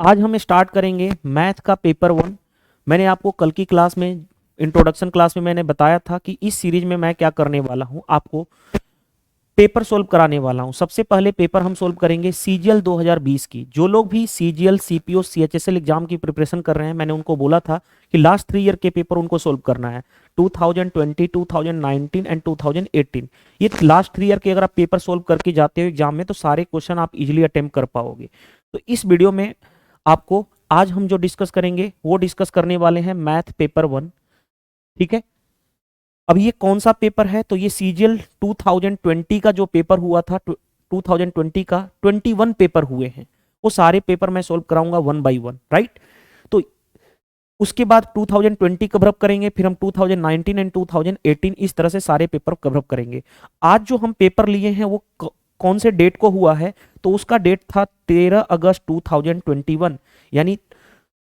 आज हम स्टार्ट करेंगे मैथ का पेपर 1। मैंने आपको कल की क्लास में इंट्रोडक्शन क्लास में मैंने बताया था कि इस सीरीज में मैं क्या करने वाला हूं, आपको पेपर सोल्व कराने वाला हूं। सबसे पहले पेपर हम सोल्व करेंगे सीजीएल 2020 की। जो लोग भी सीजीएल सीपीओ सीएचएसएल एग्जाम की प्रिपरेशन कर रहे हैं, मैंने उनको बोला था कि लास्ट 3 ईयर के पेपर उनको सोल्व करना है। 2020, 2019 एंड 2018, ये लास्ट 3 ईयर के अगर आप पेपर सोल्व करके जाते हो एग्जाम में तो सारे क्वेश्चन आप इजिली अटेम्प्ट कर पाओगे। तो इस वीडियो में आपको आज हम जो डिस्कस करेंगे वो डिस्कस करने वाले हैं मैथ पेपर 1। ठीक है, अब ये कौन सा पेपर है? तो ये सीजीएल 2020 का जो पेपर हुआ था, 2020 का 21 पेपर हुए हैं, वो सारे पेपर मैं सोल्व कराऊंगा 1 बाय 1, राइट। तो उसके बाद 2020 कवर अप करेंगे, फिर हम 2019 एंड 2018 इस तरह से सारे पेपर कवर अप करेंगे। आज जो हम पेपर लिए हैं वो कौन से डेट को हुआ है? तो उसका डेट था 13 अगस्त 2021, यानी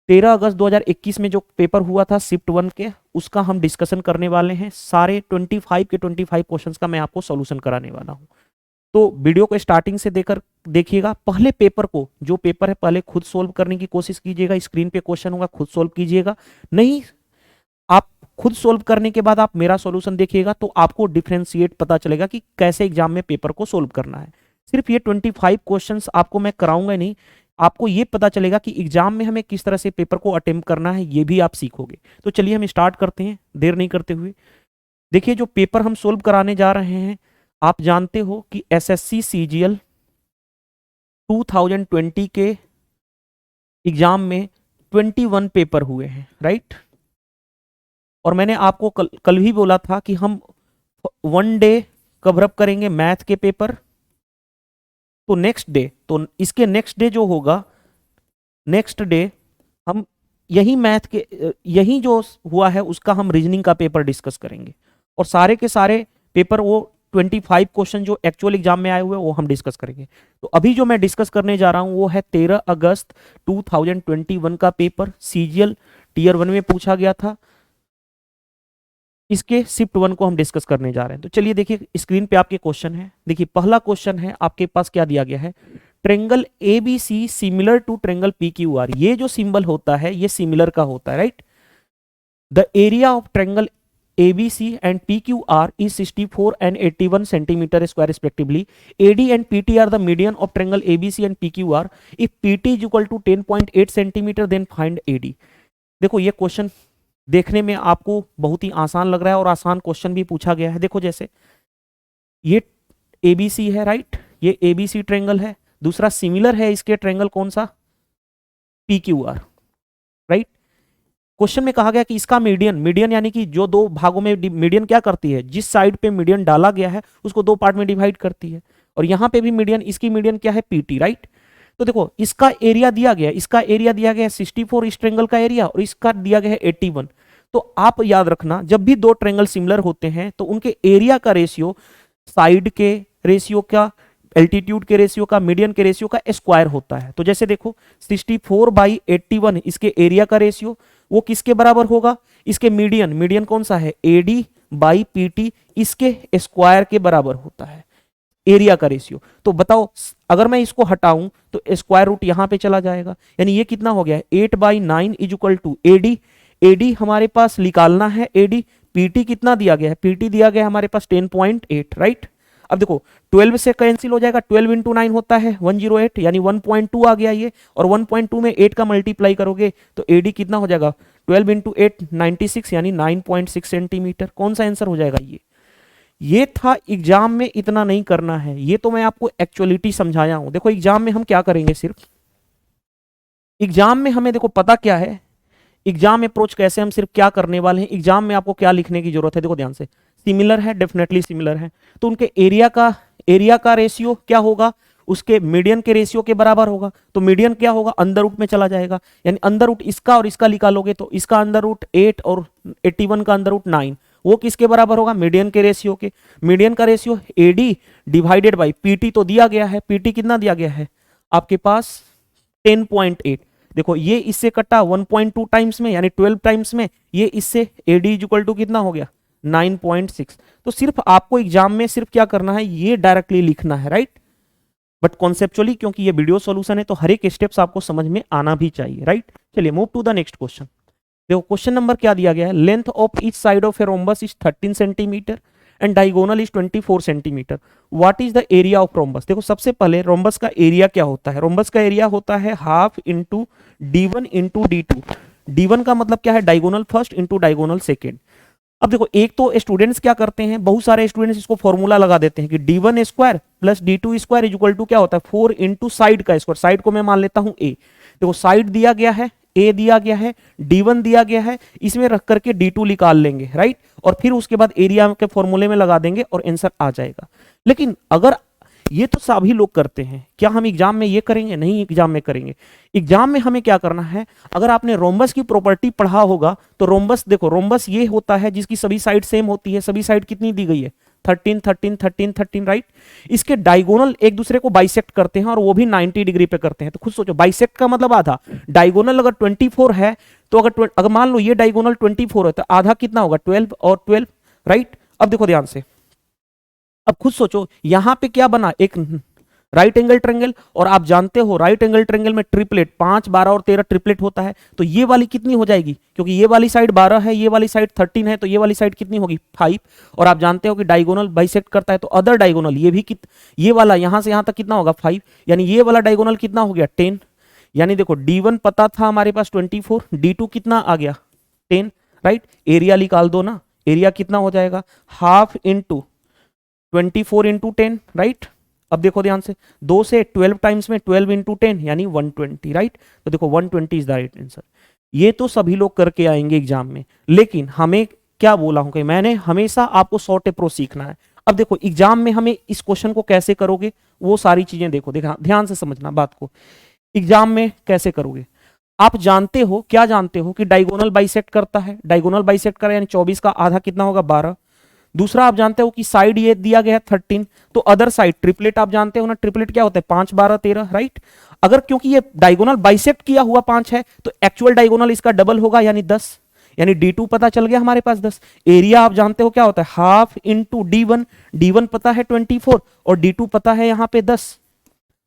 13 अगस्त 2021 में जो पेपर हुआ था शिफ्ट 1 के, उसका हम डिस्कशन करने वाले हैं। सारे 25 के 25 क्वेश्चंस का मैं आपको सॉल्यूशन कराने वाला हूं। तो वीडियो को स्टार्टिंग से देकर देखिएगा। पहले पेपर को, जो पेपर है, पहले खुद सोल्व करने की कोशिश कीजिएगा। स्क्रीन पे क्वेश्चन होगा, खुद सोल्व कीजिएगा। नहीं, आप खुद सोल्व करने के बाद आप मेरा सॉल्यूशन देखिएगा तो आपको डिफरेंशिएट पता चलेगा कि कैसे एग्जाम में पेपर को सोल्व करना है। सिर्फ ये 25 क्वेश्चंस आपको मैं कराऊंगा नहीं, आपको ये पता चलेगा कि एग्जाम में हमें किस तरह से पेपर को अटेम्प्ट करना है, ये भी आप सीखोगे। तो चलिए हम स्टार्ट करते हैं देर नहीं करते हुए। देखिए, जो पेपर हम सोल्व कराने जा रहे हैं, आप जानते हो कि एसएससी सीजीएल 2020 के एग्जाम में 21 पेपर हुए हैं, राइट। और मैंने आपको कल भी बोला था कि हम 1 डे कवर अप करेंगे मैथ के पेपर। तो नेक्स्ट डे, तो इसके नेक्स्ट डे जो होगा, नेक्स्ट डे हम यही मैथ के यही जो हुआ है उसका हम रीजनिंग का पेपर डिस्कस करेंगे। और सारे के सारे पेपर, वो 25 क्वेश्चन जो एक्चुअल एग्जाम में आए हुए वो हम डिस्कस करेंगे। तो अभी जो मैं डिस्कस करने जा रहा हूं वो है 13 अगस्त 2021 का पेपर। सीजीएल टीयर 1 में पूछा गया था, इसके शिफ्ट 1 को हम डिस्कस करने जा रहे हैं। तो चलिए देखिए, स्क्रीन पे आपके क्वेश्चन है। देखिए, पहला क्वेश्चन है, आपके पास क्या दिया गया है? Triangle ABC similar to triangle PQR. ये जो सिंबल होता है ये सिमिलर का होता है, right. The area of triangle ABC and PQR is 64 and 81 centimeter square respectively. AD and PT are the median of triangle ABC and PQR. If PT is equal to 10.8 centimeter, then find AD. देखो, ये question देखने में आपको बहुत ही आसान लग रहा है और आसान क्वेश्चन भी पूछा गया है। देखो, जैसे ये ABC है, राइट, ये ABC ट्रेंगल है। दूसरा सिमिलर है इसके ट्रेंगल कौन सा? PQR, right. क्वेश्चन में कहा गया कि इसका मीडियन, मीडियन यानी कि जो दो भागों में मीडियन क्या करती है, जिस साइड पे मीडियन डाला गया है उसको दो पार्ट में डिवाइड करती है। और यहां पे भी मीडियन, इसकी मीडियन क्या है? PT, right. तो देखो, इसका एरिया दिया गया, इसका एरिया दिया गया है 64 इस ट्रेंगल का एरिया, और इसका दिया गया है 81। तो आप याद रखना, जब भी दो ट्रेंगल सिमिलर होते हैं तो उनके एरिया का रेशियो साइड के रेशियो का, एल्टीट्यूड के रेशियो का, मीडियन के रेशियो का स्क्वायर होता है। तो जैसे देखो, 64/81 इसके एरिया का रेशियो, वो किसके बराबर होगा? इसके मीडियन, मीडियन कौन सा है? AD/PT, इसके स्क्वायर के बराबर होता है एरिया का रेशियो। तो बताओ, अगर मैं इसको हटाऊं तो स्क्वायर रूट यहां पे चला जाएगा, यानी ये कितना हो गया? 8/9 is equal to AD। AD हमारे पास निकालना है AD। PT कितना दिया गया है? PT दिया गया है हमारे पास 10.8, राइट। अब देखो, 12 से कैंसिल हो जाएगा, 12 इंटू 9 होता है 108, यानी 1.2 आ गया ये। और 1.2 में 8 का मल्टीप्लाई करोगे तो AD कितना हो जाएगा? 12 इंटू 8 96, यानी 9.6 सेंटीमीटर। कौन सा आंसर हो जाएगा? ये था। एग्जाम में इतना नहीं करना है, ये तो मैं आपको एक्चुअलिटी समझाया हूं। देखो, एग्जाम में हम क्या करेंगे, सिर्फ एग्जाम में हमें देखो पता क्या है, एग्जाम अप्रोच कैसे, हम सिर्फ क्या करने वाले हैं, एग्जाम में आपको क्या लिखने की जरूरत है। देखो ध्यान से, सिमिलर है, डेफिनेटली सिमिलर है, तो उनके एरिया का रेशियो क्या होगा? उसके मीडियन के रेशियो के बराबर होगा। तो मीडियन क्या होगा? अंदर रूट में चला जाएगा, यानी अंदर रूट इसका और इसका निकालोगे तो इसका अंदर रूट 8 और 81 का अंदर रूट 9, वो किसके बराबर होगा? मीडियन के रेशियो के। मीडियन का ratio AD divided by PT तो दिया गया है, PT कितना दिया गया है आपके पास? 10.8। देखो, ये इससे कटा 1.2 टाइम्स में, यानी 12 टाइम्स में, ये इससे AD इक्वल टू कितना हो गया? 9.6। तो सिर्फ आपको एग्जाम में सिर्फ क्या करना है, ये डायरेक्टली लिखना है, राइट। बट कॉन्सेप्चुअली क्योंकि ये वीडियो सॉल्यूशन है तो हर एक स्टेप्स आपको समझ में आना भी चाहिए, राइट। चलिए move to the next question. देखो क्वेश्चन नंबर क्या दिया गया है, length of each side of a rhombus is 13 centimetre and diagonal is 24 centimetre, what is the area of rhombus. देखो सबसे पहले रोम्बस का एरिया क्या होता है, रोम्बस का एरिया होता है half into D1 into D2। D1 का मतलब क्या है, diagonal first into diagonal second. अब देखो एक तो स्टूडेंट्स क्या करते हैं, बहुत सारे स्टूडेंट्स इसको फॉर्मूला लगा देते हैं कि D1 square plus D2 square is equal to क्या होता है 4 इंटू साइड का स्क्वायर, साइड को मैं मान लेता हूं A। देखो साइड दिया गया है, A दिया गया है, D1 दिया गया है, इसमें रख करके D2 निकाल लेंगे, राइट। और फिर उसके बाद एरिया के फॉर्मूले में लगा देंगे और आंसर आ जाएगा। लेकिन अगर ये तो सभी लोग करते हैं, क्या हम एग्जाम में ये करेंगे, नहीं एग्जाम में करेंगे। एग्जाम में हमें क्या करना है, अगर आपने रोम्बस की प्रॉपर्टी पढ़ा होगा तो रोम्बस, देखो रोम्बस ये होता है जिसकी सभी साइड सेम होती है, सभी साइड कितनी दी गई है 13 13 13 13, राइट। इसके डायगोनल एक दूसरे को बाइसेक्ट करते हैं और वो भी 90 डिग्री पे करते हैं। तो खुद सोचो बाइसेक्ट का मतलब आधा, डायगोनल अगर 24 है तो अगर मान लो ये डायगोनल 24 है तो आधा कितना होगा 12 और 12, राइट। अब देखो ध्यान से, अब खुद सोचो यहां पे क्या बना, एक राइट एंगल ट्रायंगल, और आप जानते हो राइट एंगल ट्रायंगल में ट्रिपलेट 5 12 और 13 ट्रिपलेट होता है। तो ये वाली कितनी हो जाएगी, क्योंकि ये वाली साइड 12 है, ये वाली साइड 13 है, तो ये वाली साइड कितनी होगी 5। और आप जानते हो कि डायगोनल बाइसेक्ट करता है तो अदर डायगोनल ये भी ये वाला यहां से यहां तक कितना होगा 5, यानी ये वाला डायगोनल कितना हो गया 10। यानी देखो D1 पता था हमारे पास 24, D2 कितना आ गया 10, राइट। एरिया निकाल दो ना, एरिया कितना हो जाएगा हाफ इंटू 24 इंटू 10, राइट। अब देखो ध्यान से, 2 से 12 टाइम्स में 12 इंटू 10 यानी 120, राइट। तो देखो 120 इज द राइट आंसर। ये तो सभी लोग करके आएंगे एग्जाम में, लेकिन हमें क्या बोला हूं कि मैंने हमेशा आपको शॉर्ट अप्रोच सीखना है। अब देखो एग्जाम में हमें इस क्वेश्चन को कैसे करोगे वो सारी चीजें देखो, ध्यान से समझना बात को। एग्जाम में कैसे करोगे, आप जानते हो, क्या जानते हो कि डायगोनल बाइसेक्ट करता है, डायगोनल बाइसेक्ट करा यानी 24 का आधा कितना होगा 12। दूसरा आप जानते हो कि साइड ये दिया गया है 13, तो अदर साइड ट्रिपलेट आप जानते हो ना, ट्रिपलेट क्या होता है 5 12 13, राइट। अगर क्योंकि ये डायगोनल बाइसेक्ट किया हुआ 5 है तो एक्चुअल डायगोनल इसका डबल होगा यानी 10, यानी D2 पता चल गया हमारे पास 10। एरिया आप जानते हो क्या होता है हाफ इंटू D1, D1 पता है 24 और D2 पता है यहां पे 10,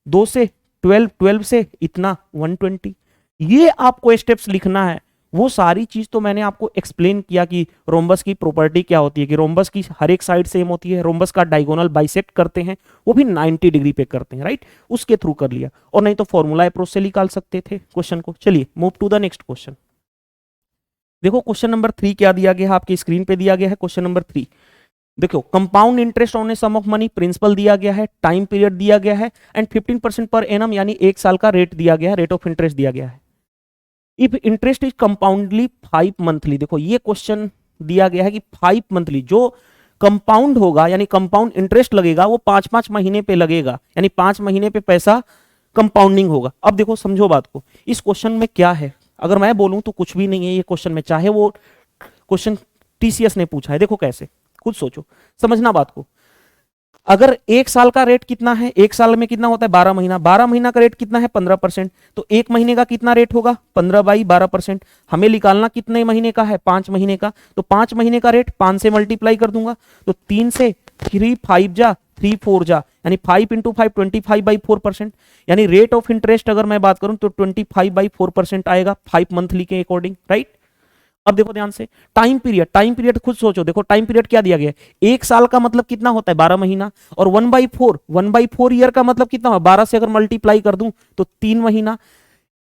2 से 12, 12 से इतना 120। ये आपको स्टेप्स लिखना है, वो सारी चीज तो मैंने आपको एक्सप्लेन किया कि रोम्बस की प्रॉपर्टी क्या होती है, कि रोम्बस की हर एक साइड सेम होती है, रोम्बस का डायगोनल बाइसेक्ट करते हैं वो भी 90 डिग्री पे करते हैं, राइट। उसके थ्रू कर लिया, और नहीं तो फॉर्मूला अप्रोच से निकाल सकते थे क्वेश्चन को। चलिए move to the next question. देखो क्वेश्चन नंबर 3 क्या दिया गया है, आपकी स्क्रीन पे दिया गया है क्वेश्चन नंबर 3। देखो compound interest on a sum of money, principal दिया गया है, टाइम पीरियड दिया गया है एंड 15% पर एनम यानी 1 साल का रेट दिया गया है, रेट ऑफ इंटरेस्ट दिया गया है। इफ इंटरेस्ट इज कंपाउंडली 5 मंथली, देखो ये क्वेश्चन दिया गया है कि 5 मंथली जो कंपाउंड होगा यानी कंपाउंड इंटरेस्ट लगेगा वो 5-5 महीने पे लगेगा, यानी 5 महीने पे पैसा कंपाउंडिंग होगा। अब देखो समझो बात को, इस क्वेश्चन में क्या है, अगर मैं बोलूं तो कुछ भी नहीं है ये क्वेश्चन में, चाहे वो क्वेश्चन TCS ने पूछा है। देखो कैसे, खुद सोचो, समझना बात को। अगर 1 साल का रेट कितना है, 1 साल में कितना होता है 12 महीना, 12 महीना का रेट कितना है 15%, तो 1 महीने का कितना रेट होगा 15/12%। हमें निकालना कितने महीने का है 5 महीने का, तो 5 महीने का रेट 5 से मल्टीप्लाई कर दूंगा, तो 3 से 3 5 जा 3 4 जा, यानी 5 इंटू 5 25/4%, यानी रेट ऑफ इंटरेस्ट अगर मैं बात करूं तो 25/4% आएगा 5 मंथली के अकॉर्डिंग, राइट। अब देखो ध्यान से, टाइम पीरियड, टाइम पीरियड खुद सोचो, देखो टाइम पीरियड क्या दिया गया है 1 साल का मतलब कितना होता है 12 महीना, और 1/4 ईयर का मतलब कितना होगा 12 से अगर मल्टीप्लाई कर दूं तो 3 महीना,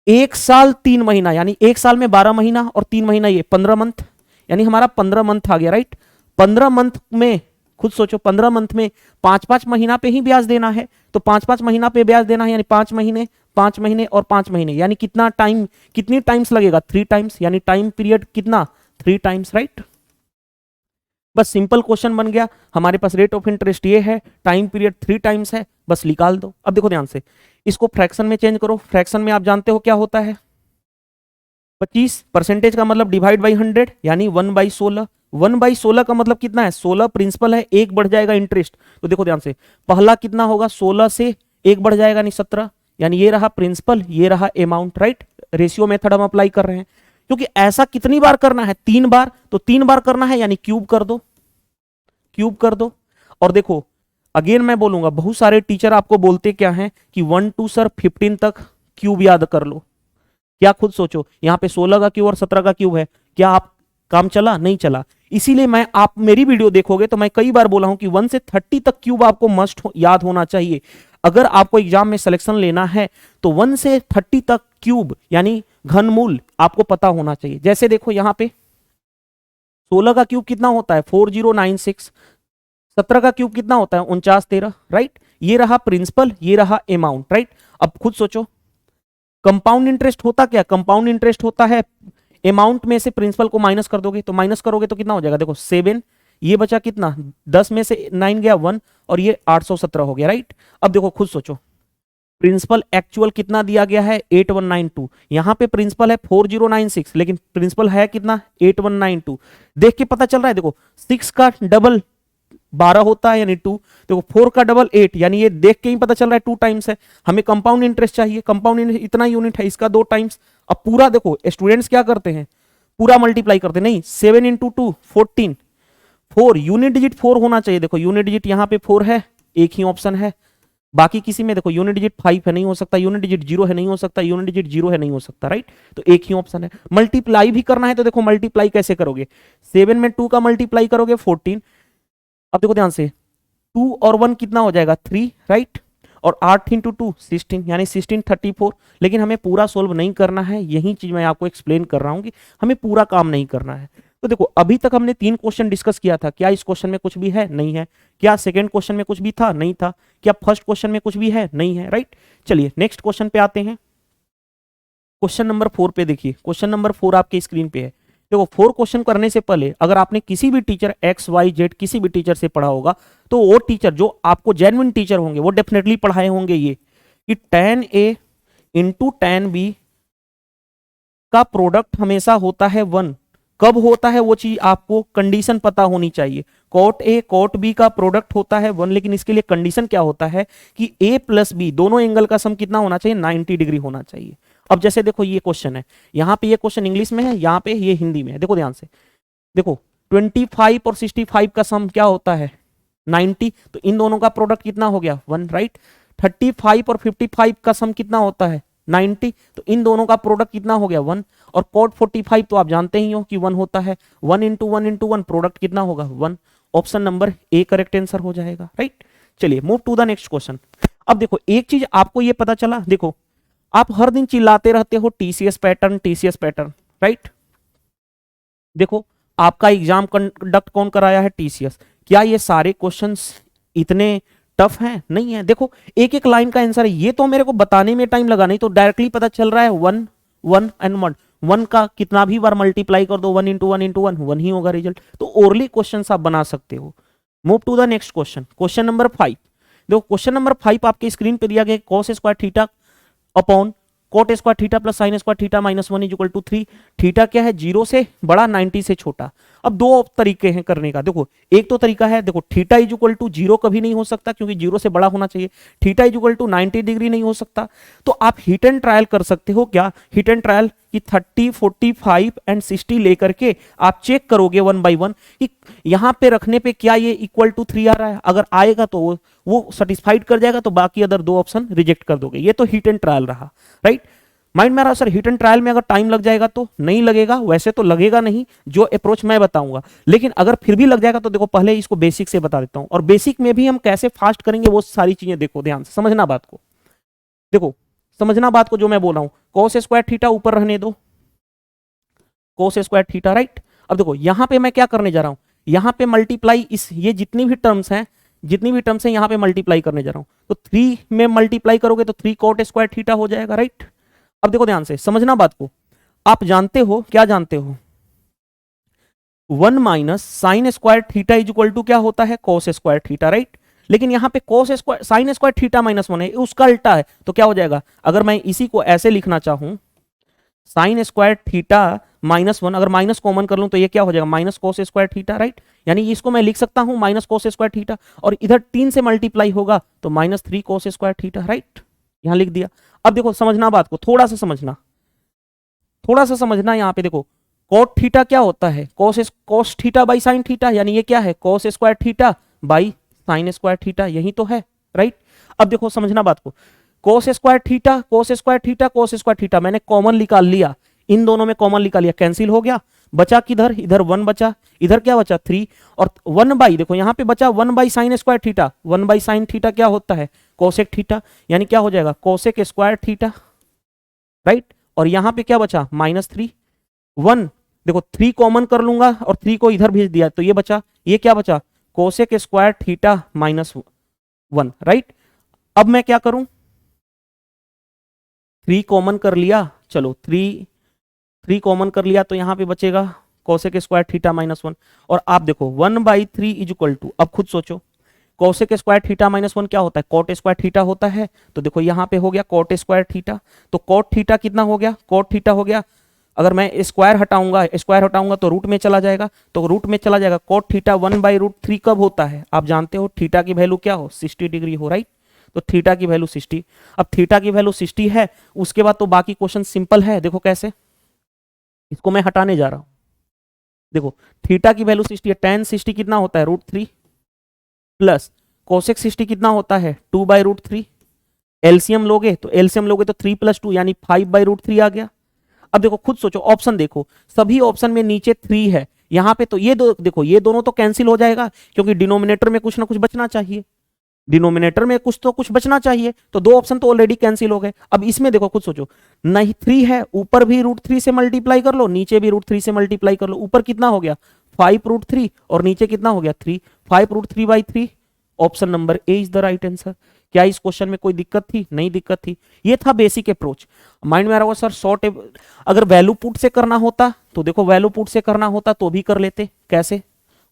1 साल 3 महीना, यानी 1 साल में 12 महीना और 3 महीना ये 15 मंथ, यानी हमारा 15 मंथ आ गया, राइट। 15 मंथ में खुद सोचो 15 मंथ में 5-5 महीना पे ही ब्याज देना है, तो 5-5 महीना पे ब्याज देना है, यानी 5 महीने 5 महीने और 5 महीने, यानी कितना टाइम, कितनी टाइम्स लगेगा 3 टाइम्स, यानी टाइम पीरियड कितना 3 टाइम्स, राइट। बस सिंपल क्वेश्चन बन गया, हमारे पास रेट ऑफ इंटरेस्ट ये है, टाइम पीरियड 3 टाइम्स है, बस निकाल दो। अब देखो ध्यान से, इसको फ्रैक्शन में चेंज करो, फ्रैक्शन में आप जानते हो क्या होता है 25, परसेंटेज का मतलब डिवाइड बाई 100 यानी 1/16, 1/16 का मतलब कितना है 16 प्रिंसिपल है, 1 बढ़ जाएगा इंटरेस्ट, तो देखो ध्यान से पहला कितना होगा 16 से 1 बढ़ जाएगा यानी 17, यानी ये रहा प्रिंसिपल, ये रहा अमाउंट, राइट। रेशियो मेथड हम अप्लाई कर रहे हैं, क्योंकि ऐसा कितनी बार करना है 3 बार, तो 3 बार करना है यानी क्यूब कर दो, क्यूब कर दो। और देखो अगेन मैं बोलूंगा, बहुत सारे टीचर आपको बोलते क्या हैं कि 1 to सर 15 तक क्यूब याद कर लो। क्या खुद सोचो, यहाँ पे 16 का क्यूब और 17 का क्यूब है, क्या आप काम चला? नहीं चला। इसीलिए मैं, आप मेरी वीडियो देखोगे तो मैं कई बार बोला हूं कि 1 से 30 तक क्यूब आपको मस्ट याद होना चाहिए। अगर आपको एग्जाम में सिलेक्शन लेना है तो 1 से 30 तक क्यूब यानी घनमूल आपको पता होना चाहिए। जैसे देखो यहाँ पे 16 का क्यूब कितना होता है 4096, 17 का क्यूब कितना होता है 4913, राइट। ये रहा प्रिंसिपल, ये रहा अमाउंट, राइट। अब खुद सोचो कंपाउंड इंटरेस्ट होता क्या, कंपाउंड इंटरेस्ट होता है अमाउंट में से प्रिंसिपल को माइनस कर दोगे, तो माइनस करोगे तो कितना हो जाएगा, देखो 7, ये बचा कितना 10 में से 9 गया 1 और ये 817 हो गया, राइट। अब देखो खुद सोचो प्रिंसिपल एक्चुअल कितना दिया गया है 8192, यहां पे प्रिंसिपल है 4096 लेकिन प्रिंसिपल है कितना 8192। देख के पता चल रहा है, देखो 6 का डबल 12 होता है यानी 2, देखो 4 का डबल 8 यानी ये देख के ही पता चल रहा है 2 टाइम्स है। हमें कंपाउंड इंटरेस्ट चाहिए, कंपाउंड इंटरेस्ट इतना यूनिट है, इसका 2 टाइम्स। अब पूरा देखो स्टूडेंट्स क्या करते हैं, पूरा मल्टीप्लाई करते नहीं, 7 इंटू 2 14, 4 यूनिट डिजिट 4 होना चाहिए। देखो यूनिट डिजिट यहाँ पे 4 है, एक ही ऑप्शन है। बाकी किसी में देखो यूनिट डिजिट 5 है, नहीं हो सकता, यूनिट डिजिट 0 है, नहीं हो सकता, यूनिट डिजिट 0 है, नहीं हो सकता, राइट। तो एक ही ऑप्शन है। मल्टीप्लाई भी करना है तो देखो मल्टीप्लाई कैसे करोगे, 7 में 2 का मल्टीप्लाई करोगे 14। अब देखो ध्यान से 2 और 1 कितना हो जाएगा 3, राइट। और 8 इंटू 2 16 यानी 1634। लेकिन हमें पूरा सोल्व नहीं करना है, यही चीज मैं आपको एक्सप्लेन कर रहा हूं कि हमें पूरा काम नहीं करना है। तो देखो अभी तक हमने 3 क्वेश्चन डिस्कस किया था, क्या इस क्वेश्चन में कुछ भी है? नहीं है। क्या सेकंड क्वेश्चन में कुछ भी था? नहीं था। क्या फर्स्ट क्वेश्चन में कुछ भी है? नहीं है, राइट। चलिए नेक्स्ट क्वेश्चन पे आते हैं। क्वेश्चन नंबर 4 पे देखिए, क्वेश्चन नंबर 4 आपके स्क्रीन पे है। देखो 4 क्वेश्चन करने से पहले अगर आपने किसी भी टीचर XYZ किसी भी टीचर से पढ़ा होगा तो वो टीचर जो आपको जेन्युइन टीचर होंगे वो डेफिनेटली पढ़ाए होंगे ये कि tan A into tan B का प्रोडक्ट हमेशा होता है 1। कब होता है वो चीज आपको कंडीशन पता होनी चाहिए। cot A cot B का प्रोडक्ट होता है 1, लेकिन इसके लिए कंडीशन क्या होता है कि A प्लस B दोनों एंगल का सम कितना होना चाहिए 90 डिग्री होना चाहिए। अब जैसे देखो ये क्वेश्चन है, यहाँ पे ये क्वेश्चन इंग्लिश में है, यहाँ पे ये हिंदी में है। देखो ध्यान से, देखो 25 और 65 का सम क्या होता है 90, तो इन दोनों का प्रोडक्ट कितना हो गया 1, राइट। 35 और 55 का सम कितना होता है 90, तो इन दोनों का प्रोडक्ट कितना हो गया 1। और cot 45 तो आप जानते ही हो कि 1 होता है, 1 इंटू 1 इंटू 1 प्रोडक्ट कितना होगा 1। Option number A correct answer हो जाएगा, राइट। चलिए move to the next question. अब देखो एक चीज आपको ये पता चला, देखो आप हर दिन चिल्लाते रहते हो TCS pattern, TCS pattern, right. देखो आपका एग्जाम कंडक्ट कौन कराया है टीसीएस। क्या ये सारे क्वेश्चंस इतने टफ हैं? नहीं है। देखो एक एक लाइन का आंसर है, ये तो मेरे को बताने में टाइम लगा, नहीं तो डायरेक्टली पता चल रहा है 1 1 एंड 1। 1 का कितना भी बार मल्टीप्लाई कर दो 1 इंटू 1 इंटू 1 1 ही होगा रिजल्ट। तो ओरली क्वेश्चन आप बना सकते हो। Move to the next question, question number 5। देखो क्वेश्चन नंबर 5 आपके स्क्रीन पे दिया गया cos square theta upon cot square theta plus sin square theta minus 1 equal to 3। Theta क्या है 0 से बड़ा 90 से छोटा। अब दो तरीके हैं करने का। देखो एक तो तरीका है, देखो थीटा इज इक्वल टू 0 कभी नहीं हो सकता क्योंकि 0 से बड़ा होना चाहिए। Theta is equal to 90 degree नहीं हो सकता। तो आप हिट एंड ट्रायल कर सकते हो। क्या हिट एंड ट्रायल कि 30 45 एंड 60 लेकर के आप चेक करोगे 1 बाई 1 कि यहां पे रखने पे क्या ये इक्वल टू 3 आ रहा है। अगर आएगा तो वो सेटिस्फाइड कर जाएगा, तो बाकी अदर 2 ऑप्शन रिजेक्ट कर दोगे। ये तो हिट एंड ट्रायल रहा, राइट। माइंड में आ रहा सर हिट एंड ट्रायल में अगर टाइम लग जाएगा तो नहीं लगेगा, वैसे तो लगेगा नहीं, जो अप्रोच मैं बताऊंगा। लेकिन अगर फिर भी लग जाएगा तो देखो पहले इसको बेसिक से बता देता हूं, और बेसिक में भी हम कैसे फास्ट करेंगे वो सारी चीजें देखो ध्यान से समझना बात को। देखो समझना बात को जो मैं बोल रहा हूं, cos स्क्वायर थीटा ऊपर रहने दो, cos स्क्वायर थीटा, राइट। अब देखो यहां पे मैं क्या करने जा रहा हूं, यहां पे मल्टीप्लाई इस ये जितनी भी टर्म्स हैं यहां पे मल्टीप्लाई करने जा रहा हूं। तो 3 में मल्टीप्लाई करोगे तो 3 cot स्क्वायर थीटा हो जाएगा, राइट। अब देखो ध्यान से समझना बात को। आप जानते हो, क्या जानते हो, 1 minus sine square theta is equal to क्या होता है cos स्क्वायर थीटा, राइट। लेकिन यहां पे cos square sine square theta minus 1 है, उसका उल्टा है, तो क्या हो जाएगा। अगर मैं इसी को ऐसे लिखना चाहूं साइन स्क्वायर थीटा माइनस 1, अगर माइनस कॉमन कर लूं तो ये क्या हो जाएगा minus cos square theta, right. यानी इसको मैं लिख सकता हूं माइनस cos स्क्वायर थीटा, और इधर 3 से मल्टीप्लाई होगा तो minus 3 cos square theta, right. यहां लिख दिया। अब देखो समझना बात को, थोड़ा सा समझना यहां पे देखो cot थीटा क्या होता है cos theta by sine theta, यानी ये क्या है cos square theta by sine square theta, यही तो है, राइट। अब देखो समझना बात को, cos square theta, cos square theta, cos square theta मैंने कॉमन निकाल लिया, इन दोनों में कॉमन निकाल लिया, कैंसिल हो गया, बचा किधर, इधर 1 बचा, इधर क्या बचा 3, और 1 बाई, देखो यहाँ पे बचा 1 by sine square theta, 1 by sine theta क्या होता है, कोसेक थीटा, यानी क्या हो जाएगा कोसेक स्क्वायर थीटा, राइट। और यहाँ पे क्या बचा -3, 1, देखो 3 कॉमन कर लूंगा और 3 को इधर भेज दिया तो ये बचा, ये क्या बचा कोसेक स्क्वायर थीटा -1, राइट। अब मैं क्या करूं, 3 कॉमन कर लिया, चलो 3 कॉमन कर लिया तो यहां पे बचेगा कोसेक स्क्वायर थीटा -1, और आप देखो 1/3 इज इक्वल टू, अब खुद सोचो कोसेक स्क्वायर थीटा -1 क्या होता है, कॉट स्क्वायर थीटा होता है, तो देखो यहाँ पे हो गया कॉट स्क्वायर थीटा, तो कॉट थीटा कितना हो गया, कॉट थीटा हो गया, अगर मैं स्क्वायर हटाऊंगा तो रूट में चला जाएगा, तो रूट में चला जाएगा, कॉट थीटा 1/√3 कब होता है, आप जानते हो थीटा की वैल्यू क्या हो 60 डिग्री हो, राइट। तो थीटा की वैल्यू 60, अब थीटा की वैल्यू 60 है, उसके बाद तो बाकी क्वेश्चन सिंपल है, देखो कैसे, इसको मैं हटाने जा रहा हूं, देखो थीटा की वैल्यू 60 है, tan 60 कितना होता है √3 प्लस कोसेक 60 कितना होता है 2/√3, एलसीएम लोगे तो 3 + 2 यानी 5/√3 आ गया। अब देखो खुद सोचो, ऑप्शन देखो, सभी ऑप्शन में नीचे 3 है, यहां पे तो ये दो देखो, ये दोनों तो कैंसिल हो जाएगा क्योंकि डिनोमिनेटर में कुछ ना कुछ बचना चाहिए, डिनोमिनेटर में कुछ तो कुछ बचना चाहिए, तो 2 ऑप्शन तो ऑलरेडी कैंसिल हो गए। अब इसमें देखो खुद सोचो, नहीं 3 है, ऊपर भी √3 से मल्टीप्लाई कर लो, नीचे भी √3 से मल्टीप्लाई कर लो, ऊपर कितना हो गया 5√3 और नीचे कितना हो गया 3, 5√3/3, option number A is the right answer. क्या इस क्वेश्चन में कोई दिक्कत थी, नहीं दिक्कत थी, ये था बेसिक अप्रोच। माइंड में आ रहा होगा सर शॉर्ट, अगर वैल्यू पुट से करना होता तो देखो, वैल्यू पुट से करना होता तो भी कर लेते, कैसे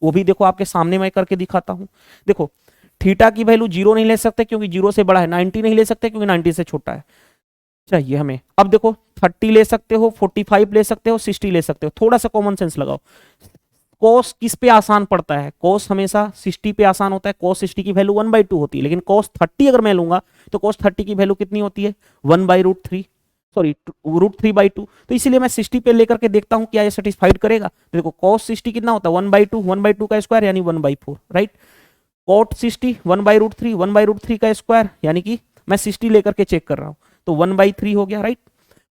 वो भी देखो आपके सामने मैं करके दिखाता हूं। देखो थीटा की वैल्यू 0 नहीं ले सकते क्योंकि 0 से बड़ा है, 90 नहीं ले सकते क्योंकि 90 से छोटा है, चाहिए हमें। अब देखो 30 ले सकते हो, 45 ले सकते हो, 60 ले सकते हो, थोड़ा सा कॉमन सेंस लगाओ, कोस किस पे आसान पड़ता है, कोस हमेशा 60 पे आसान होता है, कोस 60 की वैल्यू 1/2 होती है, लेकिन कोस 30 अगर मैं लूंगा तो कोस 30 की वैल्यू कितनी होती है 1/√3, सॉरी √3/2, तो इसीलिए मैं 60 पे लेकर के देखता हूं क्या ये सेटिस्फाइड करेगा। तो देखो कोस 60 कितना होता है 1/2, 1/2 का स्क्वायर यानी 1/4, राइट। कॉट 60 1/√3, 1/√3 का स्क्वायर यानी कि मैं 60 लेकर के चेक कर रहा हूं तो 1/3 हो गया, राइट।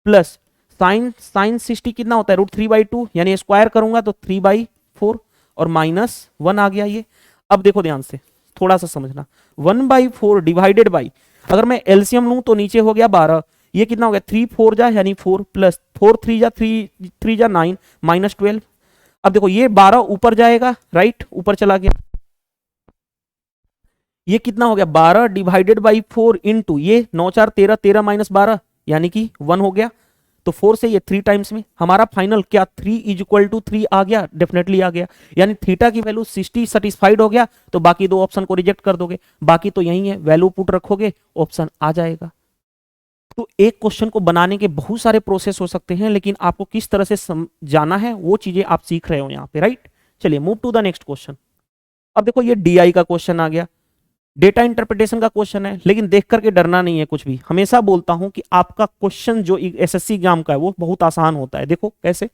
प्लस साइन 60 कितना होता है √3/2 यानी स्क्वायर करूंगा तो 3/4 और -1 आ गया ये। अब देखो ध्यान से थोड़ा सा समझना, 1/4 डिवाइडेड बाई, अगर मैं एलसीएम लूं तो नीचे हो गया 12, ये कितना हो गया 3 4 जा यानी 4 प्लस 4 3 जा 3 जा 9 -12। अब देखो ये 12 ऊपर जाएगा, राइट, ऊपर चला गया, ये कितना हो गया 12 डिवाइडेड बाई 4 इंटू ये 9 4 13, 13 -12 यानी कि 1 हो गया, तो 4 से ये 3 टाइम्स में, हमारा फाइनल क्या 3 = 3 आ गया, डेफिनेटली आ गया, यानी थीटा की वैल्यू 60 सेटिस्फाइड हो गया, तो बाकी 2 ऑप्शन को रिजेक्ट कर दोगे, बाकी तो यही है, वैल्यू पुट रखोगे ऑप्शन आ जाएगा। तो एक क्वेश्चन को बनाने के बहुत सारे प्रोसेस हो सकते हैं, लेकिन आपको किस तरह से जाना है वो चीजें आप सीख रहे हो यहाँ पे, राइट। चलिए move to the next question. अब देखो ये डीआई का क्वेश्चन आ गया, डेटा इंटरप्रिटेशन का क्वेश्चन है, लेकिन देख करके डरना नहीं है कुछ भी, हमेशा बोलता हूं कि आपका क्वेश्चन जो एसएससी एग्जाम का है वो बहुत आसान होता है। देखो कैसे,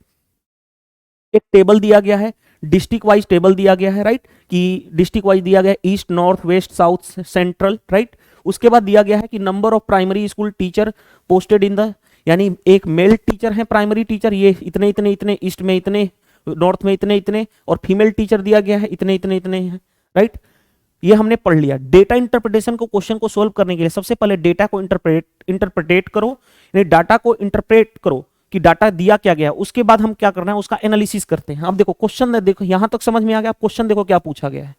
एक टेबल दिया गया है, डिस्ट्रिक्ट वाइज टेबल दिया गया है, राइट, कि डिस्ट्रिक्ट वाइज दिया गया है east north west south central, right. उसके बाद दिया गया है कि number of primary school teacher posted in the, यानी एक मेल टीचर है प्राइमरी टीचर, ये इतने इतने इतने, ईस्ट में इतने, नॉर्थ में इतने इतने, और फीमेल टीचर दिया गया है इतने इतने इतने है, राइट। ये हमने पढ़ लिया। डेटा इंटरप्रिटेशन को क्वेश्चन को सोल्व करने के लिए सबसे पहले डेटा को इंटरप्रेट करो, यानी डाटा को इंटरप्रेट करो कि डाटा दिया क्या गया, उसके बाद हम क्या करना है उसका एनालिसिस करते हैं। अब देखो क्वेश्चन देखो, यहां तक समझ में आ गया, क्वेश्चन देखो क्या पूछा गया है,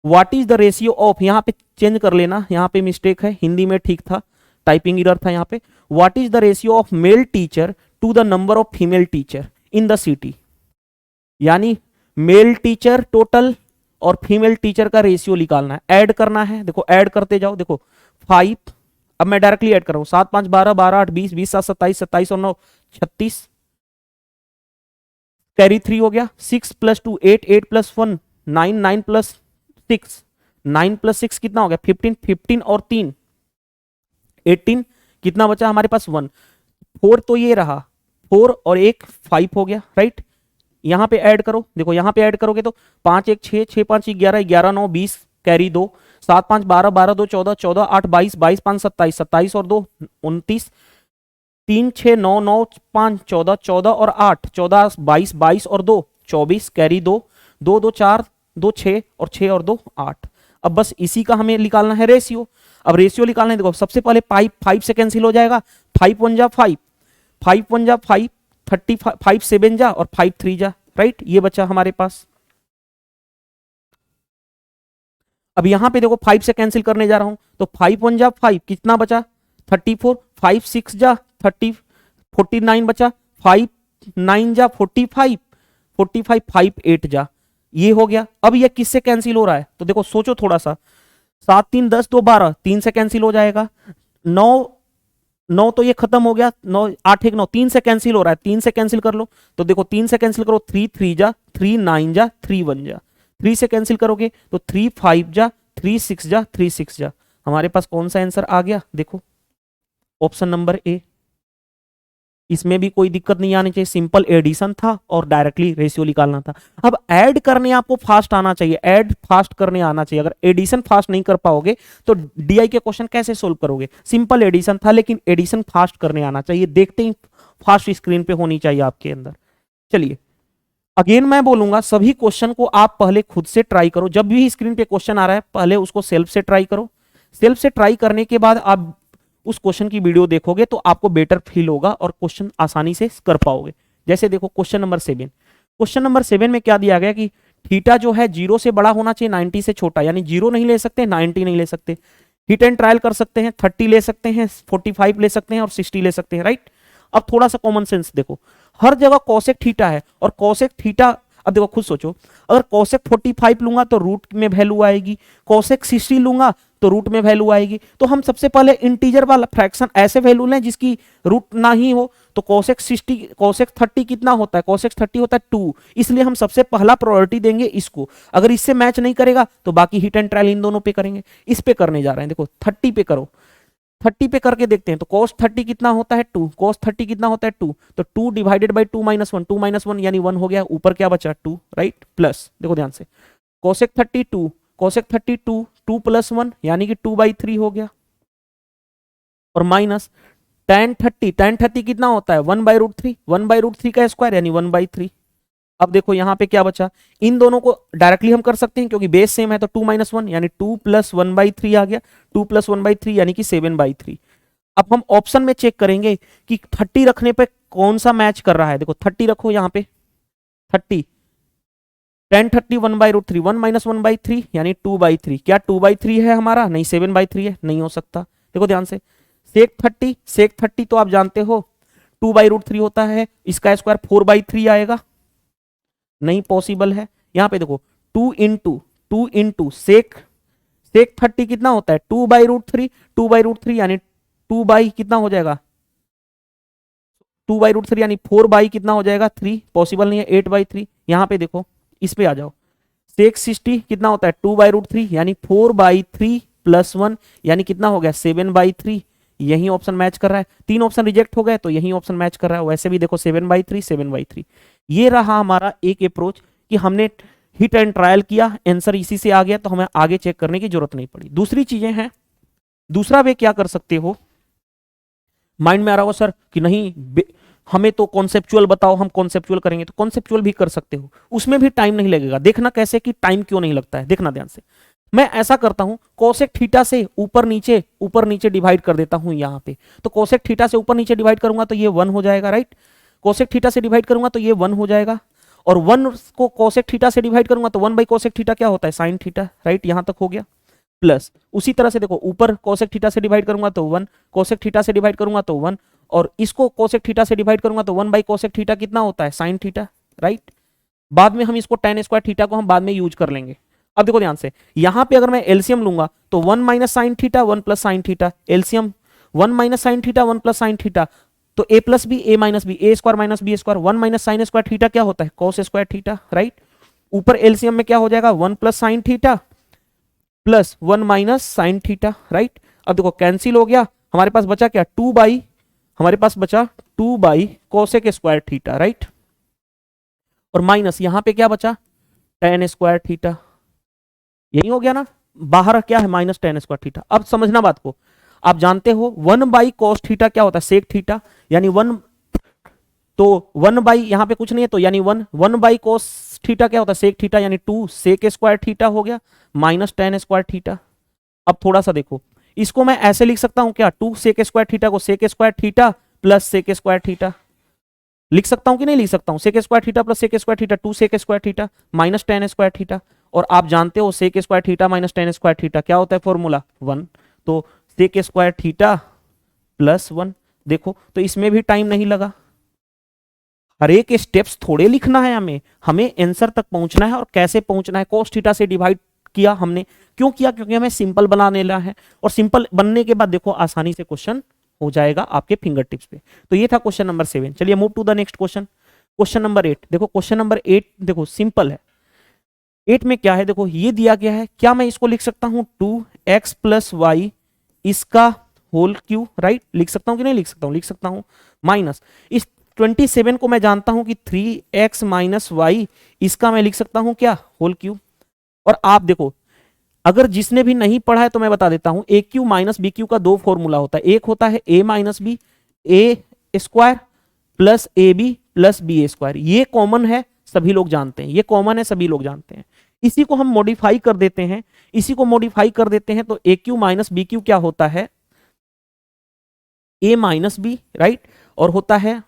what is the ratio of, यहां पे चेंज कर लेना, यहां पे मिस्टेक है, हिंदी में ठीक था, टाइपिंग एरर था यहाँ पे, what is the ratio of male teacher to the number of female teacher in the city, यानी मेल टीचर टोटल और फीमेल टीचर का रेशियो निकालना है, ऐड करना है। देखो ऐड करते जाओ, देखो 5, अब मैं डायरेक्टली ऐड कर रहा हूं, 7 5 12, 12 8 20, 20 7 27, 27 और 9 36, कैरी 3 हो गया, 6 + 2 8, 8 + 1 9, 9 + 6 9 + 6 कितना हो गया 15, 15 और 3 18, कितना बचा हमारे पास 1, 4 तो ये रहा, 4 और 1 5 हो गया, राइट। यहां पे ऐड करो, देखो यहां पे ऐड करोगे तो 5 1 6, 6 5 11, 11 9 20, कैरी 2, 7 5 12, 12 2 14, 14 8 22, 22 5 27, 27 और 2 29, 3 6 9 9 5 14, 14 और 8 14, 22 22 और 2 24, कैरी 2, 2 2 4, 2 6 और 6 और 2 8। अब बस इसी का हमें निकालना है रेशियो। अब रेशियो निकालना है, देखो सबसे पहले 5 से कैंसिल हो जाएगा, 5 1 जा 5, 5 1 जा 5, 35 7 जा और 5 3 जा, राइट। ये बचा हमारे पास। अब यहां पे देखो 5 से कैंसिल करने जा रहा हूं, तो 5 1 जा 5, कितना बचा 34, 5 6 जा 30, 49 बचा, 5 9 जा 45, 45 5 8 जा, ये हो गया। अब ये किससे कैंसिल हो रहा है, तो देखो सोचो थोड़ा सा, 7 3 10 2 12, 3 से कैंसिल हो जाएगा, 9 9 तो ये खत्म हो गया, 9 8 1 9, 3 से कैंसिल हो रहा है, 3 से कैंसिल कर लो, तो देखो 3 से कैंसिल करो, 3 3 जा 3 9 जा 3 1 जा, 3 से कैंसिल करोगे तो 3 5 जा 3 6 जा 3 6 जा। हमारे पास कौन सा आंसर आ गया, देखो ऑप्शन नंबर ए। इसमें भी कोई दिक्कत नहीं आनी चाहिए, सिंपल एडिशन था और डायरेक्टली रेशियो निकालना था। अब ऐड करने आपको फास्ट आना चाहिए, ऐड फास्ट करने आना चाहिए। अगर एडिशन फास्ट नहीं कर पाओगे तो डीआई के क्वेश्चन कैसे सोल्व करोगे। सिंपल एडिशन था लेकिन एडिशन फास्ट करने आना चाहिए, देखते ही फास्ट स्क्रीन पे होनी चाहिए आपके अंदर। चलिए अगेन मैं बोलूंगा, सभी क्वेश्चन को आप पहले खुद से ट्राई करो। जब भी स्क्रीन पे क्वेश्चन आ रहा है पहले उसको सेल्फ से ट्राई करो। सेल्फ से ट्राई करने के बाद आप उस क्वेश्चन की वीडियो देखोगे तो आपको बेटर फील होगा और क्वेश्चन आसानी से कर पाओगे। जैसे देखो क्वेश्चन नंबर 7, क्वेश्चन नंबर 7 में क्या दिया गया कि थीटा जो है 0 से बड़ा होना चाहिए 90 से छोटा, यानी 0 नहीं ले सकते 90 नहीं ले सकते। हिट एंड ट्रायल कर सकते हैं, 30 ले सकते हैं, 45 ले सकते हैं और 60 ले सकते हैं, राइट। अब थोड़ा सा कॉमन सेंस देखो, हर जगह कोसेक थीटा है और कोसेक थीटा, अब देखो खुद सोचो, अगर कोसेक 45 लूंगा तो रूट में वैल्यू आएगी, कोसेक 60 लूंगा तो रूट में वैल्यू आएगी। तो हम सबसे पहले इंटीजर वाला फ्रैक्शन ऐसे वैल्यू लें जिसकी रूट ना ही हो। तो कोसेक 60 कोसेक 30 कितना होता है, कोसेक 30 होता है 2, इसलिए हम सबसे पहला प्रायोरिटी देंगे इसको। अगर इससे मैच नहीं करेगा तो बाकी हिट एंड ट्रायल इन दोनों पे करेंगे। इस पे करने जा रहे हैं, देखो 30 पे करो, 30 पे करके देखते हैं। तो cos 30 कितना होता है 2, cos 30 कितना होता है 2, तो 2 डिवाइडेड बाई 2 माइनस 1, 2 माइनस 1 यानी 1 हो गया, ऊपर क्या बचा 2, राइट। प्लस देखो ध्यान से, कोसेक 32, कोसेक 32 2 प्लस 1 यानी कि 2/3 हो गया, और माइनस tan 30, tan 30 कितना होता है 1/√3, 1/√3 का स्क्वायर यानी 1/3। अब देखो यहां पे क्या बचा, इन दोनों को डायरेक्टली हम कर सकते हैं क्योंकि बेस सेम है, तो 2 माइनस 1 यानी 2 प्लस 1/3 आ गया, 2 प्लस 1/3 यानी कि 7/3। अब हम ऑप्शन में चेक करेंगे कि 30 रखने पे कौन सा मैच कर रहा है। देखो 30 रखो यहाँ पे, 30 tan 30 1/√3, 1 माइनस 1/3 यानी 2/3। क्या 2/3 है हमारा, नहीं 7/3 है, नहीं हो सकता। देखो ध्यान से, सेक 30 तो आप जानते हो 2/√3 होता है, इसका स्क्वायर 4/3 आएगा, नहीं पॉसिबल है। यहां पे देखो 2 इंटू सेक 30 कितना होता है 2/√3, 2/√3 यानी 2 बाई कितना हो जाएगा 2/√3 यानी 4 बाई कितना हो जाएगा 3, पॉसिबल नहीं है, 8/3। यहां पे देखो इस पे आ जाओ, सेक 60 कितना होता है 2/√3 यानी 4/3 प्लस 1 यानी कितना हो गया 7/3। यही ऑप्शन मैच कर रहा है, 3 ऑप्शन रिजेक्ट हो गए तो यही ऑप्शन मैच कर रहा है। वैसे भी देखो 7/3 7/3। ये रहा हमारा एक अप्रोच कि हमने हिट एंड ट्रायल किया, आंसर इसी से आ गया तो हमें आगे चेक करने की जरूरत नहीं पड़ी। दूसरी चीजें हैं, दूसरा वे क्या कर सकते हो, माइंड में आ रहा हो सर कि नहीं हमें तो कॉन्सेप्चुअल बताओ, हम कॉन्सेप्चुअल करेंगे, तो कॉन्सेप्चुअल भी कर सकते हो, उसमें भी टाइम नहीं लगेगा। देखना कैसे कि टाइम क्यों नहीं लगता है, देखना ध्यान से। मैं ऐसा करता हूं, कोसेक थीटा से ऊपर नीचे डिवाइड कर देता हूं यहां पे। तो कोसेक थीटा से ऊपर नीचे डिवाइड करूंगा तो ये 1 हो जाएगा, राइट। कोसेक थीटा से डिवाइड करूंगा तो ये 1 हो जाएगा, और 1 को कोसेक थीटा से डिवाइड करूंगा तो 1 बाई कोसेक थीटा क्या होता है साइन थीटा, राइट। यहां तक हो गया। प्लस उसी तरह से देखो ऊपर कोसेक थीटा से डिवाइड करूंगा तो 1, कोसेक थीटा से डिवाइड करूंगा तो 1, और इसको कोसेक थीटा से डिवाइड करूंगा तो 1 बाई कोसेक थीटा कितना होता है साइन थीटा, राइट। बाद में हम इसको tan स्क्वायर थीटा को हम बाद में यूज कर लेंगे। अब देखो ध्यान से, यहां पे अगर मैं एलसीएम लूंगा तो 1 minus sine theta 1 plus sine theta, LCM 1 minus sine theta 1 plus sine theta, तो a plus B a minus B, A square minus B square, 1 minus sine square theta क्या होता है कॉस स्क्वायर थीटा, राइट। ऊपर LCM में क्या हो जाएगा 1 plus sine theta plus 1 minus sine theta, right. अब देखो कैंसिल हो गया, हमारे पास बचा क्या 2 बाई, हमारे पास बचा 2 by cosec square theta, right. और माइनस यहां पे क्या बचा tan स्क्वायर थीटा, यही हो गया ना, बाहर क्या है माइनस टेन स्क्वायर थीटा। अब समझना बात को, आप जानते हो 1/cos थीटा क्या होता है, सेक थीटा, यानी 1, तो 1 यहां पे कुछ नहीं है तो यानी 1/cos थीटा क्या होता है, सेक थीटा, यानी 2 सेक स्क्वायर थीटा हो गया माइनस टेन स्क्वायर थीटा। अब थोड़ा सा देखो, इसको मैं ऐसे लिख सकता हूं क्या, 2 सेक स्क्वायर थीटा को sec square theta plus sec square theta लिख सकता हूं कि नहीं लिख सकता हूं, sec square theta plus sec square theta, 2 sec square theta minus tan square theta. और आप जानते हो sec square theta minus tan square theta क्या होता है फॉर्मूला 1, तो सेक स्क्वायर थीटा प्लस 1। देखो तो इसमें भी टाइम नहीं लगा, हर एक स्टेप्स थोड़े लिखना है, हमें हमें आंसर तक पहुंचना है। और कैसे पहुंचना है, cos थीटा से डिवाइड किया हमने, क्यों किया, क्योंकि हमें सिंपल बनाने ला है, और सिंपल बनने के बाद देखो आसानी से क्वेश्चन हो जाएगा आपके फिंगर टिप्स पे। तो ये था क्वेश्चन नंबर 7। चलिए move to the next question, question number 8। देखो क्वेश्चन नंबर 8 देखो सिंपल है। 8 में क्या है, देखो ये दिया गया है, क्या मैं इसको लिख सकता हूं 2x प्लस वाई इसका होल क्यू, राइट, लिख सकता हूं कि नहीं लिख सकता हूं, लिख सकता हूं, माइनस इस 27 को मैं जानता हूं कि 3x माइनस वाई इसका मैं लिख सकता हूं क्या, होल क्यू। और आप देखो अगर जिसने भी नहीं पढ़ा है तो मैं बता देता हूं, a cube minus b cube का दो फॉर्मूला होता है, एक होता है a minus B, A square plus a b plus b A square, ये कॉमन है सभी लोग जानते हैं, ये कॉमन है सभी लोग जानते हैं। इसी को हम मॉडिफाई कर देते हैं, इसी को मॉडिफाई कर देते हैं, तो ए क्यू माइनस बी क्यू क्या होता है, ए माइनस बी, राइट, और होता है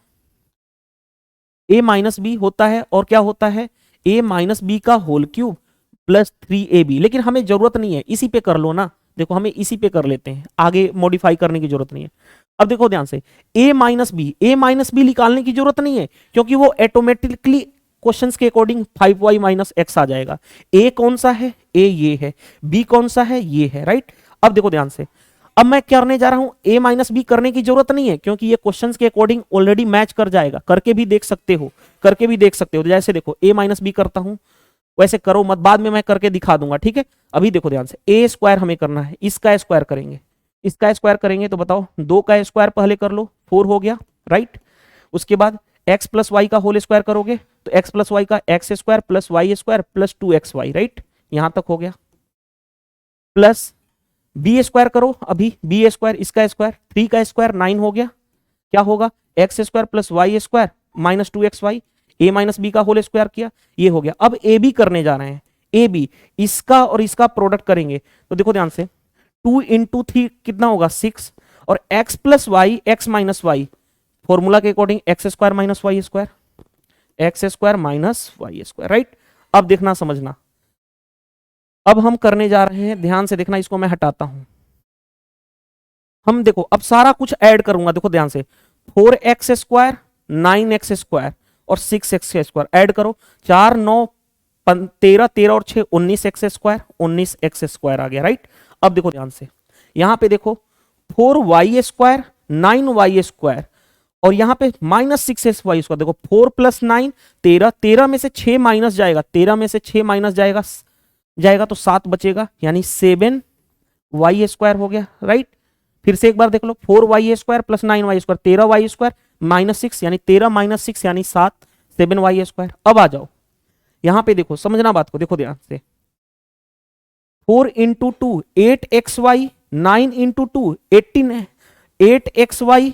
ए माइनस बी होता है, और क्या होता है, ए माइनस बी का होल क्यूब प्लस 3ab। लेकिन हमें जरूरत नहीं है, इसी पे कर लो ना, देखो हमें इसी पे कर लेते हैं, आगे मॉडिफाई करने की जरूरत नहीं है। अब देखो ध्यान से, ए माइनस बी निकालने की जरूरत नहीं है, क्योंकि वो ऑटोमेटिकली क्वेश्चंस के अकॉर्डिंग 5y माइनस एक्स आ जाएगा। ए कौन सा है, ए ये है, बी कौन सा है, ये है, राइट। अब देखो ध्यान से, अब मैं करने जा रहा हूं, ए माइनस बी करने की जरूरत नहीं है, क्योंकि ये क्वेश्चंस के अकॉर्डिंग ऑलरेडी मैच कर जाएगा, करके भी देख सकते हो, करके भी देख सकते हो। तो जैसे देखो ए माइनस बी करता हूं, वैसे करो मत, बाद में मैं करके दिखा दूंगा, ठीक है। अभी देखो ध्यान से, ए स्क्वायर हमें करना है, इसका स्क्वायर करेंगे, इसका स्क्वायर करेंगे, तो बताओ 2 का स्क्वायर पहले कर लो, 4 हो गया, राइट। उसके बाद एक्स प्लस वाई का होल स्क्वायर करोगे तो एक्स प्लस वाई का X square plus Y square plus 2xy, right, यहां तक हो गया। प्लस बी स्क्वायर करो, अभी बी स्क्वायर, इसका स्क्वायर, 3 का स्क्वायर 9 हो गया, क्या होगा, X square plus Y square minus 2xy, A minus B का होल स्क्वायर किया, ये हो गया। अब ए बी करने जा रहे हैं, ए बी, इसका और इसका प्रोडक्ट करेंगे, तो देखो ध्यान से 2 इंटू 3 कितना होगा 6, और x plus y x minus y, formula के according x square minus y square, x square minus y square, right. अब देखना समझना, अब हम करने जा रहे हैं, ध्यान से देखना, इसको मैं हटाता हूं, हम देखो अब सारा कुछ ऐड करूंगा, देखो ध्यान से 4x स्क्वायर 9x स्क्वायर और 6x स्क्वायर ऐड करो, 4 9 13 13 और 6 19x स्क्वायर, 19x स्क्वायर आ गया, राइट। अब देखो ध्यान से, यहां पे देखो 4y स्क्वायर 9y स्क्वायर, और यहां पे माइनस 6y स्क्वायर, देखो 4 प्लस 9 13, 13 में से 6 माइनस जाएगा, 13 में से 6 माइनस जाएगा तो 7 बचेगा, यानी 7y स्क्वायर हो गया, राइट। फिर से एक बार देख लो, 4y square plus 9y square 13y square minus 6, यानी 13 माइनस 6 यानी 7, 7y स्क्वायर। अब आ जाओ यहां पे देखो, समझना बात को, देखो ध्यान से, 4 इंटू 2 8xy, 9 इंटू 2 18 8xy,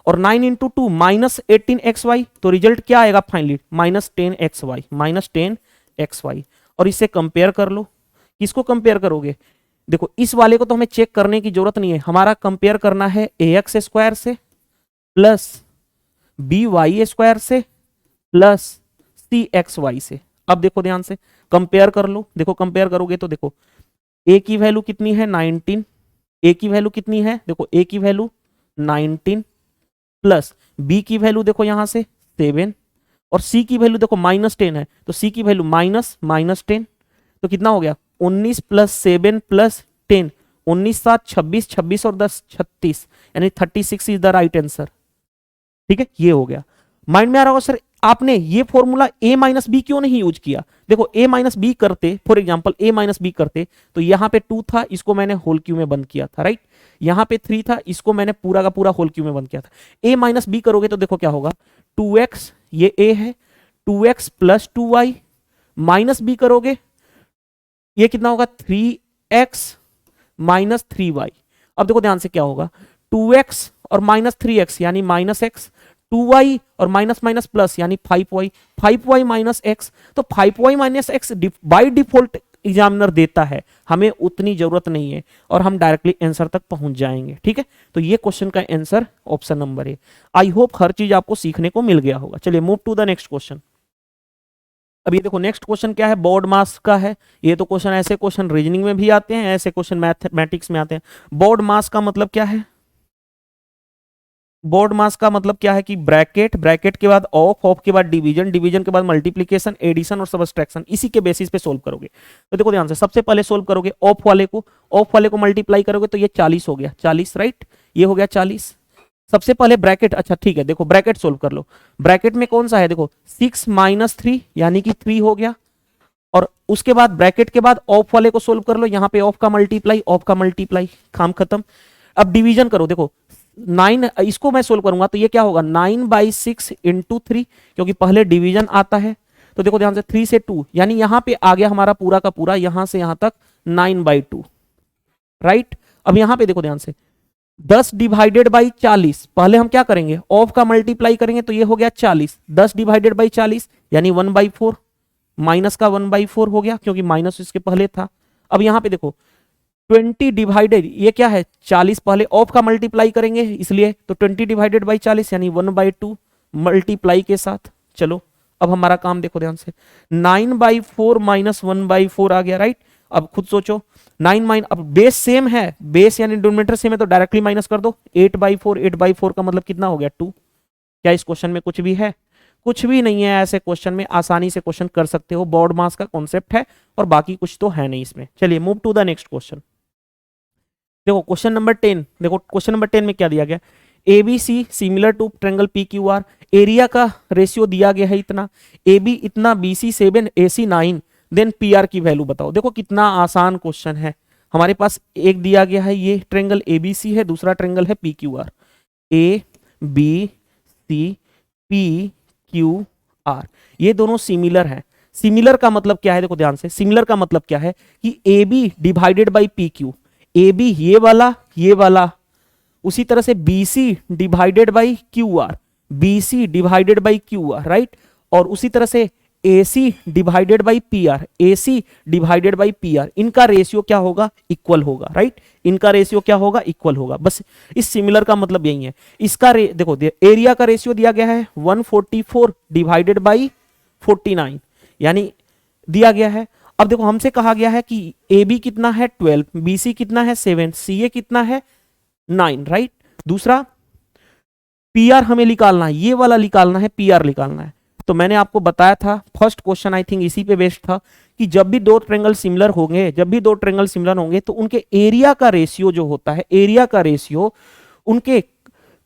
और 9 इंटू 2 माइनस 18xy, तो रिजल्ट क्या आएगा finally, minus 10xy, minus 10xy। और इससे कंपेयर कर लो, किसको कंपेयर करोगे, देखो इस वाले को तो हमें चेक करने की जरूरत नहीं है, हमारा कंपेयर करना है ax स्क्वायर से प्लस by स्क्वायर से प्लस cxy से। अब देखो ध्यान से कंपेयर कर लो, देखो कंपेयर करोगे तो देखो a की वैल्यू कितनी है 19, a की वैल्यू कितनी है, देखो a की वैल्यू 19 प्लस b की वैल्यू देखो यहां से 7, और c की वैल्यू देखो माइनस 10 है, तो c की वैल्यू माइनस 10, तो कितना हो गया 19 प्लस 7 प्लस 10, 19 7 26, 26 और 10 36, यानी 36 इज द राइट आंसर, ठीक है। ये हो गया, माइंड में आ रहा होगा सर आपने ये फॉर्मूला a माइनस बी क्यों नहीं यूज किया, देखो a माइनस बी करते, for example a minus B करते तो यहां पे 2 था, इसको मैंने होल क्यू में बंद किया था, राइट। यहां पे 3 था, इसको मैंने पूरा का पूरा होल क्यू में बंद किया था। a माइनस बी करोगे तो देखो क्या होगा 2x, ये a है, 2x plus 2y, minus B करोगे ये कितना होगा 3 2x माइनस 3y। अब देखो ध्यान से क्या होगा, 2x और माइनस 3x यानी माइनस x, 2y और माइनस माइनस प्लस यानी 5y, 5y माइनस x। तो 5y minus x by default examiner देता है, हमें उतनी जरूरत नहीं है और हम डायरेक्टली आंसर तक पहुंच जाएंगे। ठीक है, तो ये क्वेश्चन का answer option number A. I hope हर चीज आपको सीखने को मिल गया होगा। चलिए move to the next question. अब ये देखो नेक्स्ट क्वेश्चन क्या है, बोर्ड मास का है। ये तो क्वेश्चन, ऐसे क्वेश्चन रीजनिंग में भी आते हैं, ऐसे क्वेश्चन मैथमेटिक्स में आते हैं। बोर्ड मास का मतलब क्या है, बोर्ड मास का मतलब क्या है कि ब्रैकेट, ब्रैकेट के बाद ऑफ, ऑफ के बाद डिवीजन, डिवीजन के बाद मल्टीप्लीकेशन, एडिशन और सब्सट्रैक्शन, इसी के बेसिस पे सोल्व करोगे। तो देखो ध्यान से, सबसे पहले सोल्व करोगे ऑफ वाले को, ऑफ वाले को मल्टीप्लाई करोगे तो ये 40 हो गया, 40 राइट, ये हो गया 40। सबसे पहले ब्रैकेट, अच्छा ठीक है, देखो ब्रैकेट सोल्व कर लो। ब्रैकेट में कौन सा है, देखो 6 माइनस 3 यानी कि 3 हो गया। और उसके बाद ब्रैकेट के बाद ऑफ वाले को सोल्व कर लो, यहां पे ऑफ का मल्टीप्लाई, ऑफ का मल्टीप्लाई, काम खत्म। अब डिवीजन करो, देखो 9, इसको मैं सोल्व करूंगा तो ये क्या होगा, 9/6 इंटू 3, क्योंकि पहले डिवीजन आता है। तो देखो ध्यान से 3 से 2 यानी यहां पे आ गया हमारा पूरा का पूरा, यहां से यहां तक 9/2 राइट। अब यहां पे देखो ध्यान से 10 डिवाइडेड बाई 40, पहले हम क्या करेंगे, ऑफ का मल्टीप्लाई करेंगे तो ये हो गया 40, 10 डिवाइडेड बाई 40 यानी 1/4, माइनस का 1/4 हो गया क्योंकि माइनस इसके पहले था। अब यहां पे देखो 20 डिवाइडेड, ये क्या है 40, पहले ऑफ का मल्टीप्लाई करेंगे इसलिए, तो 20 डिवाइडेड बाई 40 यानी 1/2 मल्टीप्लाई के साथ। चलो अब हमारा काम देखो ध्यान से, 9/4 माइनस 1/4 आ गया राइट। अब खुद सोचो 9 माइन, अब बेस सेम है, बेस यानी डिनोमिनेटर सेम है तो डायरेक्टली माइनस कर दो, 8/4, 8/4 का मतलब कितना हो गया 2। क्या इस क्वेश्चन में कुछ भी है, कुछ भी नहीं है। ऐसे क्वेश्चन में आसानी से क्वेश्चन कर सकते हो, बोर्ड मास का कॉन्सेप्ट है और बाकी कुछ तो है नहीं इसमें। चलिए move to the next question. देखो क्वेश्चन नंबर 10, देखो क्वेश्चन नंबर 10 में क्या दिया गया, ABC similar to triangle PQR, area का रेशियो दिया गया है इतना, AB इतना, BC 7, AC 9, देन PR की वैल्यू बताओ। देखो कितना आसान क्वेश्चन है, हमारे पास एक दिया गया है, ये ट्रायंगल ABC है, दूसरा ट्रायंगल है PQR, ABC PQR, ये दोनों सिमिलर हैं। सिमिलर का मतलब क्या है, देखो ध्यान से, सिमिलर का मतलब क्या है कि AB divided by PQ, AB ये वाला, उसी तरह से BC divided by QR, BC divided by QR right, और उसी तरह से AC divided by PR, AC divided by PR, इनका रेशियो क्या होगा, इक्वल होगा राइट, इनका रेशियो क्या होगा, इक्वल होगा। बस इस सिमिलर का मतलब यही है। इसका देखो एरिया का रेशियो दिया गया है 144 डिवाइडेड बाई 49 यानी दिया गया है। अब देखो हमसे कहा गया है कि AB कितना है 12, BC कितना है 7, CA कितना है 9 राइट। दूसरा PR हमें निकालना है, ये वाला निकालना है, PR निकालना है। तो मैंने आपको बताया था, फर्स्ट क्वेश्चन आई थिंक इसी पे बेस्ड था, कि जब भी दो ट्रायंगल सिमिलर होंगे, जब भी दो ट्रायंगल सिमिलर होंगे तो उनके एरिया का रेशियो जो होता है, एरिया का रेशियो उनके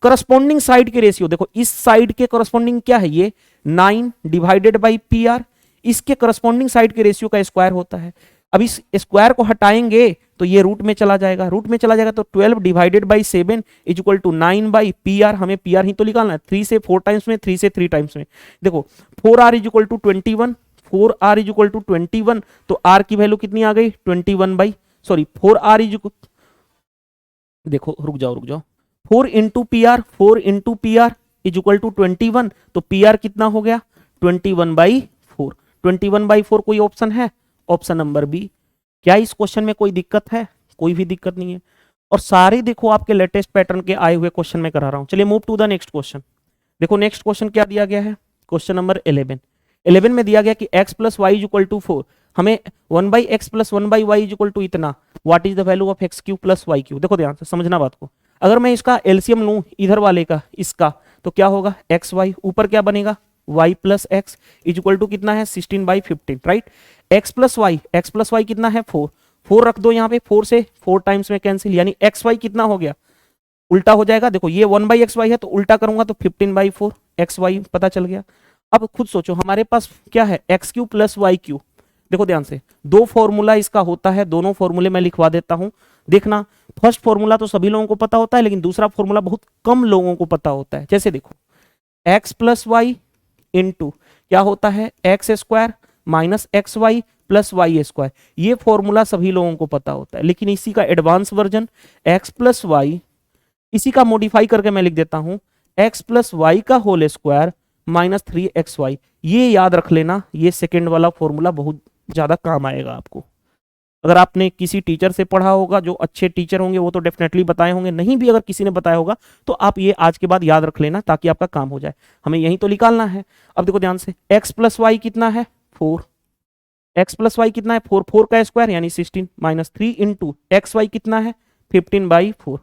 करस्पॉन्डिंग साइड के रेशियो, देखो इस साइड के करस्पॉन्डिंग क्या है, ये 9 डिवाइडेड बाई PR, इसके करस्पॉन्डिंग साइड के रेशियो का स्क्वायर होता है। अब इस स्क्वायर को हटाएंगे तो ये रूट में चला जाएगा, रूट में चला जाएगा तो 12 divided by 7 is equal to 9 by PR, हमें PR ही तो निकालना है, 3 से 4 टाइम्स में, 3 से 3 टाइम्स में। देखो 4R is equal to 21, 4R is equal to 21, तो R की वैल्यू कितनी आ गई 21 बाई, सॉरी 4R इज, देखो रुक जाओ 4 into PR, 4 into PR is equal to 21, तो PR कितना हो गया 21/4, 21/4 कोई ऑप्शन है, ऑप्शन नंबर बी। क्या इस क्वेश्चन में कोई दिक्कत है, कोई भी दिक्कत नहीं है। और सारे देखो आपके लेटेस्ट पैटर्न के आए हुए क्वेश्चन में करा रहा हूं। चलिए move to the next question. देखो नेक्स्ट क्वेश्चन क्या दिया गया है, क्वेश्चन नंबर 11 में दिया गया कि x plus y is equal to 4, हमें 1/x plus 1/y is equal to इतना, what is the value of x³ plus y³। देखो ध्यान से समझना बात को, अगर मैं इसका एलसीएम लूं इधर वाले का इसका, तो क्या होगा xy, ऊपर क्या बनेगा y plus X is equal to कितना है 16/15 राइट। x प्लस वाई कितना है 4, 4 रख दो यहाँ पे, 4 से 4 टाइम्स में कैंसिल, यानी xy कितना हो गया, उल्टा हो जाएगा। देखो ये 1/xy है तो उल्टा करूंगा तो 15/4 xy पता चल गया। अब खुद सोचो हमारे पास क्या है x³ प्लस y³। देखो ध्यान से, दो फॉर्मूला इसका होता है, दोनों फॉर्मूले मैं लिखवा देता हूं, देखना। फर्स्ट फॉर्मूला तो सभी लोगों को पता होता है, लेकिन दूसरा फॉर्मूला बहुत कम लोगों को पता होता है। जैसे देखो x प्लस वाई इंटू क्या होता है x² minus XY plus Y square. ये फॉर्मूला सभी लोगों को पता होता है, लेकिन इसी का advance version X plus Y, इसी का मॉडिफाई करके मैं लिख देता हूं एक्स प्लस वाई का होल स्क्वायर माइनस 3xy। ये याद रख लेना, ये सेकेंड वाला फॉर्मूला बहुत ज्यादा काम आएगा आपको। अगर आपने किसी टीचर से पढ़ा होगा, जो अच्छे टीचर होंगे वो तो डेफिनेटली बताए होंगे, नहीं भी अगर किसी ने बताया होगा तो आप ये आज के बाद याद रख लेना ताकि आपका काम हो जाए। हमें यही तो निकालना है। अब देखो ध्यान से, x प्लस वाई कितना है 4, x प्लस वाई कितना है 4, 4 का स्क्वायर यानी 16 माइनस 3 इंटू एक्स वाई कितना है 15/4।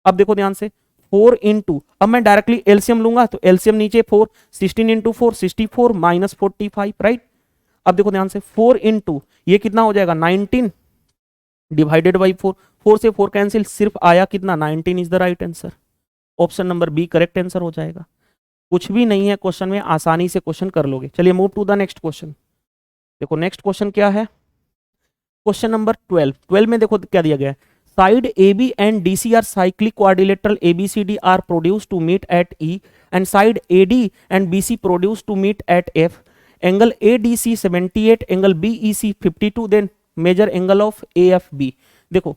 अब देखो ध्यान से 4 इंटू, अब मैं डायरेक्टली एलसीएम लूंगा तो एलसीएम नीचे 4, 16 इंटू 4 64 माइनस 45, राइट। अब देखो ध्यान से 4 इंटू ये कितना हो जाएगा 19 डिवाइडेड बाई 4, 4 से 4 कैंसिल, सिर्फ आया कितना 19 is the right answer. Option number B correct answer हो जाएगा। कुछ भी नहीं है क्वेश्चन में, आसानी से क्वेश्चन कर लोगे। चलिए move to the next question. देखो नेक्स्ट क्वेश्चन क्या है, क्वेश्चन नंबर 12 में देखो क्या दिया गया है। Side AB and DC are cyclic quadrilateral ABCD are produced to meet at E and side AD and BC produced to meet at F. Angle ADC 78, angle BEC 52, then measure angle of AFB। देखो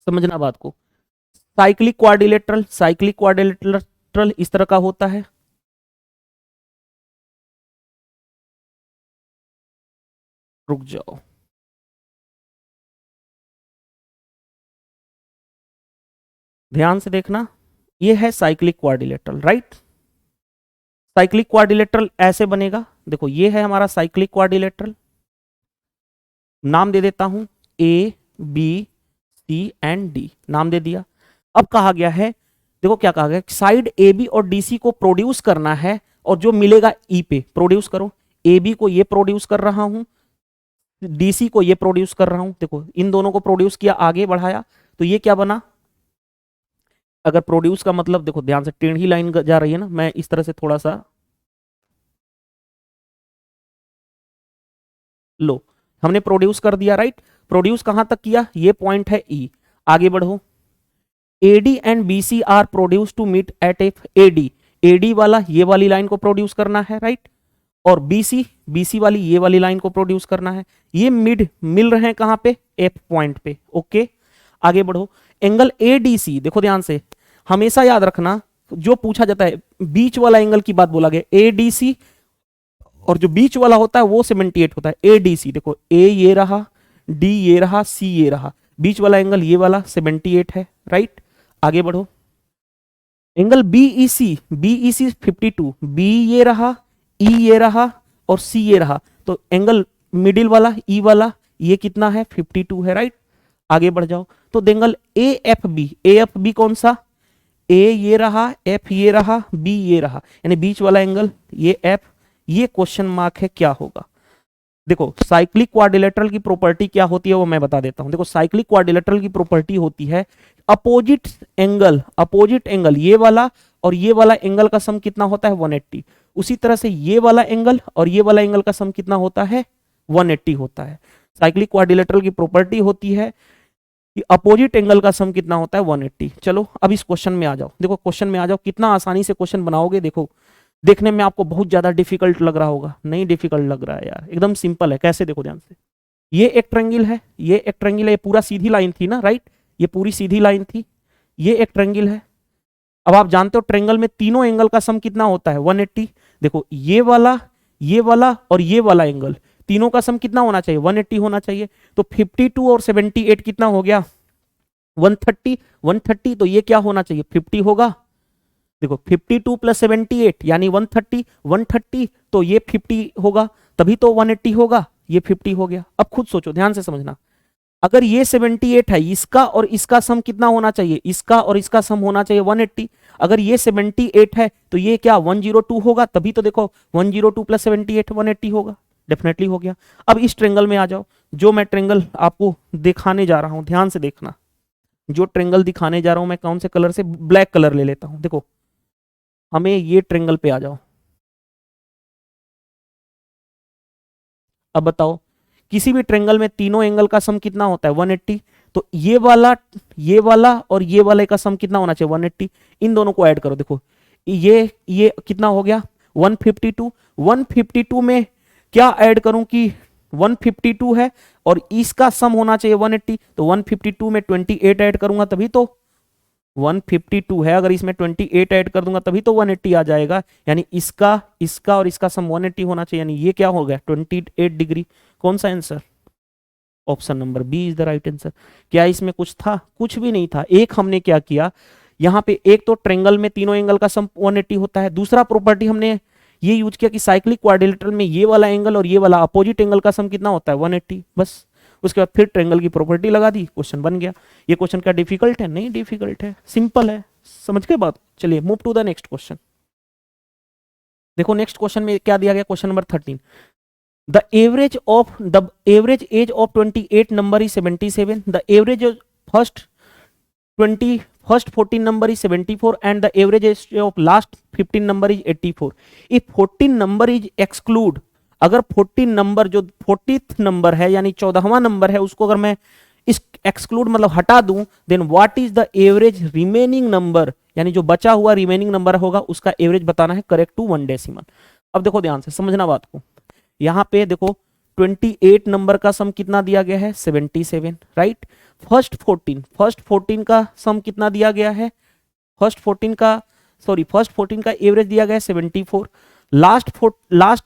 समझना बात को, cyclic quadrilateral इस तरह का होता है। रुक जाओ, ध्यान से देखना, ये है cyclic quadrilateral, right. Cyclic quadrilateral ऐसे बनेगा, देखो ये है हमारा साइक्लिक क्वाड्रिलेटरल, नाम दे देता हूं A B C and D, नाम दे दिया। अब कहा गया है, देखो क्या कहा गया, साइड AB और DC को प्रोड्यूस करना है और जो मिलेगा E पे प्रोड्यूस करो। AB को ये प्रोड्यूस कर रहा हूं, DC को ये प्रोड्यूस कर रहा हूं। देखो इन दोनों को प्रोड्यूस किया, आगे बढ़ाया तो ये क्या बना, अगर प्रोड्यूस का मतलब देखो ध्यान से, टेढ़ी लाइन जा रही है ना, मैं इस तरह से थोड़ा सा, लो हमने प्रोड्यूस कर दिया, राइट। प्रोड्यूस कहां तक किया, ये पॉइंट है E, आगे बढ़ो। AD and BC are produce to meet at F। AD वाला ये वाली लाइन को प्रोड्यूस करना है, राइट, और BC वाली ये वाली लाइन को प्रोड्यूस करना है। ये मिल रहे हैं कहां पे, F पॉइंट पे, ओके। आगे बढ़ो, एंगल ADC, देखो ध्यान से, हमेशा याद रखना जो पूछा जाता है बीच वाला एंगल की बात बोला गया, ADC, और जो बीच वाला होता है वो 78 होता है। ADC देखो, A ये रहा, D ये रहा, C ये रहा, बीच वाला एंगल ये वाला 78 है, राइट। आगे बढ़ो, एंगल BEC 52, B ये रहा, E ये रहा और C ये रहा, तो एंगल मिडिल वाला E वाला ये कितना है 52 है, राइट। आगे बढ़ जाओ तो एंगल AFB कौन सा, A ये रहा, F ये रहा, B ये रहा, यानी बीच वाला एंगल ये F, ये क्वेश्चन मार्क है, क्या होगा। देखो साइक्लिक क्वाड्रिलेटरल की प्रॉपर्टी क्या होती है वो मैं बता देता हूं। देखो साइक्लिक क्वाड्रिलेटरल की प्रॉपर्टी होती है अपोजिट एंगल ये वाला और ये वाला एंगल का सम कितना होता है 180। उसी तरह से ये वाला एंगल और ये वाला एंगल का सम कितना होता है 180 होता है। साइक्लिक क्वाड्रिलेटरल की प्रॉपर्टी होती है कि अपोजिट एंगल का सम कितना होता है 180। चलो अब इस क्वेश्चन में आ जाओ, देखो क्वेश्चन में आ जाओ, कितना आसानी से क्वेश्चन बनाओगे। देखो देखने में आपको बहुत ज्यादा डिफिकल्ट लग रहा होगा, नहीं डिफिकल्ट लग रहा है यार, एकदम सिंपल है। कैसे, देखो ध्यान से, ये एक ट्रायंगल है, ये एक ट्रायंगल है, ये पूरा सीधी लाइन थी ना, राइट, ये पूरी सीधी लाइन थी, ये एक ट्रायंगल है। अब आप जानते हो ट्रायंगल में तीनों एंगल का सम कितना होता है 180। देखो ये वाला और ये वाला एंगल, तीनों का सम कितना होना चाहिए 180 होना चाहिए। तो 52 और 78 कितना हो गया 130, तो ये क्या होना चाहिए 50 होगा। देखो 52 प्लस 78 यानी 130, तो ये 50 होगा, तभी तो 180 होगा, ये 50 हो गया। अब खुद सोचो, ध्यान से समझना, अगर ये 78 है, इसका और इसका सम कितना होना चाहिए, इसका और इसका सम होना चाहिए 180। अगर ये 78 है तो ये क्या 102 होगा, तभी तो देखो 102 प्लस 78 180 होगा, डेफिनेटली हो गया। अब इस ट्रेंगल में आ जाओ, जो मैं ट्रेंगल आपको दिखाने जा रहा हूं, ध्यान से देखना, जो ट्रेंगल दिखाने जा रहा हूं मैं कौन से कलर से, ब्लैक कलर ले लेता हूं। देखो हमें ये ट्रेंगल पे आ जाओ, अब बताओ किसी भी ट्रेंगल में तीनों एंगल का सम कितना होता है 180, तो ये वाला और ये वाले का सम कितना होना चाहिए 180। इन दोनों को ऐड करो, देखो ये कितना हो गया 152 में क्या ऐड करूं कि 152 है और इसका सम होना चाहिए 180, तो 152 में 28 ऐड करूंगा तभी तो 152 है, अगर इसमें 28 ऐड कर दूंगा तभी तो 180 आ जाएगा, यानी इसका इसका और इसका सम 180 होना चाहिए, यानी ये क्या हो गया 28 डिग्री। कौन सा answer? Option number B is the right answer. क्या इसमें कुछ था? कुछ भी नहीं था। एक हमने क्या किया, यहाँ पे एक तो ट्रेंगल में तीनों एंगल का सम 180 होता है, दूसरा प्रॉपर्टी हमने ये यूज किया कि साइक्लिक क्वाड्रिलेटरल में ये वाला एंगल और ये वाला अपोजिट एंगल का सम कितना होता है 180, बस। उसके बाद फिर ट्रेंगल की प्रॉपर्टी लगा दी, क्वेश्चन बन गया। ये क्वेश्चन क्या डिफिकल्ट है? नहीं डिफिकल्ट है, सिंपल है। समझ के बात? चलिए move to the next question. देखो नेक्स्ट क्वेश्चन में क्या दिया गया, question number 13। The average age of 28 number is 77. The average of first 14 number is 74 and the average age of last 15 number is 84. If 14 number is exclude, अगर 14 number जो 40th number है यानी 14वां number है उसको अगर मैं इस एक्सक्लूड मतलब हटा दूं, then what is the average remaining number, यानी जो बचा हुआ रिमेनिंग नंबर होगा उसका एवरेज बताना है करेक्ट टू 1 डेसिमल। अब देखो ध्यान से समझना बात को, यहां पे देखो 28 नंबर का सम कितना दिया गया है 77, राइट। फर्स्ट 14 का सम कितना दिया गया है, फर्स्ट 14 का एवरेज दिया गया है 74। लास्ट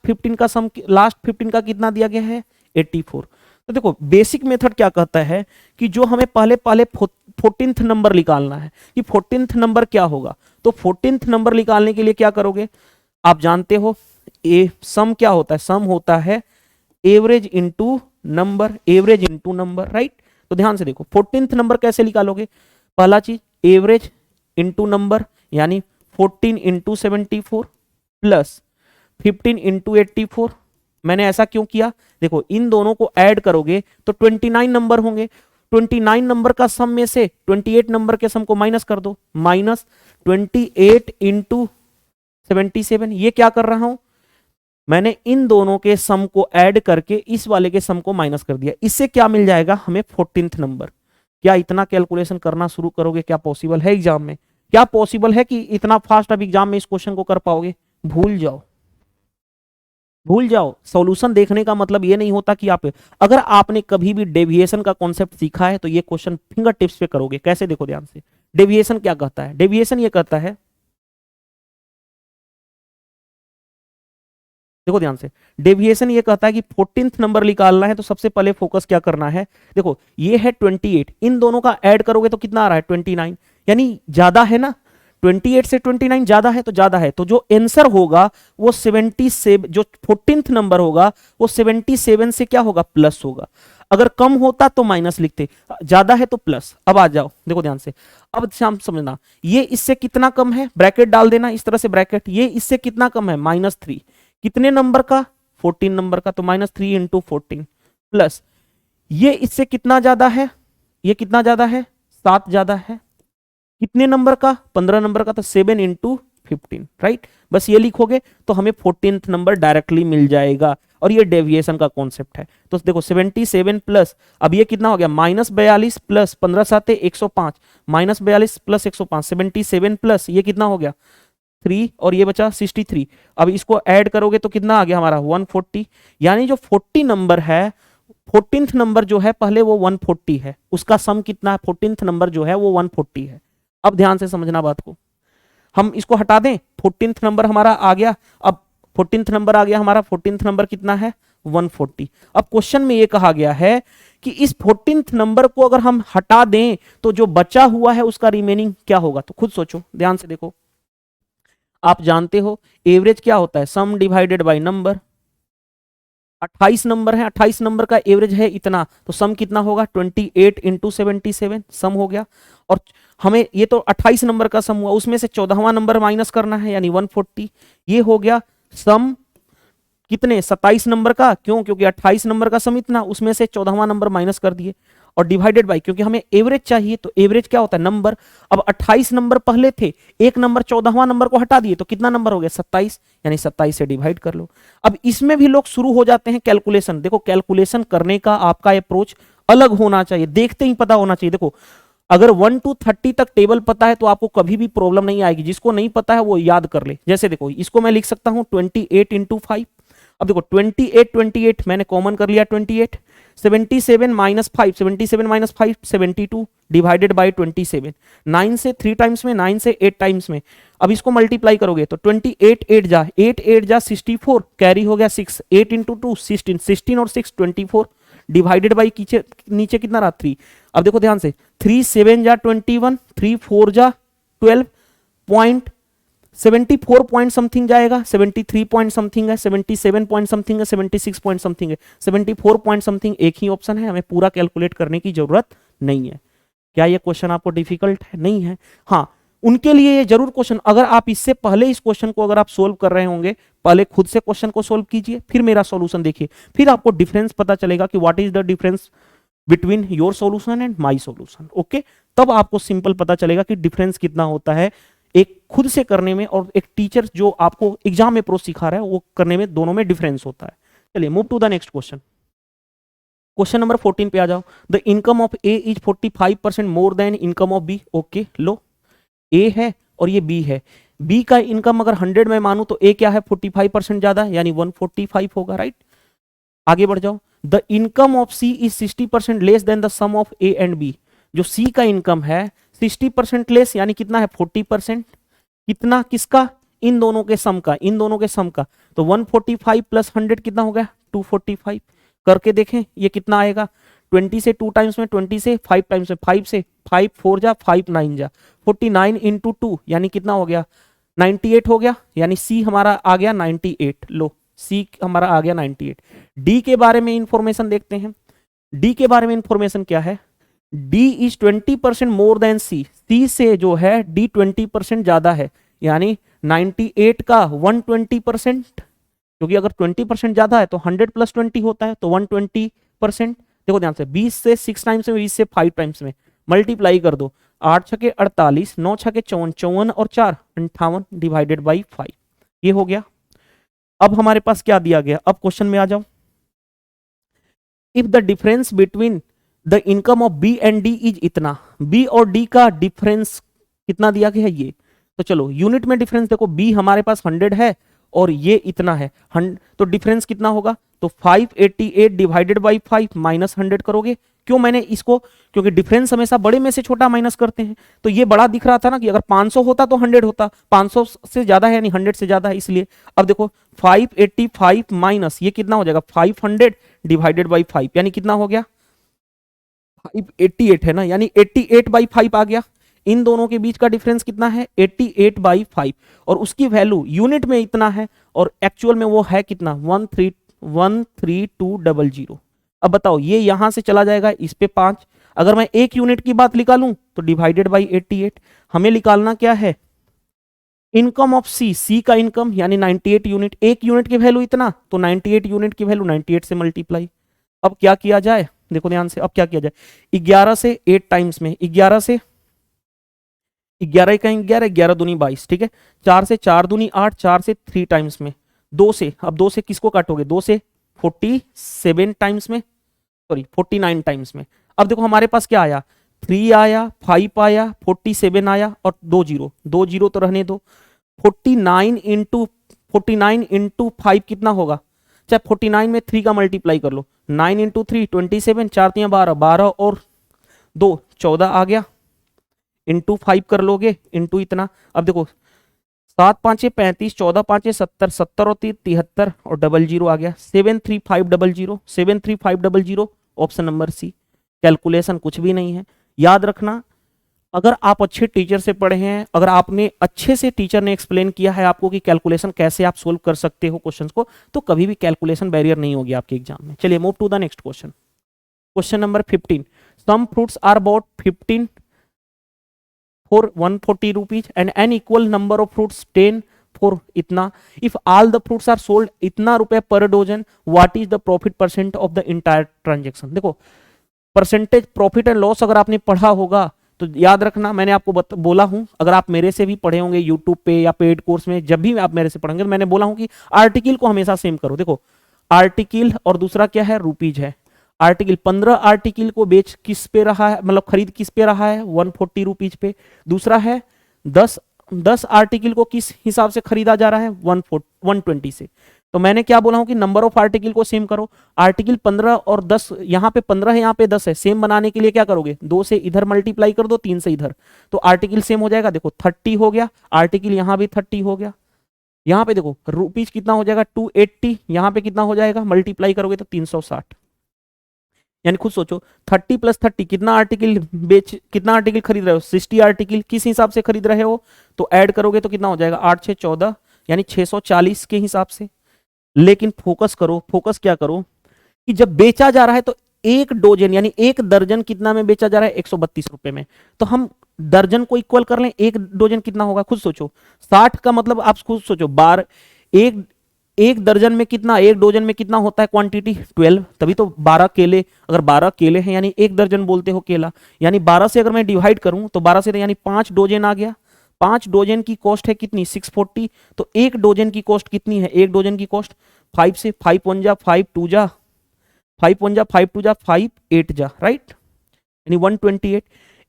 15 का सम, लास्ट 15 का कितना दिया गया है 84। तो देखो बेसिक मेथड क्या कहता है कि जो हमें पहले 14th नंबर निकालना है कि 14th नंबर क्या होगा, तो 14th नंबर निकालने के लिए क्या करोगे, आप जानते हो सम क्या होता है, सम होता है एवरेज इनटू नंबर, राइट। तो ध्यान से देखो 14th नंबर कैसे निकालोगे, पहला चीज एवरेज इनटू नंबर, यानी 14 इंटू 74 प्लस 15 इंटू 84। मैंने ऐसा क्यों किया, देखो इन दोनों को ऐड करोगे तो 29 नंबर होंगे, 29 नंबर का सम में से 28 नंबर के सम को माइनस कर दो, माइनस 28 इंटू 77। ये क्या कर रहा हूं, मैंने इन दोनों के सम को ऐड करके इस वाले के सम को माइनस कर दिया, इससे क्या मिल जाएगा हमें 14th नंबर। क्या इतना कैलकुलेशन करना शुरू करोगे, क्या पॉसिबल है एग्जाम में, क्या पॉसिबल है कि इतना फास्ट अब एग्जाम में इस क्वेश्चन को कर पाओगे? भूल जाओ। सॉल्यूशन देखने का मतलब ये नहीं होता कि आप, अगर आपने कभी भी डेविएशन का कॉन्सेप्ट सीखा है तो ये क्वेश्चन फिंगर टिप्स पे करोगे। कैसे, देखो ध्यान से, डेविएशन क्या कहता है, डेविएशन ये कहता है, देखो ध्यान से, डेविएशन ये कहता है कि 14th नंबर निकालना है तो सबसे पहले फोकस क्या करना है, देखो ये है 28, इन दोनों का ऐड करोगे तो कितना आ रहा है 29, यानी ज्यादा है ना, 28 से 29 ज्यादा है, तो ज्यादा है, तो जो आंसर होगा वो 77, जो 14th नंबर होगा वो 77 से क्या होगा प्लस होगा। अगर कम होता तो माइनस लिखते, ज्यादा है तो प्लस। अब आ जाओ, देखो ध्यान से, अब शाम समझना, ये इससे कितना कम है, ब्रैकेट डाल देना इस तरह से ब्रैकेट, ये इससे कितना कम है -3, कितने नंबर का 14 नंबर का, तो -3 इंटू 14 प्लस ये इससे कितना ज्यादा है, ये कितना ज्यादा है 7 ज्यादा है, कितने नंबर का 15 नंबर का, तो 7 इंटू 15, राइट। बस ये लिखोगे तो हमें 14th नंबर डायरेक्टली मिल जाएगा, और ये डेविएशन का कॉन्सेप्ट है। तो देखो 77 प्लस, अब ये कितना हो गया -42 प्लस 15 7 105, -42 प्लस 105, 77 प्लस ये कितना हो गया 3, और ये बचा 63। अब इसको ऐड करोगे तो कितना आ गया हमारा 140, यानी जो 40 नंबर है, 14th नंबर जो है पहले वो 140 है, उसका सम कितना है 14th नंबर जो है वो 140 है। अब ध्यान से समझना बात को, हम इसको हटा दें, 14th नंबर हमारा आ गया, अब 14th नंबर आ गया हमारा, 14th नंबर कितना है 140। अब क्वेश्चन में ये कहा गया है कि इस 14th नंबर को अगर हम हटा दें तो जो बचा हुआ है उसका रिमेनिंग क्या होगा, तो खुद सोचो, ध्यान से देखो, आप जानते हो एवरेज क्या होता है, सम डिवाइडेड बाय नंबर। 28 नंबर है, 28 नंबर का एवरेज है इतना, तो सम कितना होगा 28 इंटू 77, सम हो गया। और हमें ये तो 28 नंबर का सम हुआ, उसमें से 14वां नंबर माइनस करना है, यानी 140, ये हो गया सम कितने 27 नंबर का, क्यों, क्योंकि 28 नंबर का सम इतना, उसमें से 14वां नंबर माइनस कर दिए, और डिवाइडेड बाय, क्योंकि हमें एवरेज चाहिए, तो एवरेज क्या होता है नंबर। अब 28 नंबर पहले थे, एक नंबर 14वां नंबर को हटा दिए तो कितना नंबर हो गया 27, यानी 27 से डिवाइड कर लो। अब इसमें भी लोग शुरू हो जाते हैं कैलकुलेशन, देखो कैलकुलेशन करने का आपका अप्रोच अलग होना चाहिए, देखते ही पता होना चाहिए। देखो अगर 1 to 30 तक टेबल पता है तो आपको कभी भी प्रॉब्लम नहीं आएगी, जिसको नहीं पता है वो याद कर ले। जैसे देखो इसको मैं लिख सकता हूं 28 इंटू 5, अब देखो 28 मैंने कॉमन कर लिया 28, 77 माइनस 5, 77 माइनस 5 72 डिवाइडेड बाई 27, 9 से 3 टाइम्स में, 9 से 8 टाइम्स में। अब इसको मल्टीप्लाई करोगे तो 28 8 जा 64, कैरी हो गया 6, 8 इंटू 2 16, 16 और 6 24 डिवाइडेड बाई नीचे कितना रहा 3। अब देखो ध्यान से 3 7 जा 21, 3 4 जा 12 पॉइंट 74 पॉइंट समथिंग जाएगा, 73 पॉइंट समथिंग है, 77 पॉइंट समथिंग है, 76 पॉइंट समथिंग है, 74 पॉइंट समथिंग एक ही ऑप्शन है, हमें पूरा कैलकुलेट करने की जरूरत नहीं है। क्या ये क्वेश्चन आपको डिफिकल्ट है? नहीं है। हाँ, उनके लिए ये जरूर क्वेश्चन, अगर आप इससे पहले इस क्वेश्चन को अगर आप सोल्व कर रहे होंगे, पहले खुद से क्वेश्चन को सोल्व कीजिए, फिर मेरा सॉल्यूशन देखिए, फिर आपको डिफरेंस पता चलेगा कि what is the difference between your solution and my solution. Okay, तब आपको सिंपल पता चलेगा कि डिफरेंस कितना होता है एक खुद से करने में और एक टीचर जो आपको एग्जाम में प्रो सिखा रहा है वो करने में, दोनों में डिफरेंस होता है। चलिए move to the next question. Question number 14 पे आ जाओ। The income of A is 45% more than income of B. Okay, लो ए है और ये बी है। बी का इनकम अगर 100 में मानू तो ए क्या है 45% ज्यादा, यानी 145 होगा, राइट। आगे बढ़ जाओ। The income of C is 60% less than the sum of A and B. जो सी का इनकम है 60% लेस, यानी कितना है 40%। कितना, किसका? इन दोनों के सम का, इन दोनों के सम का। तो 145 प्लस 100 कितना हो गया 245। करके देखें ये कितना आएगा, 20 से 2 टाइम्स में, 20 से 5 टाइम्स में, 5 से 5 4 जा 5 9 जा 49 इंटू 2 यानी कितना हो गया 98 हो गया, यानी सी हमारा आ गया 98। लो सी हमारा आ गया 98। डी के बारे में इंफॉर्मेशन देखते हैं। डी के बारे में इंफॉर्मेशन क्या है, डी इज 20% मोर देन सी। सी से जो है डी 20% ज्यादा है, यानी 98 का 120%, क्योंकि अगर 20% ज्यादा है तो 100 प्लस 20 होता है, तो 120%। देखो ध्यान से 20 से 6 टाइम्स में, 20 से 5 टाइम्स में मल्टीप्लाई कर दो, 8 छके 48, 9 छके 54, 54 और 4 58 डिवाइडेड बाई 5, ये हो गया। अब हमारे पास क्या दिया गया, अब क्वेश्चन में आ जाओ। If the difference between the income of B and D is इतना, बी और डी का डिफरेंस कितना दिया गया है ये, तो चलो यूनिट में डिफरेंस देखो, बी हमारे पास 100 है और ये इतना है, तो डिफरेंस कितना होगा, तो 588 डिवाइडेड बाई 5 माइनस 100 करोगे। क्यों मैंने इसको, क्योंकि डिफरेंस हमेशा बड़े में से छोटा माइनस करते हैं, तो ये बड़ा दिख रहा था ना कि अगर 500 होता तो 100 होता, 500 से ज्यादा है यानी 100 से ज्यादा है, इसलिए। अब देखो 585 माइनस ये कितना हो जाएगा 500 डिवाइडेड बाई 5, यानी कितना हो गया 588 है ना, यानी 88 बाई 5 आ गया। इन दोनों के बीच का डिफरेंस कितना है 88 बाई 5, और उसकी वैल्यू यूनिट में इतना है और एक्चुअल में वो है कितना 13200। अब बताओ ये यहां से चला जाएगा इस पे 5, अगर मैं एक यूनिट की बात निकालूं तो डिवाइडेड बाई 88। हमें निकालना क्या है इनकम ऑफ सी, सी का इनकम यानी 98 यूनिट, एक यूनिट की वैल्यू इतना, तो 98 यूनिट की वैल्यू 98 से मल्टीप्लाई। अब क्या किया जाए, देखो ध्यान से, अब क्या किया जाए 11 से 8 टाइम्स में, 11 से 11 का 11, 11 दूनी 22, ठीक है। 4 से 4 दूनी 8, 4 से 3 टाइम्स में, 2 से, अब 2 से किसको काटोगे 2 से 47 टाइम्स में, सॉरी 49 टाइम्स में। अब देखो हमारे पास क्या आया 3 आया, 5 आया, 47 आया और 2 जीरो, 2 जीरो तो रहने दो। 49 इंटू 5 कितना होगा, चाहे 49 में 3 का मल्टीप्लाई कर लो, 9 इंटू 3 27, 4 3 12, 12 और 2 14 आ गया, इंटू 5 कर लोगे, इंटू इतना। अब देखो 7 5 35, 14 5 70, 70 और 3 73 और डबल जीरो आ गया 73500, 73500 ऑप्शन नंबर सी। कैलकुलेशन कुछ भी नहीं है, याद रखना अगर आप अच्छे टीचर से पढ़े हैं, अगर आपने अच्छे से टीचर ने एक्सप्लेन किया है आपको कि कैलकुलेशन कैसे आप सोल्व कर सकते हो क्वेश्चंस को, तो कभी भी कैलकुलेशन बैरियर नहीं होगी आपके एग्जाम में। चलिए move to the next question. Question number 15, some fruits are bought 15 for 140 rupees and an equal number of fruits 10 for इतना, if all the fruits are sold इतना रुपए per dozen, what is the profit percent of the entire transaction। देखो percentage profit and loss अगर आपने पढ़ा होगा तो याद रखना, मैंने आपको बोला हूं, अगर आप मेरे से भी पढ़े होंगे यूट्यूब पे या पेड कोर्स में, जब भी आप मेरे से पढ़ेंगे मैंने बोला हूं कि आर्टिकल को हमेशा सेम करो। देखो आर्टिकल और दूसरा क्या है रुपीज है। आर्टिकल 15 आर्टिकल को बेच किस पे रहा है, मतलब खरीद किस पे रहा है 140 रुपीज पे। दूसरा है 10 आर्टिकल को किस हिसाब से खरीदा जा रहा है 120 से। तो मैंने क्या बोला हूं कि नंबर ऑफ आर्टिकल को सेम करो। आर्टिकल 15 और 10, यहाँ पे 15 है यहाँ पे 10 है, सेम बनाने के लिए क्या करोगे, 2 से इधर मल्टीप्लाई कर दो, 3 से इधर, तो आर्टिकल सेम हो जाएगा। देखो 30 हो गया, आर्टिकल यहाँ भी 30 हो गया। यहाँ पे देखो रुपीज कितना हो जाएगा 280, यहाँ पे कितना हो जाएगा, मल्टीप्लाई करोगे तो 360। यानी खुद सोचो 30 + 30 कितना आर्टिकल खरीद रहे हो, 60 आर्टिकल किस हिसाब से खरीद रहे हो, तो ऐड करोगे तो कितना हो जाएगा 8 6 14, यानी 640 के हिसाब से। लेकिन फोकस करो, फोकस क्या करो कि जब बेचा जा रहा है तो एक डोजन यानी एक दर्जन कितना में बेचा जा रहा है, 132 रुपए में। तो हम दर्जन को इक्वल कर लें, एक डोजन कितना होगा खुद सोचो, 60 का मतलब आप खुद सोचो, बार एक दर्जन में कितना, एक डोजन में कितना होता है क्वांटिटी 12, तभी तो 12 केले, अगर 12 केले हैं यानी एक दर्जन बोलते हो केला, यानी 12 से अगर मैं डिवाइड करूं तो 12 से तो यानी 5 डोजन आ गया। 5 डोजन की कॉस्ट है कितनी 640, तो एक डोजन की कॉस्ट कितनी है, एक डोजन की कॉस्ट 5 से 5 1 जा 5 2 जा 5 1 जा 5 2 जा 5 8 जा, राइट, यानी 128।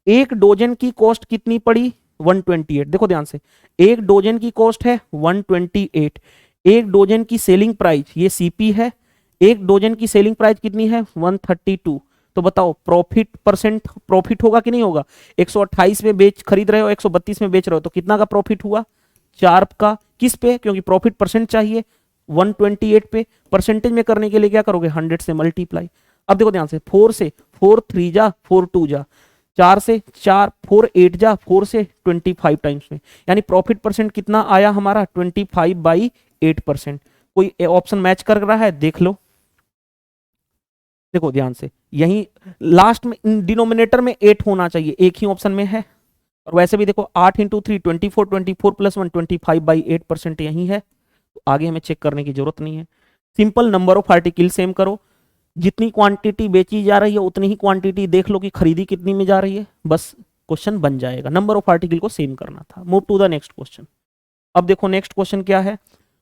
एक डोजन की कॉस्ट कितनी पड़ी 128, देखो ध्यान से, एक डोजन की कॉस्ट है 128। एक डोजन की सेलिंग प्राइस ये सीपी है, एक डोजन की सेलिंग प्राइस कितनी है 132। तो बताओ प्रॉफिट परसेंट प्रॉफिट होगा कि नहीं होगा, 128 में खरीद रहे हो, 132 में बेच रहे हो, तो कितना का प्रॉफिट हुआ 4 का। किस पे, क्योंकि प्रॉफिट परसेंट चाहिए 128 पे, परसेंटेज में करने के लिए क्या करोगे 100 से मल्टीप्लाई। अब देखो ध्यान से, 4 से 4 3 जा 4 2 जा, 4 से 4 4 8 जा 4 से 25 टाइम्स में, यानी प्रॉफिट परसेंट कितना आया हमारा 25/8%। कोई ऑप्शन मैच कर रहा है देख लो, देखो ध्यान से, यही लास्ट में डिनोमिनेटर में 8 होना चाहिए, एक ही ऑप्शन में है। और वैसे भी देखो 8 × 3 24, 24 + 1 25/8% यही है, तो आगे हमें चेक करने की जरूरत नहीं है। Simple number of article same करो, जितनी क्वांटिटी बेची जा रही है उतनी ही क्वांटिटी देख लो कि खरीदी कितनी में जा रही है, बस क्वेश्चन बन जाएगा। नंबर ऑफ आर्टिकल को सेम करना था। Move to the next question. अब देखो नेक्स्ट क्वेश्चन क्या है,